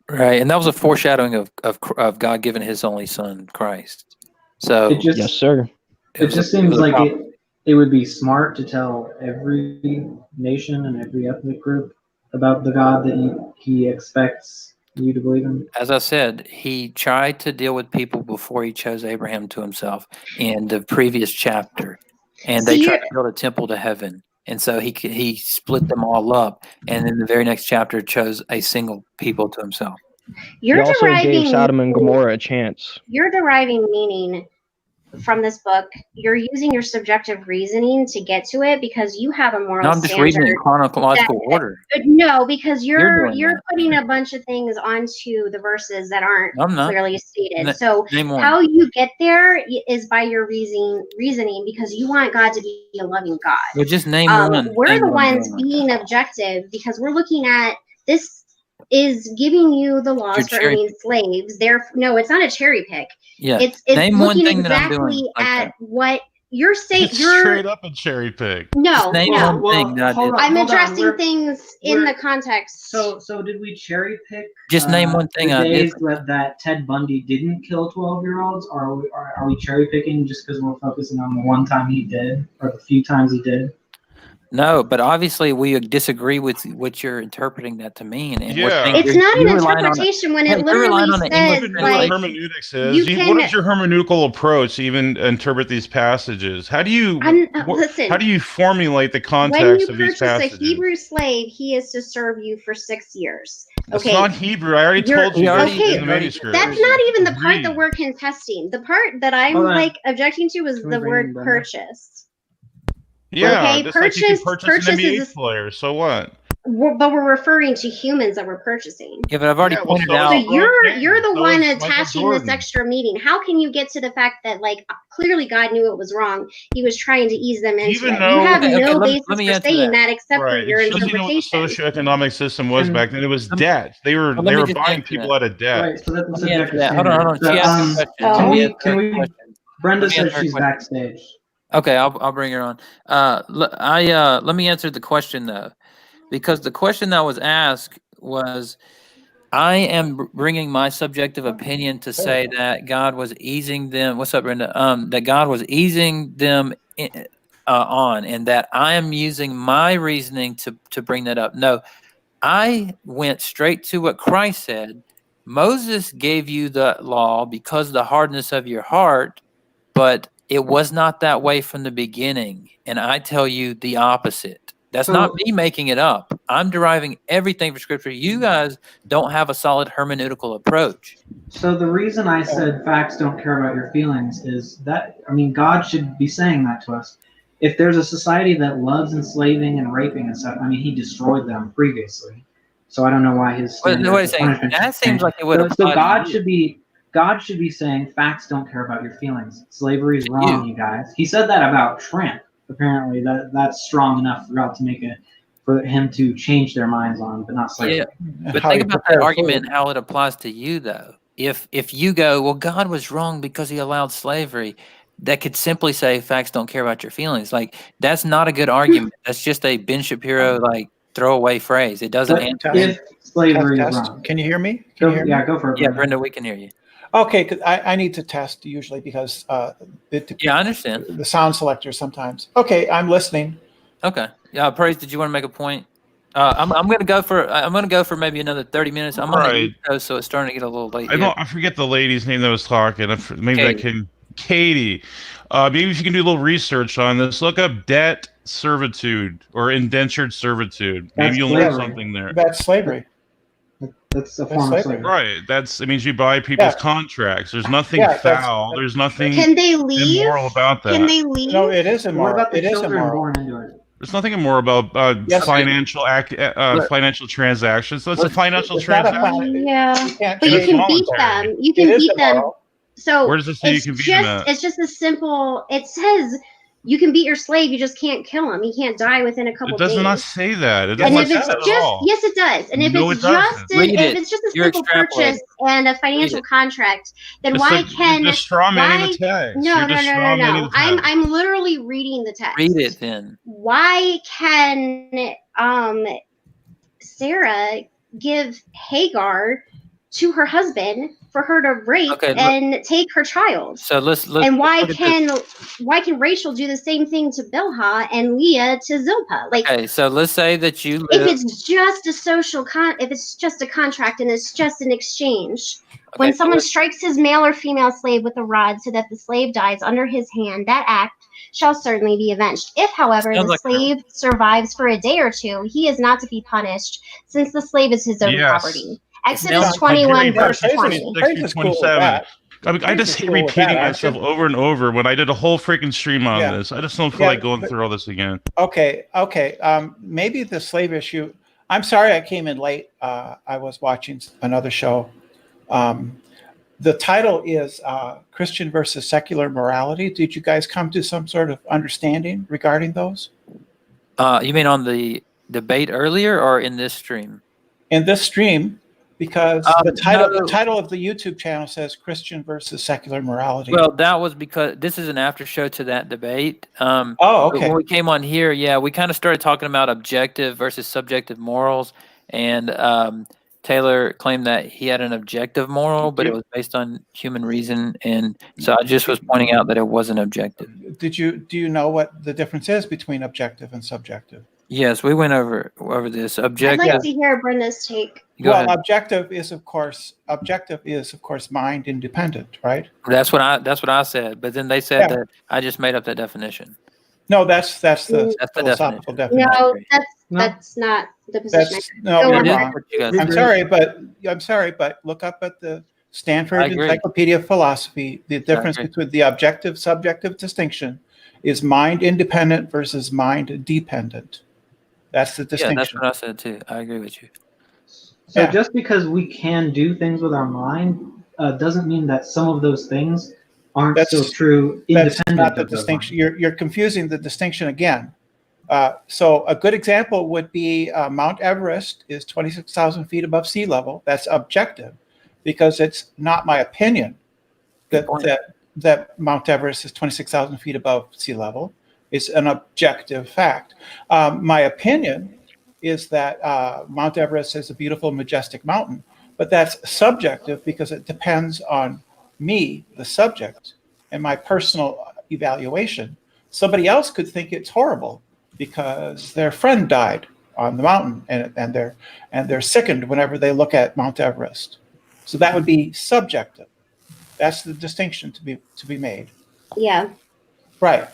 Right, and that was a foreshadowing of God giving His only Son, Christ. So yes, sir. It just seems like it would be smart to tell every nation and every ethnic group about the God that He expects you to believe in. As I said, He tried to deal with people before He chose Abraham to Himself in the previous chapter, and they tried to build a temple to heaven. And so he split them all up, and in the very next chapter chose a single people to Himself. He also gave Sodom and Gomorrah a chance. You're deriving meaning from this book, you're using your subjective reasoning to get to it because you have a moral No, I'm just reading it in chronological order. No, because You're you're putting a bunch of things onto the verses that aren't I'm not. clearly stated. So Name one. how you get there is by your reasoning because you want God to be a loving God. Well, just name one. We're Name the one ones being objective because we're looking at this is giving you the laws for owning slaves. No, it's not a cherry pick. Yeah. It's name one looking thing that I'm exactly doing like at that. what you're saying. It's straight up a cherry pick. No, name no. one thing that I did. I'm addressing things in the context. So did we cherry pick? Just name one thing the I did. days that Ted Bundy didn't kill 12-year-olds, or are we cherry picking just because we're focusing on the one time he did, or the few times he did? No, but obviously we disagree with what you're interpreting that to mean. And Yeah. It's not an interpretation when it literally says like hermeneutics is. What is your hermeneutical approach to even interpret these passages? How do you listen? How do you formulate the context of these passages? When you purchase a Hebrew slave, he is to serve you for 6 years. Okay. It's not Hebrew. I already told you. Okay, in the manuscript. That's not even the part that we're contesting. The part that I'm objecting to is the word purchased. Yeah, okay, purchase an NBA player. So what? But we're referring to humans that we're purchasing. Yeah, but I've already pointed out. So you're the one attaching this extra meaning. How can you get to the fact that like clearly God knew it was wrong? He was trying to ease them into it. You have no basis for saying that except for your interpretation. You know what the socioeconomic system was back then? It was debt. They were buying people out of debt. Right. So that's the subjective Hold on. She asked a question. Can we? Brenda says she's backstage. Okay, I'll bring her on. Let me answer the question though, because the question that was asked was, I am bringing my subjective opinion to say that God was easing them. What's up, Brenda? That God was easing them on, and that I am using my reasoning to bring that up. No, I went straight to what Christ said. Moses gave you the law because of the hardness of your heart, but it was not that way from the beginning, and I tell you the opposite. That's not me making it up. I'm deriving everything from Scripture. You guys don't have a solid hermeneutical approach. So the reason I said facts don't care about your feelings is that, I mean, God should be saying that to us. If there's a society that loves enslaving and raping and stuff, I mean, he destroyed them previously. So I don't know why his punishment. That seems like it would apply. So God should be saying facts don't care about your feelings. Slavery is wrong, you guys. He said that about Trent. Apparently, that's strong enough for God to make it for him to change their minds on, but not slavery. Yeah, but think about that argument and how it applies to you, though. If you go, well, God was wrong because he allowed slavery, that could simply say facts don't care about your feelings. Like, that's not a good argument. That's just a Ben Shapiro throwaway phrase. It doesn't answer. If slavery is wrong. Can you hear me? Go for it. Yeah, Brenda, we can hear you. Okay, because I need to test usually because I understand the sound selector sometimes. Okay, I'm listening. Okay, Praise. Did you want to make a point? I'm going to go for maybe another 30 minutes. I'm on the East Coast, so it's starting to get a little late. I forget the lady's name that was talking. Maybe that can Katie. Maybe if you can do a little research on this, look up debt servitude or indentured servitude. Maybe you'll learn something there. That's slavery. That's a form of slavery. Right. It means you buy people's contracts. There's nothing foul. There's nothing immoral about that. Can they leave? No, it is immoral. What about the it is children immoral. born into it? There's nothing immoral about financial transactions. That's a financial transaction. Yeah, but you can beat them. You can beat them. So where does it say you can beat them at? It's just a simple. It says you can beat your slave. You just can't kill him. He can't die within a couple days. It does not say that. It doesn't say that at all. Yes, it does. And if it's just a simple purchase and a financial contract, then why can the straw man the text? No. I'm literally reading the text. Read it then. Why can Sarah give Hagar to her husband for her to rape and take her child? So let's and why can Rachel do the same thing to Bilhah and Leah to Zilpah? Okay, so let's say that you if it's just a if it's just a contract and it's just an exchange. When someone strikes his male or female slave with a rod so that the slave dies under his hand, that act shall certainly be avenged. If, however, the slave survives for a day or two, he is not to be punished, since the slave is his own property. Exodus 21, verse 20. Because I mean, I just hate repeating myself over and over when I did a whole freaking stream on this. I just don't feel like going through all this again. Okay. Maybe the slave issue. I'm sorry I came in late. I was watching another show. The title is Christian versus Secular Morality. Did you guys come to some sort of understanding regarding those? You mean on the debate earlier or in this stream? In this stream, because the title of the YouTube channel says Christian versus Secular Morality. Well, that was because this is an after show to that debate. Okay. When we came on here, we kind of started talking about objective versus subjective morals, and Taylor claimed that he had an objective moral, but it was based on human reason, and so I just was pointing out that it wasn't objective. Do you know what the difference is between objective and subjective? Yes, we went over this. Objective. I'd like to hear Brenda's take. Go ahead. Objective is of course mind independent, right? That's what I said, but then they said that I just made up that definition. No, that's the philosophical definition. No, that's not the position. I'm sorry, but look up at the Stanford Encyclopedia of Philosophy. The difference between the objective subjective distinction is mind independent versus mind dependent. That's the distinction. Yeah, that's what I said too. I agree with you. So just because we can do things with our mind doesn't mean that some of those things aren't so true independent. That's not the distinction. You're confusing the distinction again. So a good example would be Mount Everest is 26,000 feet above sea level. That's objective because it's not my opinion that Mount Everest is 26,000 feet above sea level. It's an objective fact. My opinion is that Mount Everest is a beautiful, majestic mountain, but that's subjective because it depends on me, the subject, and my personal evaluation. Somebody else could think it's horrible because their friend died on the mountain, and they're sickened whenever they look at Mount Everest. So that would be subjective. That's the distinction to be made. Yeah. Right.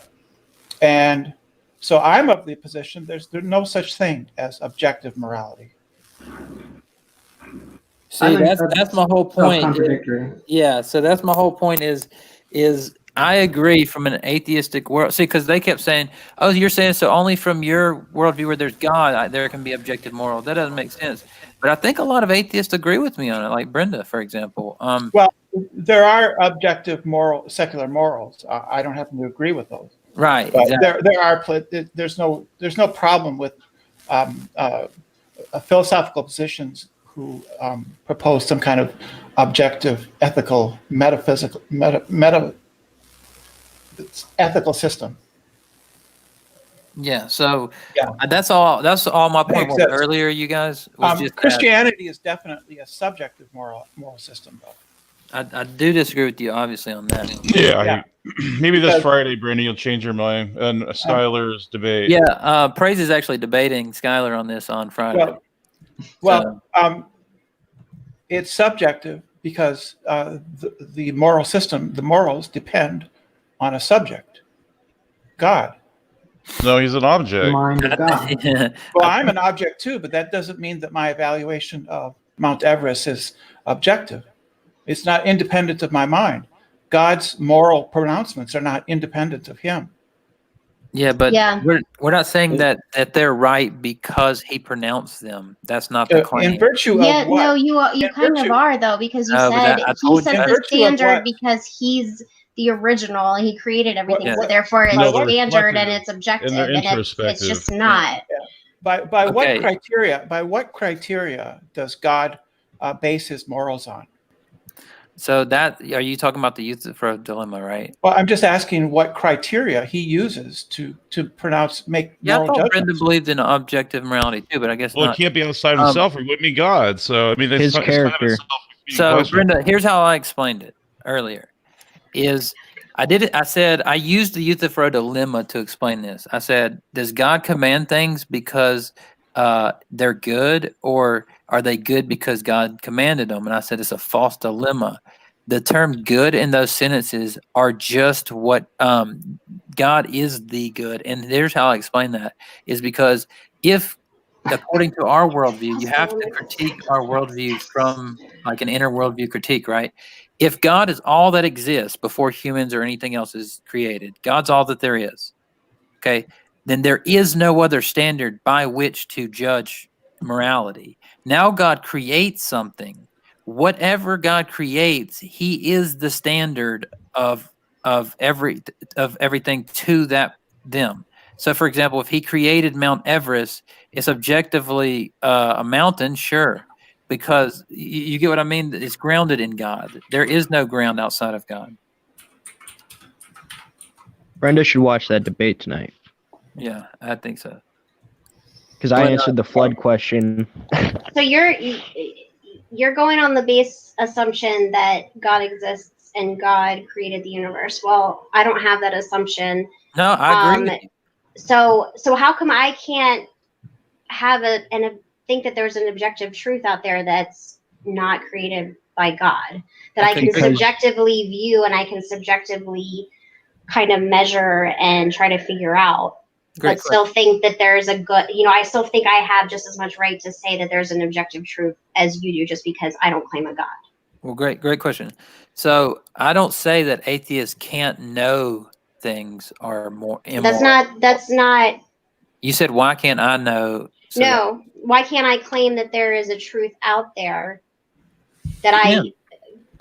And so I'm of the position there's no such thing as objective morality. See, that's my whole point. So that's my whole point is I agree from an atheistic world. See, because they kept saying, "Oh, you're saying so only from your worldview where there's God, there can be objective moral." That doesn't make sense. But I think a lot of atheists agree with me on it, like Brenda, for example. Well, there are objective secular morals. I don't happen to agree with those. Right. But exactly. there's no problem with philosophical positions who propose some kind of objective, ethical, metaphysical, ethical system. Yeah. So that's all. That's all my point was earlier. You guys was just Christianity is definitely a subjective moral system, though. I do disagree with you, obviously, on that. Yeah. Maybe this Friday, Brittany, you'll change your mind on Skylar's debate. Yeah. Praise is actually debating Skylar on this on Friday. Well, it's subjective because the moral system, the morals depend on a subject, God. No, he's an object. The mind of God. Well, I'm an object too, but that doesn't mean that my evaluation of Mount Everest is objective. It's not independent of my mind. God's moral pronouncements are not independent of him. Yeah, but we're not saying that they're right because he pronounced them. That's not the claim. In virtue of what? No, you kind of are though, because you said he set the standard because he's the original and he created everything. So therefore it's standard and it's objective and it's just not. By what criteria? By what criteria does God base his morals on? So are you talking about the Euthyphro dilemma, right? Well, I'm just asking what criteria he uses to make moral I thought judgments. Brenda believed in objective morality too, but I guess not. It can't be outside of himself, or it wouldn't be God. So I mean, his character. So Brenda, here's how I explained it earlier: I said I used the Euthyphro dilemma to explain this. I said, does God command things because they're good, or are they good because God commanded them? And I said it's a false dilemma. The term good in those sentences are just what God is the good. And here's how I explain that is because if, according to our worldview, you have to critique our worldview from like an inner worldview critique, right? if God is all that exists before humans or anything else is created, God's all that there is, okay, then there is no other standard by which to judge morality. Now God creates something. Whatever God creates, He is the standard of everything to them. So, for example, if He created Mount Everest, it's objectively a mountain, sure, because you get what I mean. It's grounded in God. There is no ground outside of God. Brenda should watch that debate tonight Yeah, I think so. because I answered the flood question. So you're going on the base assumption that God exists and God created the universe. Well, I don't have that assumption. No, I agree with you. So how come I can't have think that there's an objective truth out there that's not created by God, that I can subjectively view and I can subjectively kind of measure and try to figure out, but still think that there's a good, I still think I have just as much right to say that there's an objective truth as you do, just because I don't claim a God. Well, great question. So I don't say that atheists can't know things are more immoral. That's not. You said, why can't I know? No, why can't I claim that there is a truth out there that I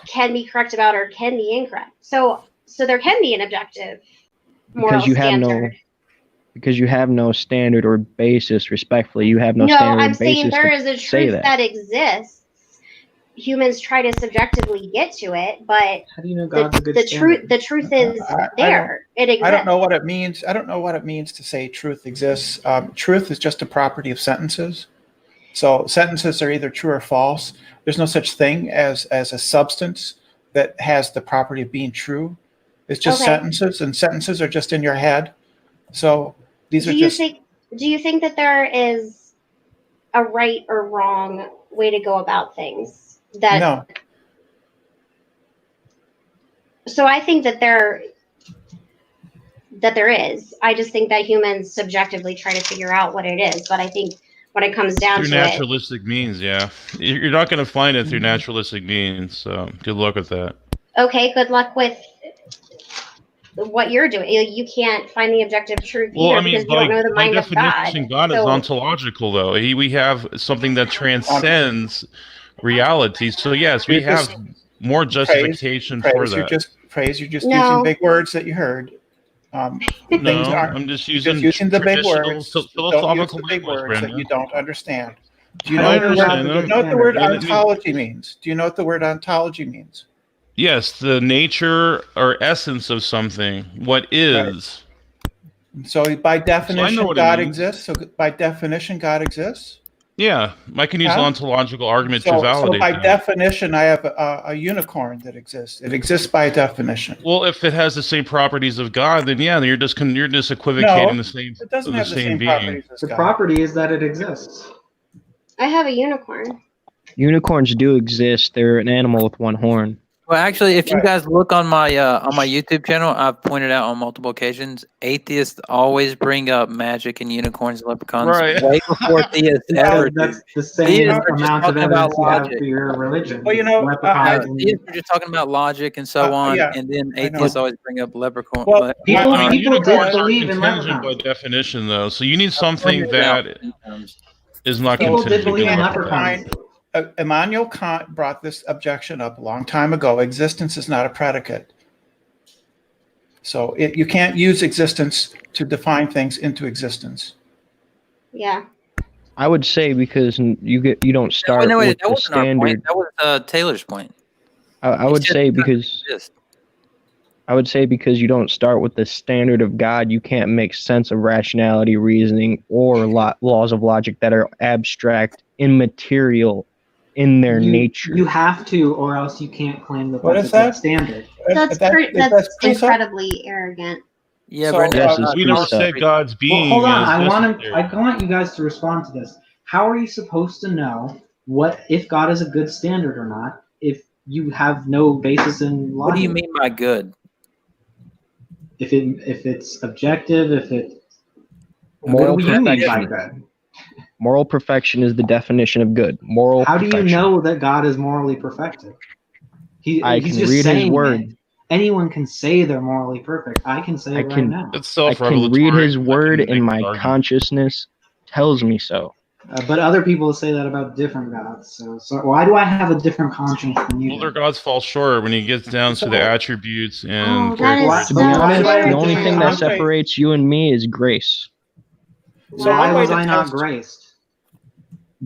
can be correct about or can be incorrect? So there can be an objective moral standard. Because you have no standard or basis, respectfully, you have no standard or basis. No, I'm saying there is a truth that exists. Humans try to subjectively get to it, but how do you know God's a good standard? The truth is there. It exists. I don't know what it means. I don't know what it means to say truth exists. Truth is just a property of sentences. So sentences are either true or false. There's no such thing as a substance that has the property of being true. It's just sentences, and sentences are just in your head. So these are just. Do you think that there is a right or wrong way to go about things? No. So I think that there is. I just think that humans subjectively try to figure out what it is. But I think when it comes down to naturalistic means, you're not going to find it through naturalistic means. So good luck with that. Okay, good luck with what you're doing. You can't find the objective truth either, because you don't know the mind of God. God is ontological, though. We have something that transcends reality. So yes, we have more justification for that. You're just using big words that you heard. I'm just using the big words. Philosophical big words that you don't understand. Do you know what the word ontology means? Do you know what the word ontology means? Yes, the nature or essence of something. What is? Right. So by definition, God exists. So by definition, God exists. Yeah, I can use an ontological argument to validate. So by definition, I have a unicorn that exists. It exists by definition. Well, if it has the same properties of God, then you're just equivocating the same. It doesn't have the same being. properties as the God. property is that it exists. I have a unicorn. Unicorns do exist. They're an animal with one horn. Well, actually, if you guys look on my YouTube channel, I've pointed out on multiple occasions, atheists always bring up magic and unicorns and leprechauns way before theists ever do. That's the same amount of evidence you have for your religion. Well, theists are just talking about logic and so on, and then atheists always bring up leprechauns. Well, people did believe in leprechauns by definition, though. So you need something that is not people did contingent. believe in leprechauns. Immanuel Kant brought this objection up a long time ago. Existence is not a predicate. So you can't use existence to define things into existence. Yeah. I would say because you don't start with the standard. That was Taylor's point. I would say because you don't start with the standard of God, you can't make sense of rationality, reasoning, or laws of logic that are abstract, immaterial in their nature. You have to, or else you can't claim that that's a standard. That's incredibly arrogant. Yeah, but we never said God's being. Well, hold on, I want you guys to respond to this. How are you supposed to know if God is a good standard or not if you have no basis in logic? What do you mean by good? If it's objective, moral what do you mean by good? Moral perfection is the definition of good. How do you know that God is morally perfected? I He's can just read his saying word. that. Anyone can say they're morally perfect. I can say I it right can- now. It's I can read self-revelatory. his word, I can and make my an argument. consciousness tells me so. But other people say that about different gods. So why do I have a different conscience than you? Well, their do? gods fall short when he gets down to the attributes and Oh, that is Why- To so be honest, why- the only thing that why- separates you and me is grace, So why one way was to I not test- graced?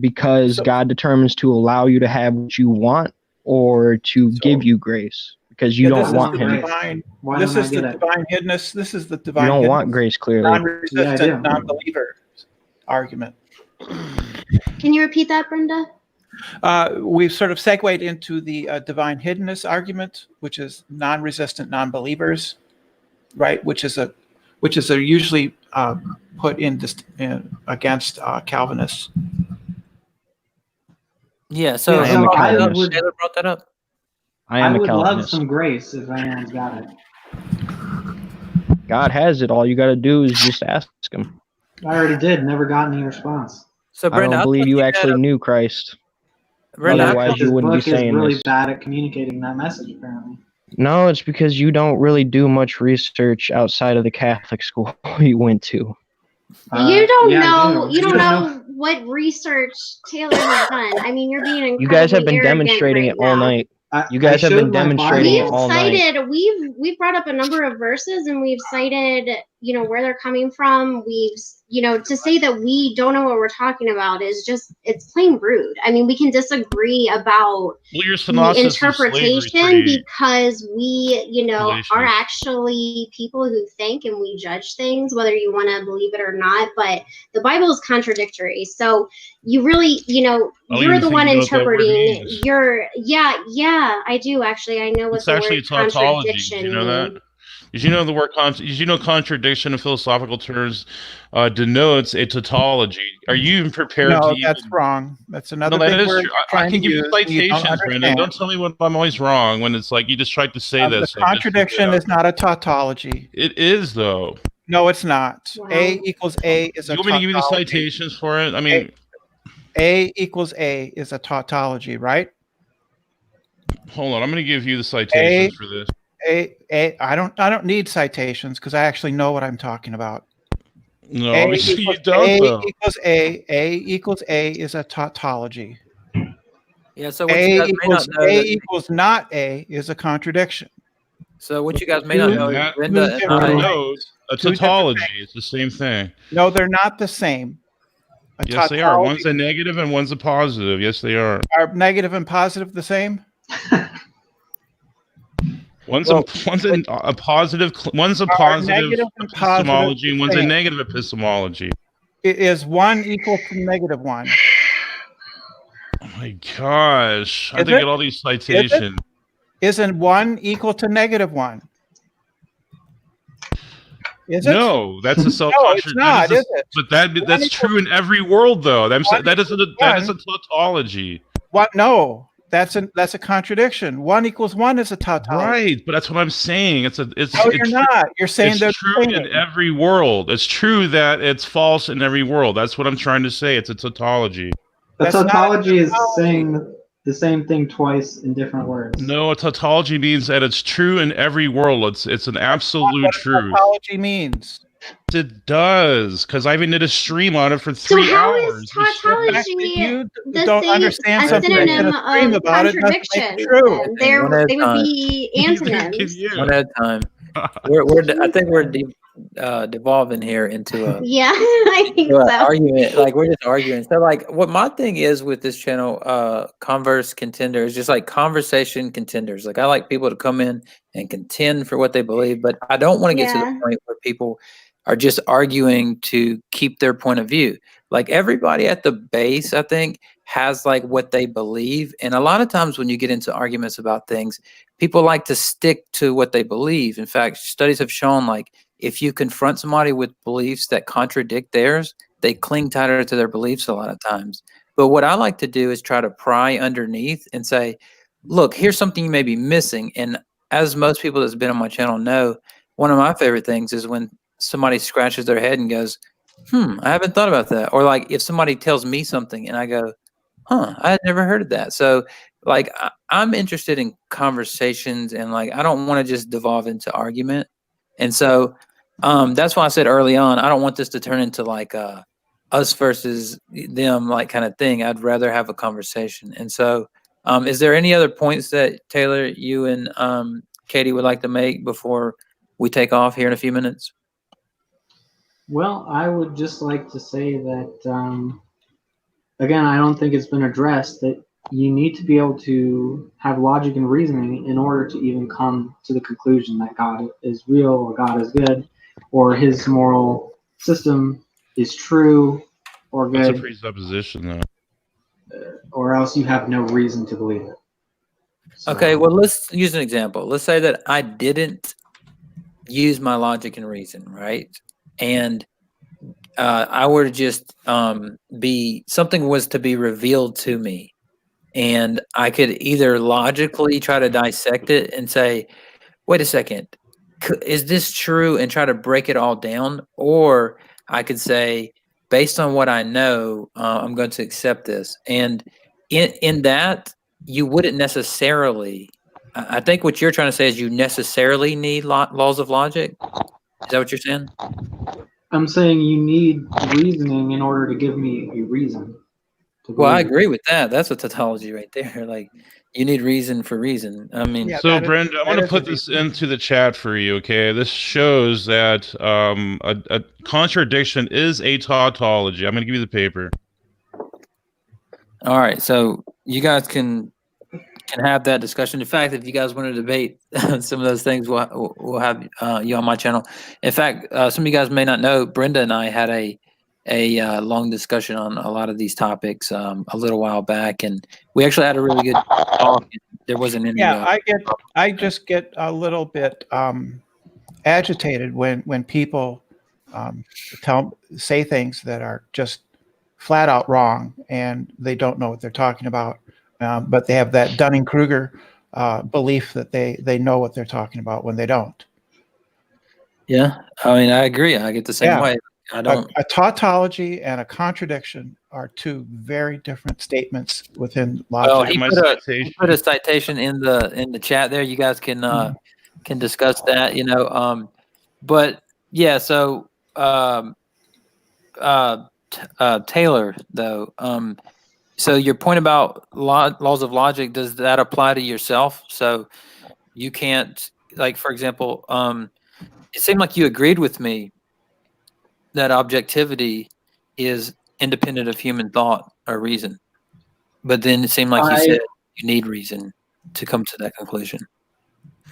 because So- God determines to allow you to have what you want or to give you grace because you Yeah, don't want Him. Why This don't is I the get it? divine hiddenness. This is the You divine don't want hiddenness, grace clearly. non-resistant, Yeah, I do. non-believer argument. Can you repeat that, Brenda? We've sort of segued into the divine hiddenness argument, which is non-resistant non-believers, right? Which is usually put in against Calvinists. Yeah. So, I am a Calvinist. Taylor brought that up. I am a would love Calvinist. some grace if anyone's got it. God has it. All you got to do is just ask Him. I already did. Never got any response. So, I Brenda, don't believe thought you had actually a- knew Christ. Brenda, I Otherwise, thought- you wouldn't be This book is saying really this. bad at communicating that message, apparently. No, it's because you don't really do much research outside of the Catholic school you went to. You don't yeah, I know. do. You don't know what research Taylor has done. I mean, you're being incredibly You guys have been arrogant demonstrating right it all now. night. You guys have been demonstrating it We've all night. cited, we've brought up a number of verses, and we've cited, where they're coming from. We've, to say that we don't know what we're talking about is just, it's plain rude. I mean, we can disagree about Well, your the synopsis of slavery is interpretation pretty because we, salacious. are actually people who think and we judge things, whether you want to believe it or not. But the Bible is contradictory. So you really, don't you're even the think one you know what that word interpreting. means. Yeah, I do actually. I know what It's the actually word tautology. Did contradiction you know that? means. Did you know the word did you know contradiction in philosophical terms denotes a tautology? Are you even prepared No, to that's even... wrong. That's another No, that big is word. true. you're I trying can to give you use and you don't citations, Brandon. understand. Don't tell me when I'm always wrong when it's like you just tried to say The this. contradiction is not a tautology. It is, though. No, it's not. Wow. A equals A is Do a you want me to give you the tautology. citations for it? I mean, A equals A is a tautology, right? hold on. I'm going to give you the citations for this. I don't need citations because I actually know what I'm talking about. No, A obviously you equals don't, A though. equals A. A equals A is a tautology. Yeah. So what A you guys may not equals know. A that- equals not A is a contradiction. So what you guys may not Two- know is That Brenda and different I. things. denotes a Two different tautology. things. It's the same thing. No, they're not the same. A Yes, they are. tautology- One's a negative and one's a positive. Yes, they are. Are negative and positive the same? One's Well, a positive. One's a Are positive negative and positive epistemology, and the one's a same? negative epistemology. Is one equal to negative one? Oh my gosh! I have Is to it? get all these citations. Isn't one equal to negative one? Is it? No, that's a self No, it's not, is it? But that's equals- true in every world, though. That is a one. tautology. What? No, that's a contradiction. One equals one is a tautology. Right, but that's what I'm saying. It's No, you're not. You're saying they're it's true the in same. every world. It's true that it's false in every world. That's what I'm trying to say. It's a tautology. A That's not a tautology is tautology. saying the same thing twice in different words. No, a tautology means that it's true in every world. It's an absolute What truth. tautology means. It does, because I even did a stream on it for So 3 how hours. is tautology You the don't same, understand a something. synonym and a stream of about it doesn't make it contradiction? true. Then? They One at a would time. be antonyms. One at a time. I think we're devolving here into a Yeah, I think to an so. argument. Like we're just arguing. So like what my thing is with this channel, Converse Contender, is just like conversation contenders. Like I like people to come in and contend for what they believe, but I don't want to get to Yeah. the point where people are just arguing to keep their point of view. Like everybody at the base, I think, has like what they believe. And a lot of times when you get into arguments about things, people like to stick to what they believe. In fact, studies have shown like if you confront somebody with beliefs that contradict theirs, they cling tighter to their beliefs a lot of times. But what I like to do is try to pry underneath and say, look, here's something you may be missing. And as most people that's been on my channel know, one of my favorite things is when somebody scratches their head and goes, I haven't thought about that. Or like if somebody tells me something and I go, I had never heard of that. So, like, I'm interested in conversations, and like, I don't want to just devolve into argument. And so, that's why I said early on, I don't want this to turn into like us versus them, like kind of thing. I'd rather have a conversation. And so, is there any other points that Taylor, you and Katie would like to make before we take off here in a few minutes? Well, I would just like to say that, again, I don't think it's been addressed that you need to be able to have logic and reasoning in order to even come to the conclusion that God is real or God is good or his moral system is true or That's a good, presupposition, though. or else you have no reason to believe it. So, Okay, well, let's use an example. Let's say that I didn't use my logic and reason, right? And I were to just be something was to be revealed to me, and I could either logically try to dissect it and say, "Wait a second, is this true?" and try to break it all down, or I could say, based on what I know, I'm going to accept this. And in that, you wouldn't necessarily. I think what you're trying to say is you necessarily need laws of logic. Is that what you're saying? I'm saying you need reasoning in order to give me a reason to Well, I believe it. agree with that. That's a tautology right there. Like, you need reason for reason. I mean, Yeah, So, that is- Brenda, I'm that going to is put a this into the chat for you, okay? This shows that a contradiction is a tautology. I'm going to give you the paper. all right. So you guys can have that discussion. In fact, if you guys want to debate some of those things, we'll have you on my channel. In fact, some of you guys may not know, Brenda and I had a long discussion on a lot of these topics a little while back, and we actually had a really good talk. There wasn't any. Yeah, I just get a little bit agitated when people say things that are just flat out wrong and they don't know what they're talking about, but they have that Dunning-Kruger belief that they know what they're talking about when they don't. Yeah, I mean, I agree. I get the same Yeah. way. I don't. A tautology and a contradiction are two very different statements within Well, logic. he My put a citation. citation in the chat there. You guys can discuss that. But yeah. So Taylor, though. So your point about laws of logic, does that apply to yourself? So you can't, like, for example, it seemed like you agreed with me that objectivity is independent of human thought or reason. But then it seemed like you said you need reason to come to that conclusion.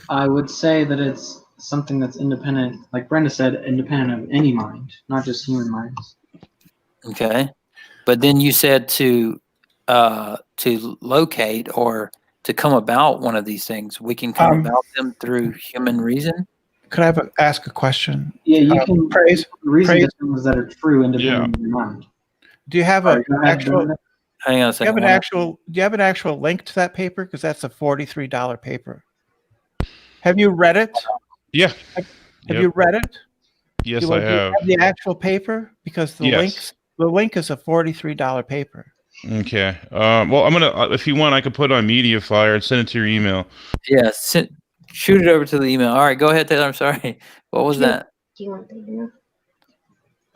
I would say that it's something that's independent, like Brenda said, independent of any mind, not just human minds. Okay. But then you said to locate or to come about one of these things, we can come about them through human reason. Could I ask a question? Yeah, you can praise reason praise- to things that are true independent of your mind. Do you have Sorry, an go ahead, actual? Brenda. Hang on a Do you have second. an actual link to that paper? Because that's a $43 paper. Have you read it? Yeah. Have Yep. you read it? Yes, Do I you have. the actual paper? Because the link is a $43 paper. Okay. Well, I'm gonna. If you want, I could put it on Media Flyer and send it to your email. Yeah, shoot it over to the email. All right, go ahead, Taylor. I'm sorry. What was that? Do you want the email?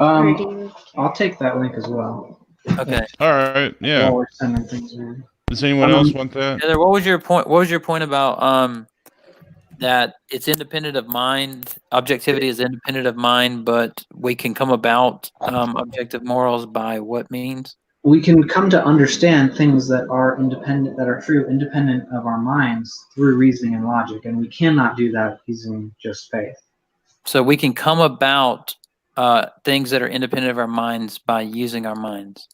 Or do you- I'll take that link as well. Okay. All right. Yeah. While we're sending things around. Does anyone else want that? Heather, what was your point? What was your point about that it's independent of mind? Objectivity is independent of mind, but we can come about objective morals by what means? We can come to understand things that are independent, that are true, independent of our minds through reasoning and logic, and we cannot do that using just faith. So we can come about things that are independent of our minds by using our minds.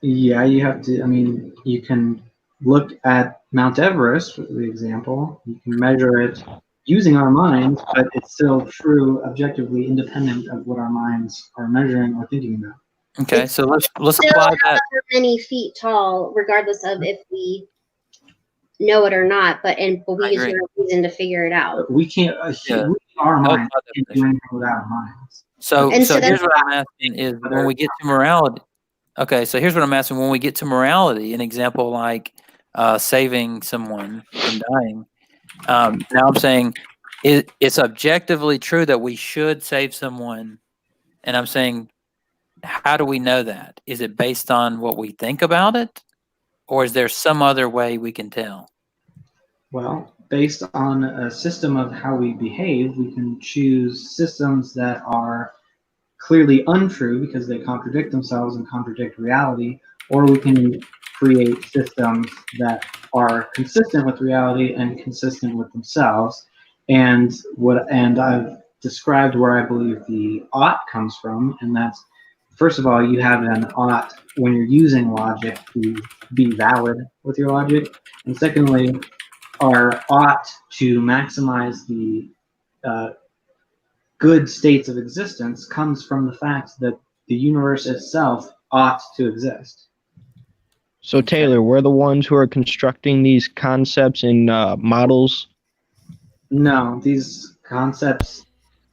Yeah, you have to. I mean, you can look at Mount Everest, for the example. You can measure it using our minds, but it's still true, objectively independent of what our minds are measuring or thinking about. Okay, so let's Still apply that. however many feet tall, regardless of if we know it or not, but we I use agree. our reason to figure it out. We can't. Yeah. Our That was minds my can't do definition. anything without our minds. So And so here's that's- what I'm asking is when we get to morality. Okay, so here's what I'm asking. When we get to morality, an example like saving someone from dying, now I'm saying it's objectively true that we should save someone, and I'm saying, how do we know that? Is it based on what we think about it, or is there some other way we can tell? Well, based on a system of how we behave, we can choose systems that are clearly untrue because they contradict themselves and contradict reality, or we can create systems that are consistent with reality and consistent with themselves. And I've described where I believe the ought comes from, and that's, first of all, you have an ought when you're using logic to be valid with your logic, and secondly, our ought to maximize the good states of existence comes from the fact that the universe itself ought to exist. So Taylor, we're the ones who are constructing these concepts and models. No, these concepts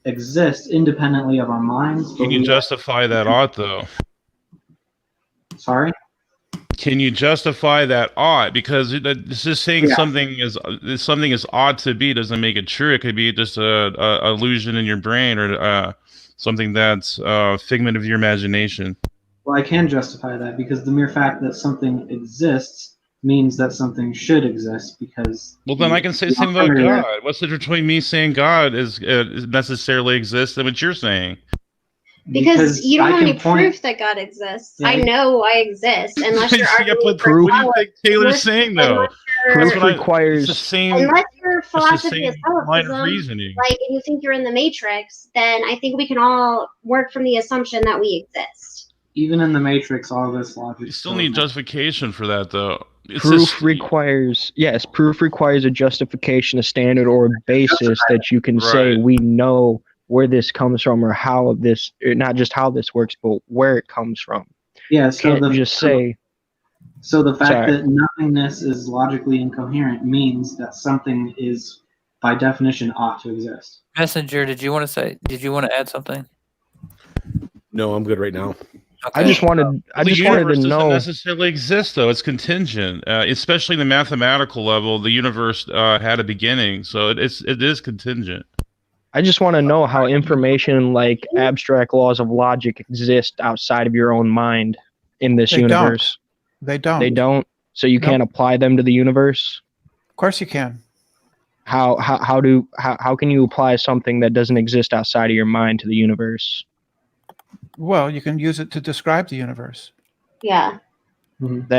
exist independently of our minds. Can you justify that ought, though? Sorry? Can you justify that ought? Because it's just saying something is ought to be doesn't make it true. It could be just a illusion in your brain, or something that's a figment of your imagination. Well, I can justify that because the mere fact that something exists means that something should exist, because... Well, then I can say the same about God. What's the difference between me saying God is necessarily exists and what you're saying? Because you don't have any proof that God exists. Yeah. I know I exist, unless you're arguing proof. What do you think Taylor's saying, though? Proof requires the same. Unless your philosophy is line of reasoning. Like, if you think you're in the Matrix, then I think we can all work from the assumption that we exist. Even in the Matrix, all this logic. You still need justification for that, though. Proof requires a justification, a standard, or a basis that you can say we know where this comes from, or how this, not just how this works, but where it comes from. Yeah, so So the fact that nothingness is logically incoherent means that something is, by definition, ought to exist. Messenger, did you want to add something? No, I'm good right now. Okay. I just wanted to know. Doesn't necessarily exist, though. It's contingent, especially the mathematical level. The universe had a beginning, so it is contingent. I just want to know how information like abstract laws of logic exist outside of your own mind in this universe. They don't. They don't. So you can't apply them to the universe? Of course you can. How can you apply something that doesn't exist outside of your mind to the universe? Well, you can use it to describe the universe. Yeah. Mm-hmm.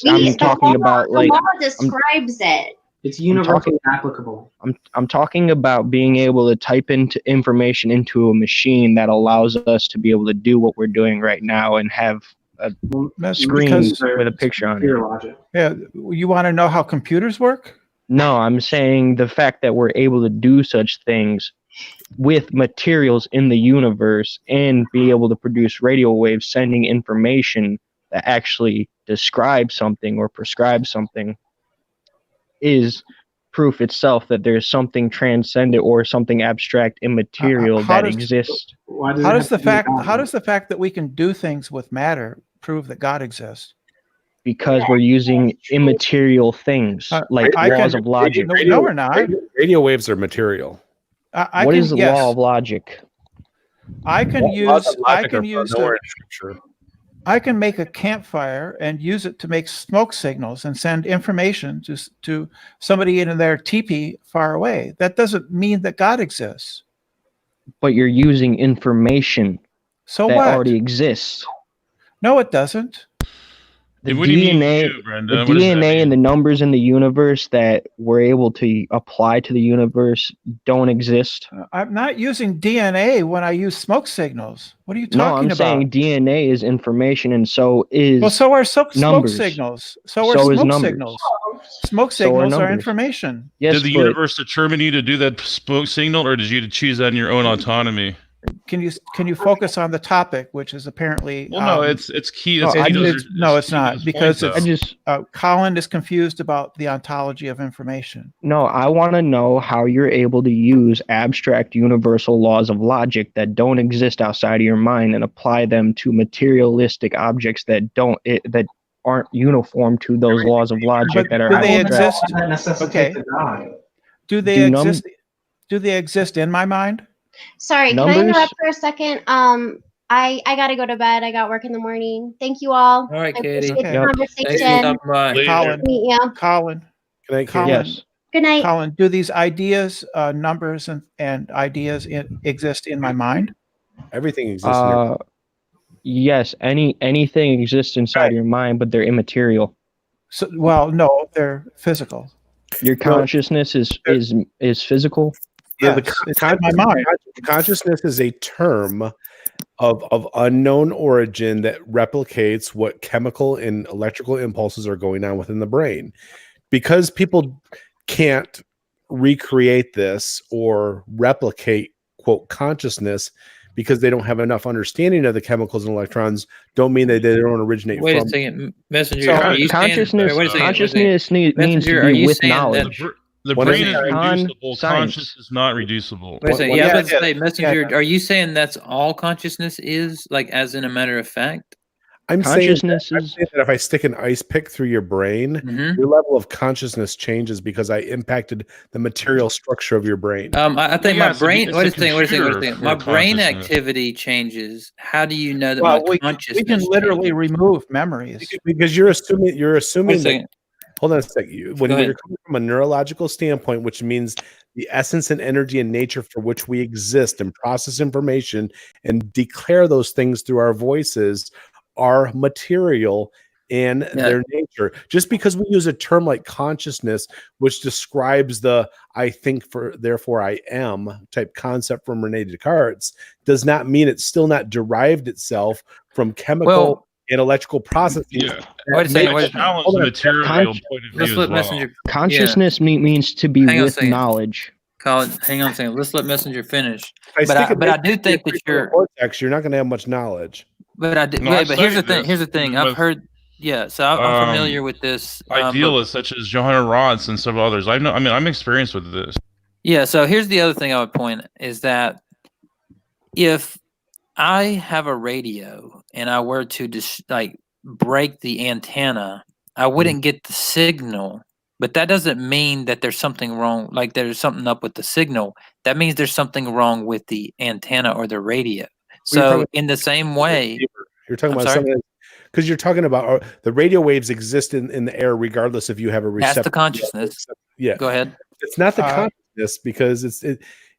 I'm talking about like the law describes it. It's universally applicable. I'm talking about being able to type into information into a machine that allows us to be able to do what we're doing right now and have a screen with a picture on it. Logic. Yeah, you want to know how computers work? No, I'm saying the fact that we're able to do such things with materials in the universe and be able to produce radio waves sending information that actually describes something or prescribes something is proof itself that there's something transcendent or something abstract immaterial that exists. How does the fact that we can do things with matter prove that God exists? Because we're using immaterial things like laws of logic. No, we're not. Radio waves are material. What is the law of logic? I can make a campfire and use it to make smoke signals and send information to somebody in their teepee far away. That doesn't mean that God exists. But you're using information that already exists. No, it doesn't. The DNA and the numbers in the universe that we're able to apply to the universe don't exist. I'm not using DNA when I use smoke signals. What are you talking about? No, I'm saying DNA is information, and so is so are smoke signals. So are smoke signals. Smoke signals are information. Yes, did the universe determine you to do that smoke signal, or did you choose that in your own autonomy? can you focus on the topic, which is apparently Well, no, it's key. No, It's I key to just- his- no, it's it's key to not, his because point, it's- though. Colin is confused about the ontology of information. No, I want to know how you're able to use abstract universal laws of logic that don't exist outside of your mind and apply them to materialistic objects that aren't uniform to those laws of logic But that are do they abstract. exist? That necessitates a God. Do they Do exist? Do they exist in my mind? Sorry, can I Numbers? interrupt for a second? I gotta go to bed. I got work in the morning. Thank you all. All right, I Katie. appreciate the Yep. Thanks for conversation. stopping by. Later. Colin, Meet you. Colin, Can I, Colin. Yes. Good night. Colin, do these ideas, numbers, and ideas exist in my mind? everything exists in your Yes, anything exists inside of your mind, but they're immaterial. So, well, no, they're physical. Your consciousness is physical. Yeah, Yes, it's in my mind. consciousness is a term of unknown origin that replicates what chemical and electrical impulses are going on within the brain. Because people can't recreate this or replicate, quote, consciousness because they don't have enough understanding of the chemicals and electrons, don't mean that they don't originate Wait from. a second, Messenger. So, are you Consciousness, saying, wait a second, consciousness needs Messenger, to are be you with saying that- knowledge. The What brain is is it? reducible. Science. Conscious is not reducible. Wait a second. What- Yeah, I yeah, was about to say, Messenger, yeah. are you saying that's all consciousness is, like, as in a matter of fact? I'm saying Consciousness that, is if I stick an ice pick through your brain, Mhm. your level of consciousness changes because I impacted the material structure of your brain. I think yeah, my it's a- brain. it's Wait a a second. Wait a second. Wait a computer second. for My brain consciousness. activity changes. How do you know that Well, my we consciousness? can literally changes? remove memories. Because you're assuming Wait a that. second. Hold on a second. When Go you're ahead. coming from a neurological standpoint, which means the essence and energy and nature for which we exist and process information and declare those things through our voices are material in their nature. Just because we use a term like consciousness, which describes the I think for therefore I am type concept from Rene Descartes, does not mean it's still not derived itself from chemical Well, and electrical processes. Yeah. wait a second. It Wait a second. challenge Hold the on. material Con- point of Let's view let as well. Messenger. consciousness means to be Hang on a with second. knowledge. Colin, hang on a second. Let's let Messenger finish. If But stick a I knife do into think your that prefrontal you're. cortex, you're not going to have much knowledge. But I do. No, Wait, I've but here's the studied thing. Here's the this thing. I've with, heard. Yeah. So I'm familiar with this. But- Idealists such as Johanna Rods and several others. I'm experienced with this. Yeah, so here's the other thing I would point is that if I have a radio and I were to just like break the antenna, I wouldn't get the signal. But that doesn't mean that there's something wrong, like there's something up with the signal. That means there's something wrong with the antenna or the radio. So in the same way, You're talking I'm about sorry? something because you're talking about the radio waves exist in the air regardless if you have a receptor. that's the consciousness. Yeah, Go ahead. it's not the Uh, consciousness because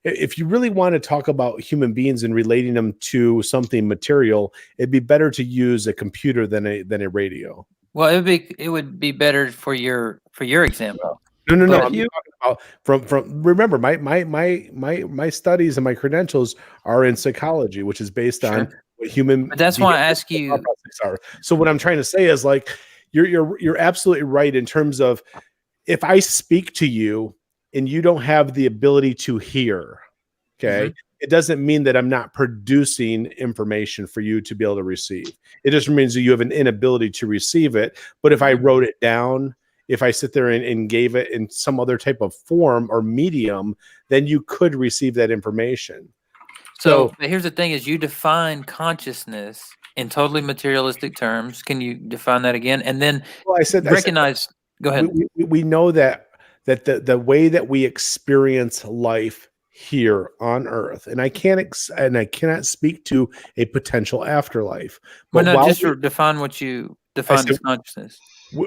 if you really want to talk about human beings and relating them to something material, it'd be better to use a computer than a radio. Well, it would be better for your example. No. But I'm talking about from remember my studies and my credentials are in psychology, which is based on what human. But that's why I behavior ask you. thought processes are. So what I'm trying to say is like you're absolutely right in terms of if I speak to you and you don't have the ability to hear, okay, it doesn't mean that I'm not producing information for you to be able to receive. It just means that you have an inability to receive it. But if I wrote it down, if I sit there and gave it in some other type of form or medium, then you could receive that information. So but here's the thing: is you define consciousness in totally materialistic terms. Can you define that again? And then well, I said recognize. Go ahead. We know that the way that we experience life here on Earth, and I cannot speak to a potential afterlife. But But no, just define what you define as consciousness.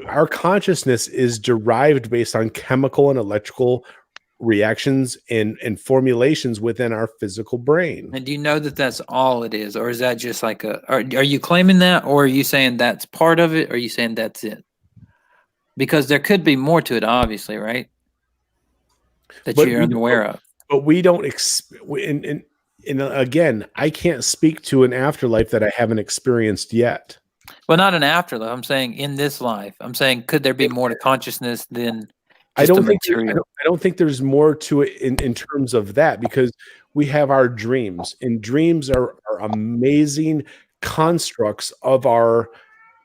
Our consciousness is derived based on chemical and electrical reactions and formulations within our physical brain. And do you know that that's all it is, or is that just like are you claiming that, or are you saying that's part of it, or are you saying that's it? Because there could be more to it, obviously, right? That you're unaware of. But we don't. And again, I can't speak to an afterlife that I haven't experienced yet. Well, not an afterlife. I'm saying in this life. I'm saying could there be more to consciousness than I just don't the think material? I don't think there's more to it in terms of that because we have our dreams, and dreams are amazing constructs of our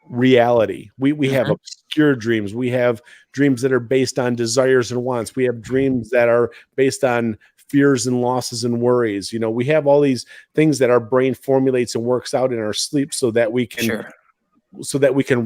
reality. We have obscure dreams. We have dreams that are based on desires and wants. We have dreams that are based on fears and losses and worries. You know, we have all these things that our brain formulates and works out in our sleep so that we can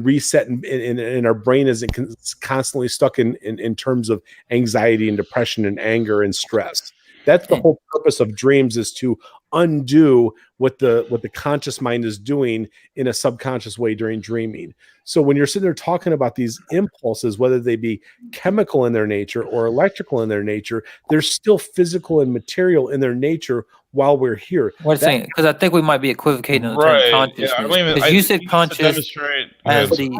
reset, and our brain isn't constantly stuck in terms of anxiety and depression and anger and stress. That's the whole purpose of dreams, is to undo what the conscious mind is doing in a subconscious way during dreaming. So when you're sitting there talking about these impulses, whether they be chemical in their nature or electrical in their nature, they're still physical and material in their nature while we're here. Wait a second, because I think we might be equivocating on the term consciousness. Because you said conscious as the...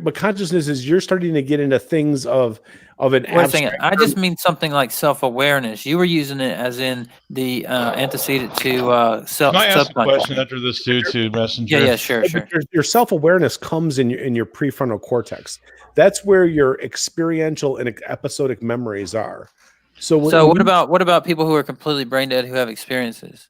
But consciousness is, you're starting to get into things of an abstract. I just mean something like self-awareness. You were using it as in the antecedent to self. Can I ask a question after this too, to Messenger? Yeah, sure. Your self-awareness comes in your prefrontal cortex. That's where your experiential and episodic memories are. So what about people who are completely brain dead who have experiences?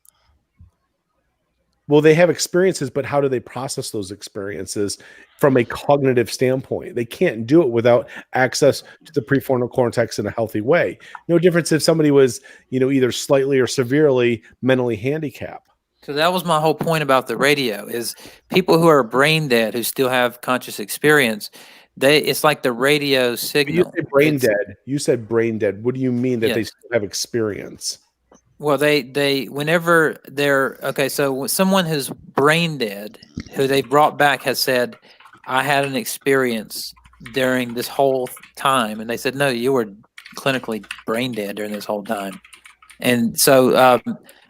Well, they have experiences, but how do they process those experiences from a cognitive standpoint? They can't do it without access to the prefrontal cortex in a healthy way. No difference if somebody was, either slightly or severely mentally handicapped. So that was my whole point about the radio, is people who are brain dead who still have conscious experience. It's like the radio signal. You said brain dead. What do you mean that they still have experience? Well, whenever they're okay. So someone who's brain dead, who they brought back, has said, "I had an experience during this whole time," and they said, "No, you were clinically brain dead during this whole time." And so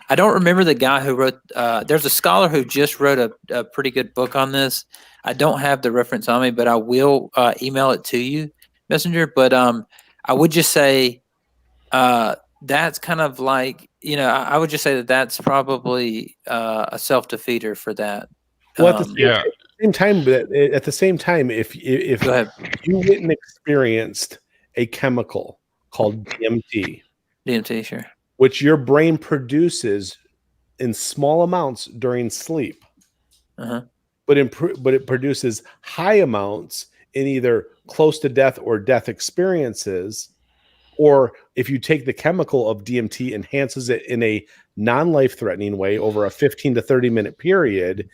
I don't remember the guy who wrote. There's a scholar who just wrote a pretty good book on this. I don't have the reference on me, but I will email it to you, Messenger. But I would just say that's kind of like. I would just say that that's probably a self-defeater for that. Well, at the same time, if you went and experienced a chemical called DMT, sure, which your brain produces in small amounts during sleep, but it produces high amounts in either close to death or death experiences. Or if you take the chemical of DMT, enhances it in a non-life-threatening way over a 15 to 30-minute period,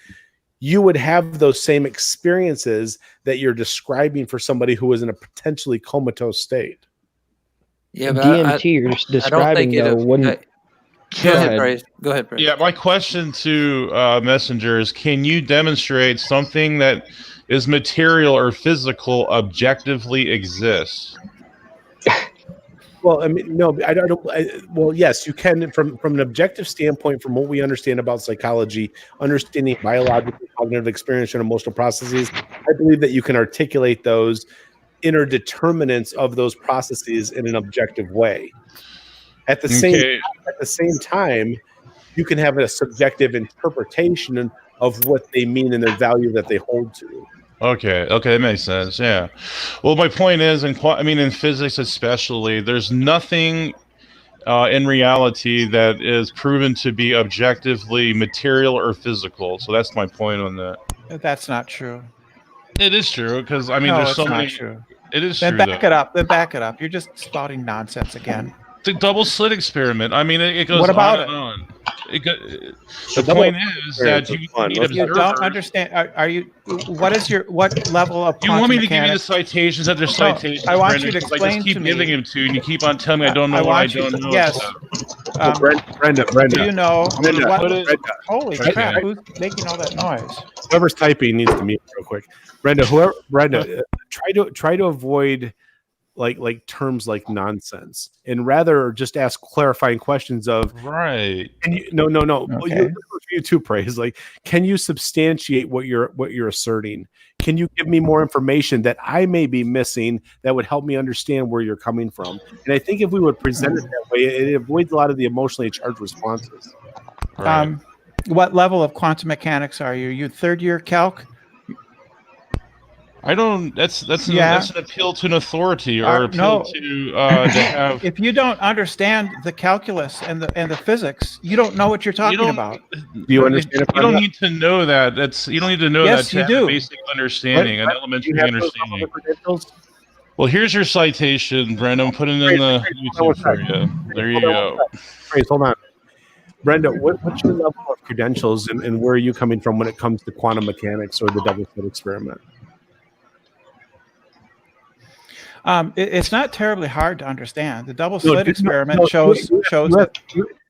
you would have those same experiences that you're describing for somebody who is in a potentially comatose state. Yeah, but DMT you're describing, though, wouldn't... Go ahead, Praise. Yeah, my question to Messenger is, can you demonstrate something that is material or physical objectively exists? Well, I mean, no, I don't. Well, yes, you can from an objective standpoint, from what we understand about psychology, understanding biological, cognitive experience, and emotional processes. I believe that you can articulate those inner determinants of those processes in an objective way. At the same time, you can have a subjective interpretation of what they mean and the value that they hold to. Okay, that makes sense. Yeah. Well, my point is, in physics especially, there's nothing in reality that is proven to be objectively material or physical. So that's my point on that. That's not true. It is true, because there's so many. True. It is then true. Then back it up. You're just spouting nonsense again. The double slit experiment. It goes what about on and on. The point is that you don't understand. Are you? What level of? You want me to give you the citations after citations? I want you to explain I just keep giving them to you, and you keep on telling me I don't know what I don't know. Yes. Brenda. Do you know? Brenda. Holy crap! Who's making all that noise? Whoever's typing needs to mute real quick. Brenda, try to avoid like terms like nonsense, and rather just ask clarifying questions of right. And no. Okay. You too, Praise. Like, can you substantiate what you're asserting? Can you give me more information that I may be missing that would help me understand where you're coming from? And I think if we would present it that way, it avoids a lot of the emotionally charged responses. Right. What level of quantum mechanics are you? You third year calc? I don't. That's an appeal to an authority or appeal No. to have. If you don't understand the calculus and the physics, you don't know what you're talking about. Do you understand? You don't need to know that. You don't need to know Yes, that to you have do. a basic understanding, an elementary understanding. Well, here's your citation, Brendan. Put it in the YouTube for you. There you go. Grace, hold on. Brenda, what's your level of credentials and where are you coming from when it comes to quantum mechanics or the double slit experiment? It's not terribly hard to understand. The double slit experiment shows that.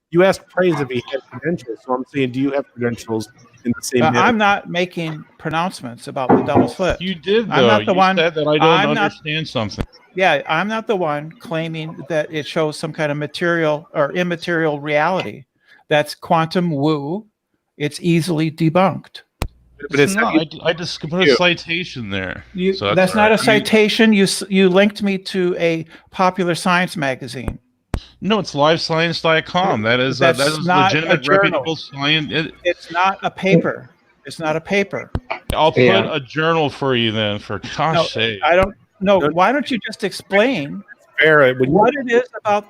You asked Praise if he had credentials, so I'm saying, do you have credentials in the same manner? I'm not making pronouncements about the double slit. You did, though. I'm not the you one. said that I don't understand something. Yeah, I'm not the one claiming that it shows some kind of material or immaterial reality. That's quantum woo. It's easily debunked. But it's not. I just put a citation there. So that's not a citation. You linked me to a popular science magazine. No, it's livescience.com. That is legitimate, reputable science. It's not a paper. It's not a paper. I'll put a journal for you then. For gosh sake, I don't know. Why don't you just explain what it is about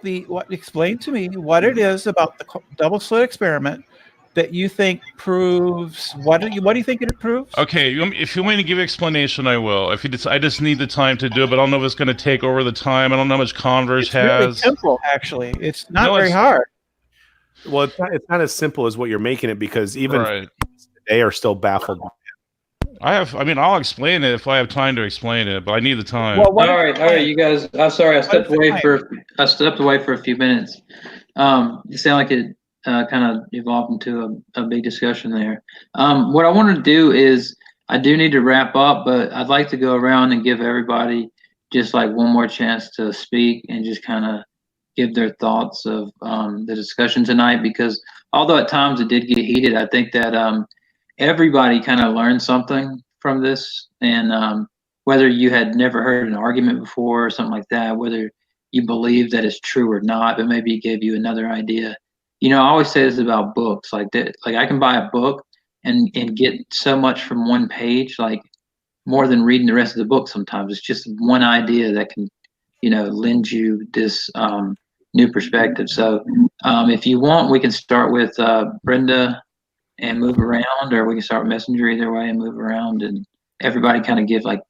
explain to me what it is about the double slit experiment that you think proves what do you think it proves? Okay, if you want me to give an explanation, I will. I just need the time to do it, but I don't know if it's going to take over the time. I don't know how much Converse has. Really simple, actually. It's not very hard. Well, it's not as simple as what you're making it, because even they are still baffled. I'll explain it if I have time to explain it, but I need the time. Well, all right, you guys. I'm sorry, I stepped away for a few minutes. You sound like it kind of evolved into a big discussion there. What I want to do is, I do need to wrap up, but I'd like to go around and give everybody just like one more chance to speak and just kind of give their thoughts of the discussion tonight, because although at times it did get heated, I think that everybody kind of learned something from this. And whether you had never heard an argument before or something like that, whether you believe that it's true or not, but maybe it gave you another idea. I always say this about books, like that. Like I can buy a book and get so much from one page, like more than reading the rest of the book. Sometimes it's just one idea that can, lend you this new perspective. So if you want, we can start with Brenda and move around, or we can start with Messenger, either way, and move around, and everybody kind of give like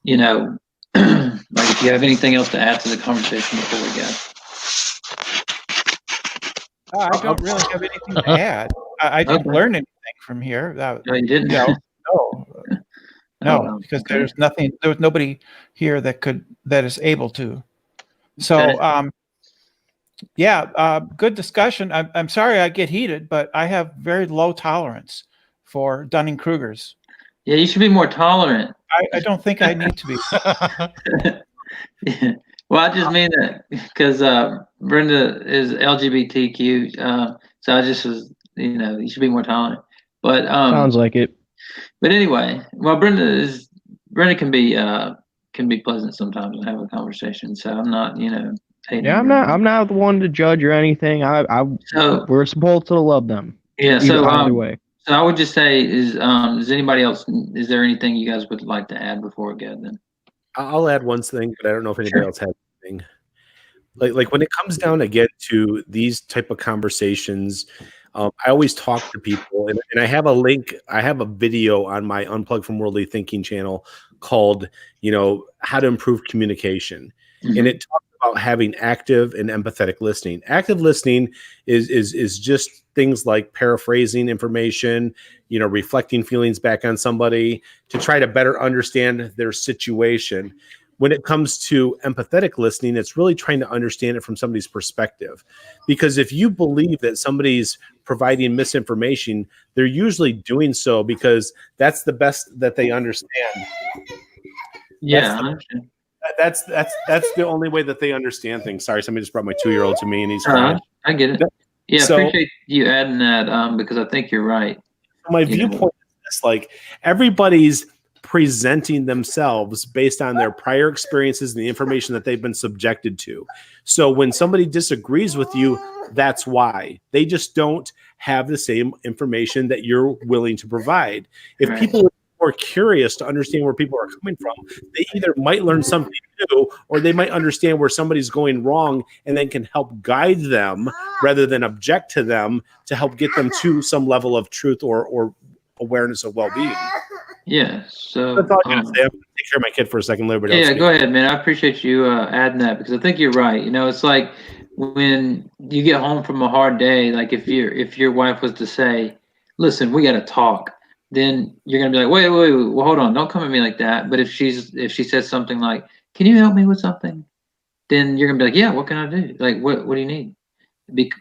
if you have anything else to add to the conversation before we go. I don't really have anything to add. I didn't learn anything from here. No, you didn't. No, because there was nobody here that is able to. So, good discussion. I'm sorry I get heated, but I have very low tolerance for Dunning-Krugers. Yeah, you should be more tolerant. I don't think I need to be. Yeah. Well, I just mean that because Brenda is LGBTQ, so I just was, you should be more tolerant. But sounds like it. But anyway, well, Brenda can be pleasant sometimes and have a conversation. So I'm not, hating I'm not the one to judge or anything. We're supposed to love them. Yeah. So either way. So I would just say is anybody else? Is there anything you guys would like to add before we go then? I'll add one thing, but I don't know if anybody else has anything. Like when it comes down again to these type of conversations, I always talk to people, and I have a link. I have a video on my Unplugged from Worldly Thinking channel called, How to Improve Communication, and it talks about having active and empathetic listening. Active listening is just things like paraphrasing information, reflecting feelings back on somebody to try to better understand their situation. When it comes to empathetic listening, it's really trying to understand it from somebody's perspective. Because if you believe that somebody's providing misinformation, they're usually doing so because that's the best that they understand. Yeah. That's the only way that they understand things. Sorry, somebody just brought my 2-year-old to me and he's crying. I get it. Yeah, so, appreciate you adding that because I think you're right. My viewpoint is this, like everybody's presenting themselves based on their prior experiences and the information that they've been subjected to. So when somebody disagrees with you, that's why. They just don't have the same information that you're willing to provide. If people more curious to understand where people are coming from, they either might learn something new or they might understand where somebody's going wrong and then can help guide them rather than object to them to help get them to some level of truth or awareness of well-being. Yeah. So That's all I'm going to say. I'm going to take care of my kid for a second. Let everybody else yeah, speak. go ahead, man. I appreciate you adding that because I think you're right. You know, it's like when you get home from a hard day, like if your wife was to say, "Listen, we got to talk," then you're gonna be like, wait, well, hold on, don't come at me like that. But if she says something like, "Can you help me with something?" Then you're gonna be like, "Yeah, what can I do? Like, what do you need?"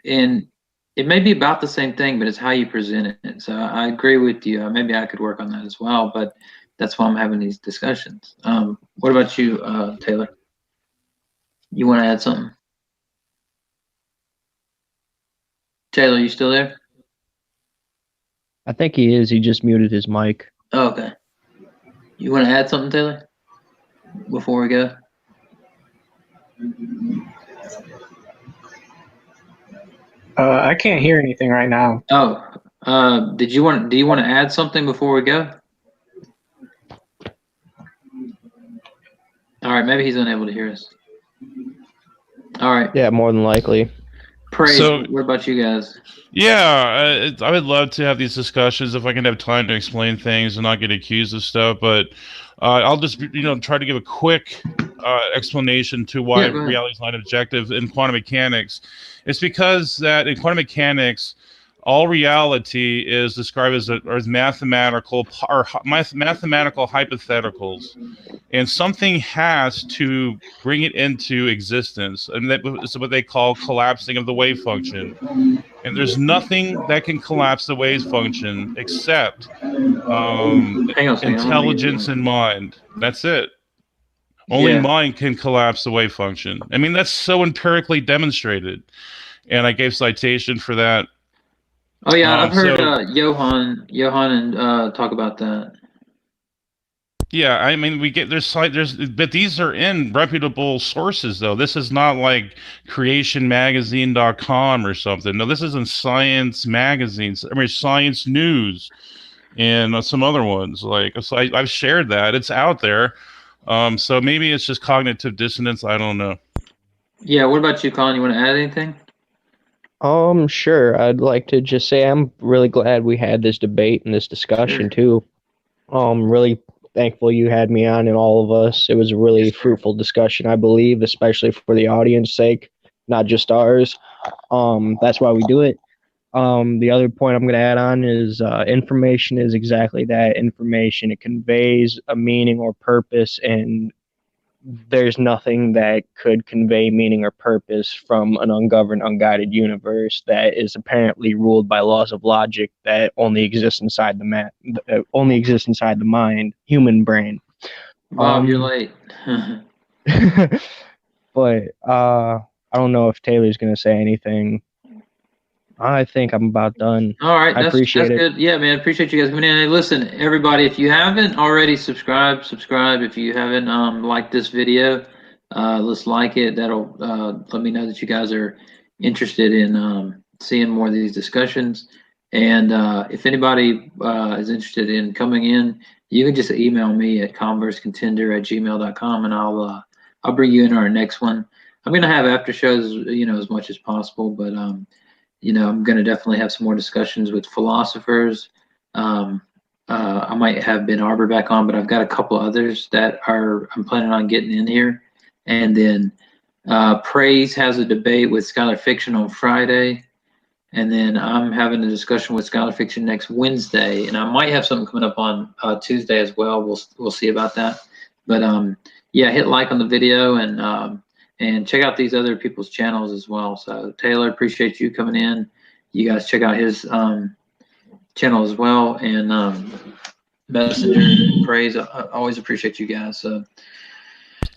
And it may be about the same thing, but it's how you present it. So I agree with you. Maybe I could work on that as well, but that's why I'm having these discussions. What about you, Taylor? You want to add something? Taylor, you still there? I think he is. He just muted his mic. Oh, okay. You want to add something, Taylor, before we go? I can't hear anything right now. Oh, do you want to add something before we go? All right, maybe he's unable to hear us. All right. Yeah, more than likely. Praise. So- What about you guys? Yeah, I would love to have these discussions if I can have time to explain things and not get accused of stuff. But I'll just try to give a quick explanation to why Yeah, go ahead. reality is not objective in quantum mechanics. It's because that in quantum mechanics, all reality is described as mathematical hypotheticals, and something has to bring it into existence, and that is what they call collapsing of the wave function. And there's nothing that can collapse the wave function except Hang on a second, intelligence and mind. That's it. Only mind can collapse the wave function. I mean, that's so empirically demonstrated. And I gave citation for that. Oh yeah, I've heard Johan and talk about that. Yeah, I mean, but these are in reputable sources, though. This is not like creationmagazine.com or something. No, this is in Science magazines. I mean, Science News and some other ones. So I've shared that. It's out there. So maybe it's just cognitive dissonance. I don't know. Yeah, what about you, Colin? You want to add anything? Sure. I'd like to just say I'm really glad we had this debate and this discussion too. Really thankful you had me on and all of us. It was a really fruitful discussion, I believe, especially for the audience sake, not just ours. That's why we do it. The other point I'm going to add on is information is exactly that, information. It conveys a meaning or purpose, and there's nothing that could convey meaning or purpose from an ungoverned, unguided universe that is apparently ruled by laws of logic that only exist inside the mind, human brain. Bob, you're late. But I don't know if Taylor's going to say anything. I think I'm about done. All right, I appreciate it. good. Yeah, man, appreciate you guys coming in. Hey, listen, everybody, if you haven't already subscribe. If you haven't liked this video, let's like it. That'll let me know that you guys are interested in seeing more of these discussions. And if anybody is interested in coming in, you can just email me at conversecontender@gmail.com, and I'll bring you in our next one. I'm gonna have after shows, as much as possible, but I'm going to definitely have some more discussions with philosophers. I might have Ben Arbor back on, but I've got a couple others that I'm planning on getting in here. And then Praise has a debate with Scholar Fiction on Friday. And then I'm having a discussion with Scholar Fiction next Wednesday. And I might have something coming up on Tuesday as well. We'll see about that. But yeah, hit like on the video and check out these other people's channels as well. So Taylor, appreciate you coming in. You guys check out his channel as well, and Messenger and Praise. I always appreciate you guys. So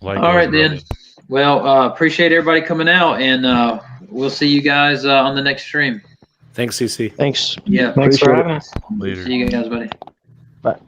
all right then. Well, appreciate everybody coming out, and we'll see you guys on the next stream. Thanks, CC. Thanks. Yeah. Thanks for having us. Later. See you guys, buddy. Bye.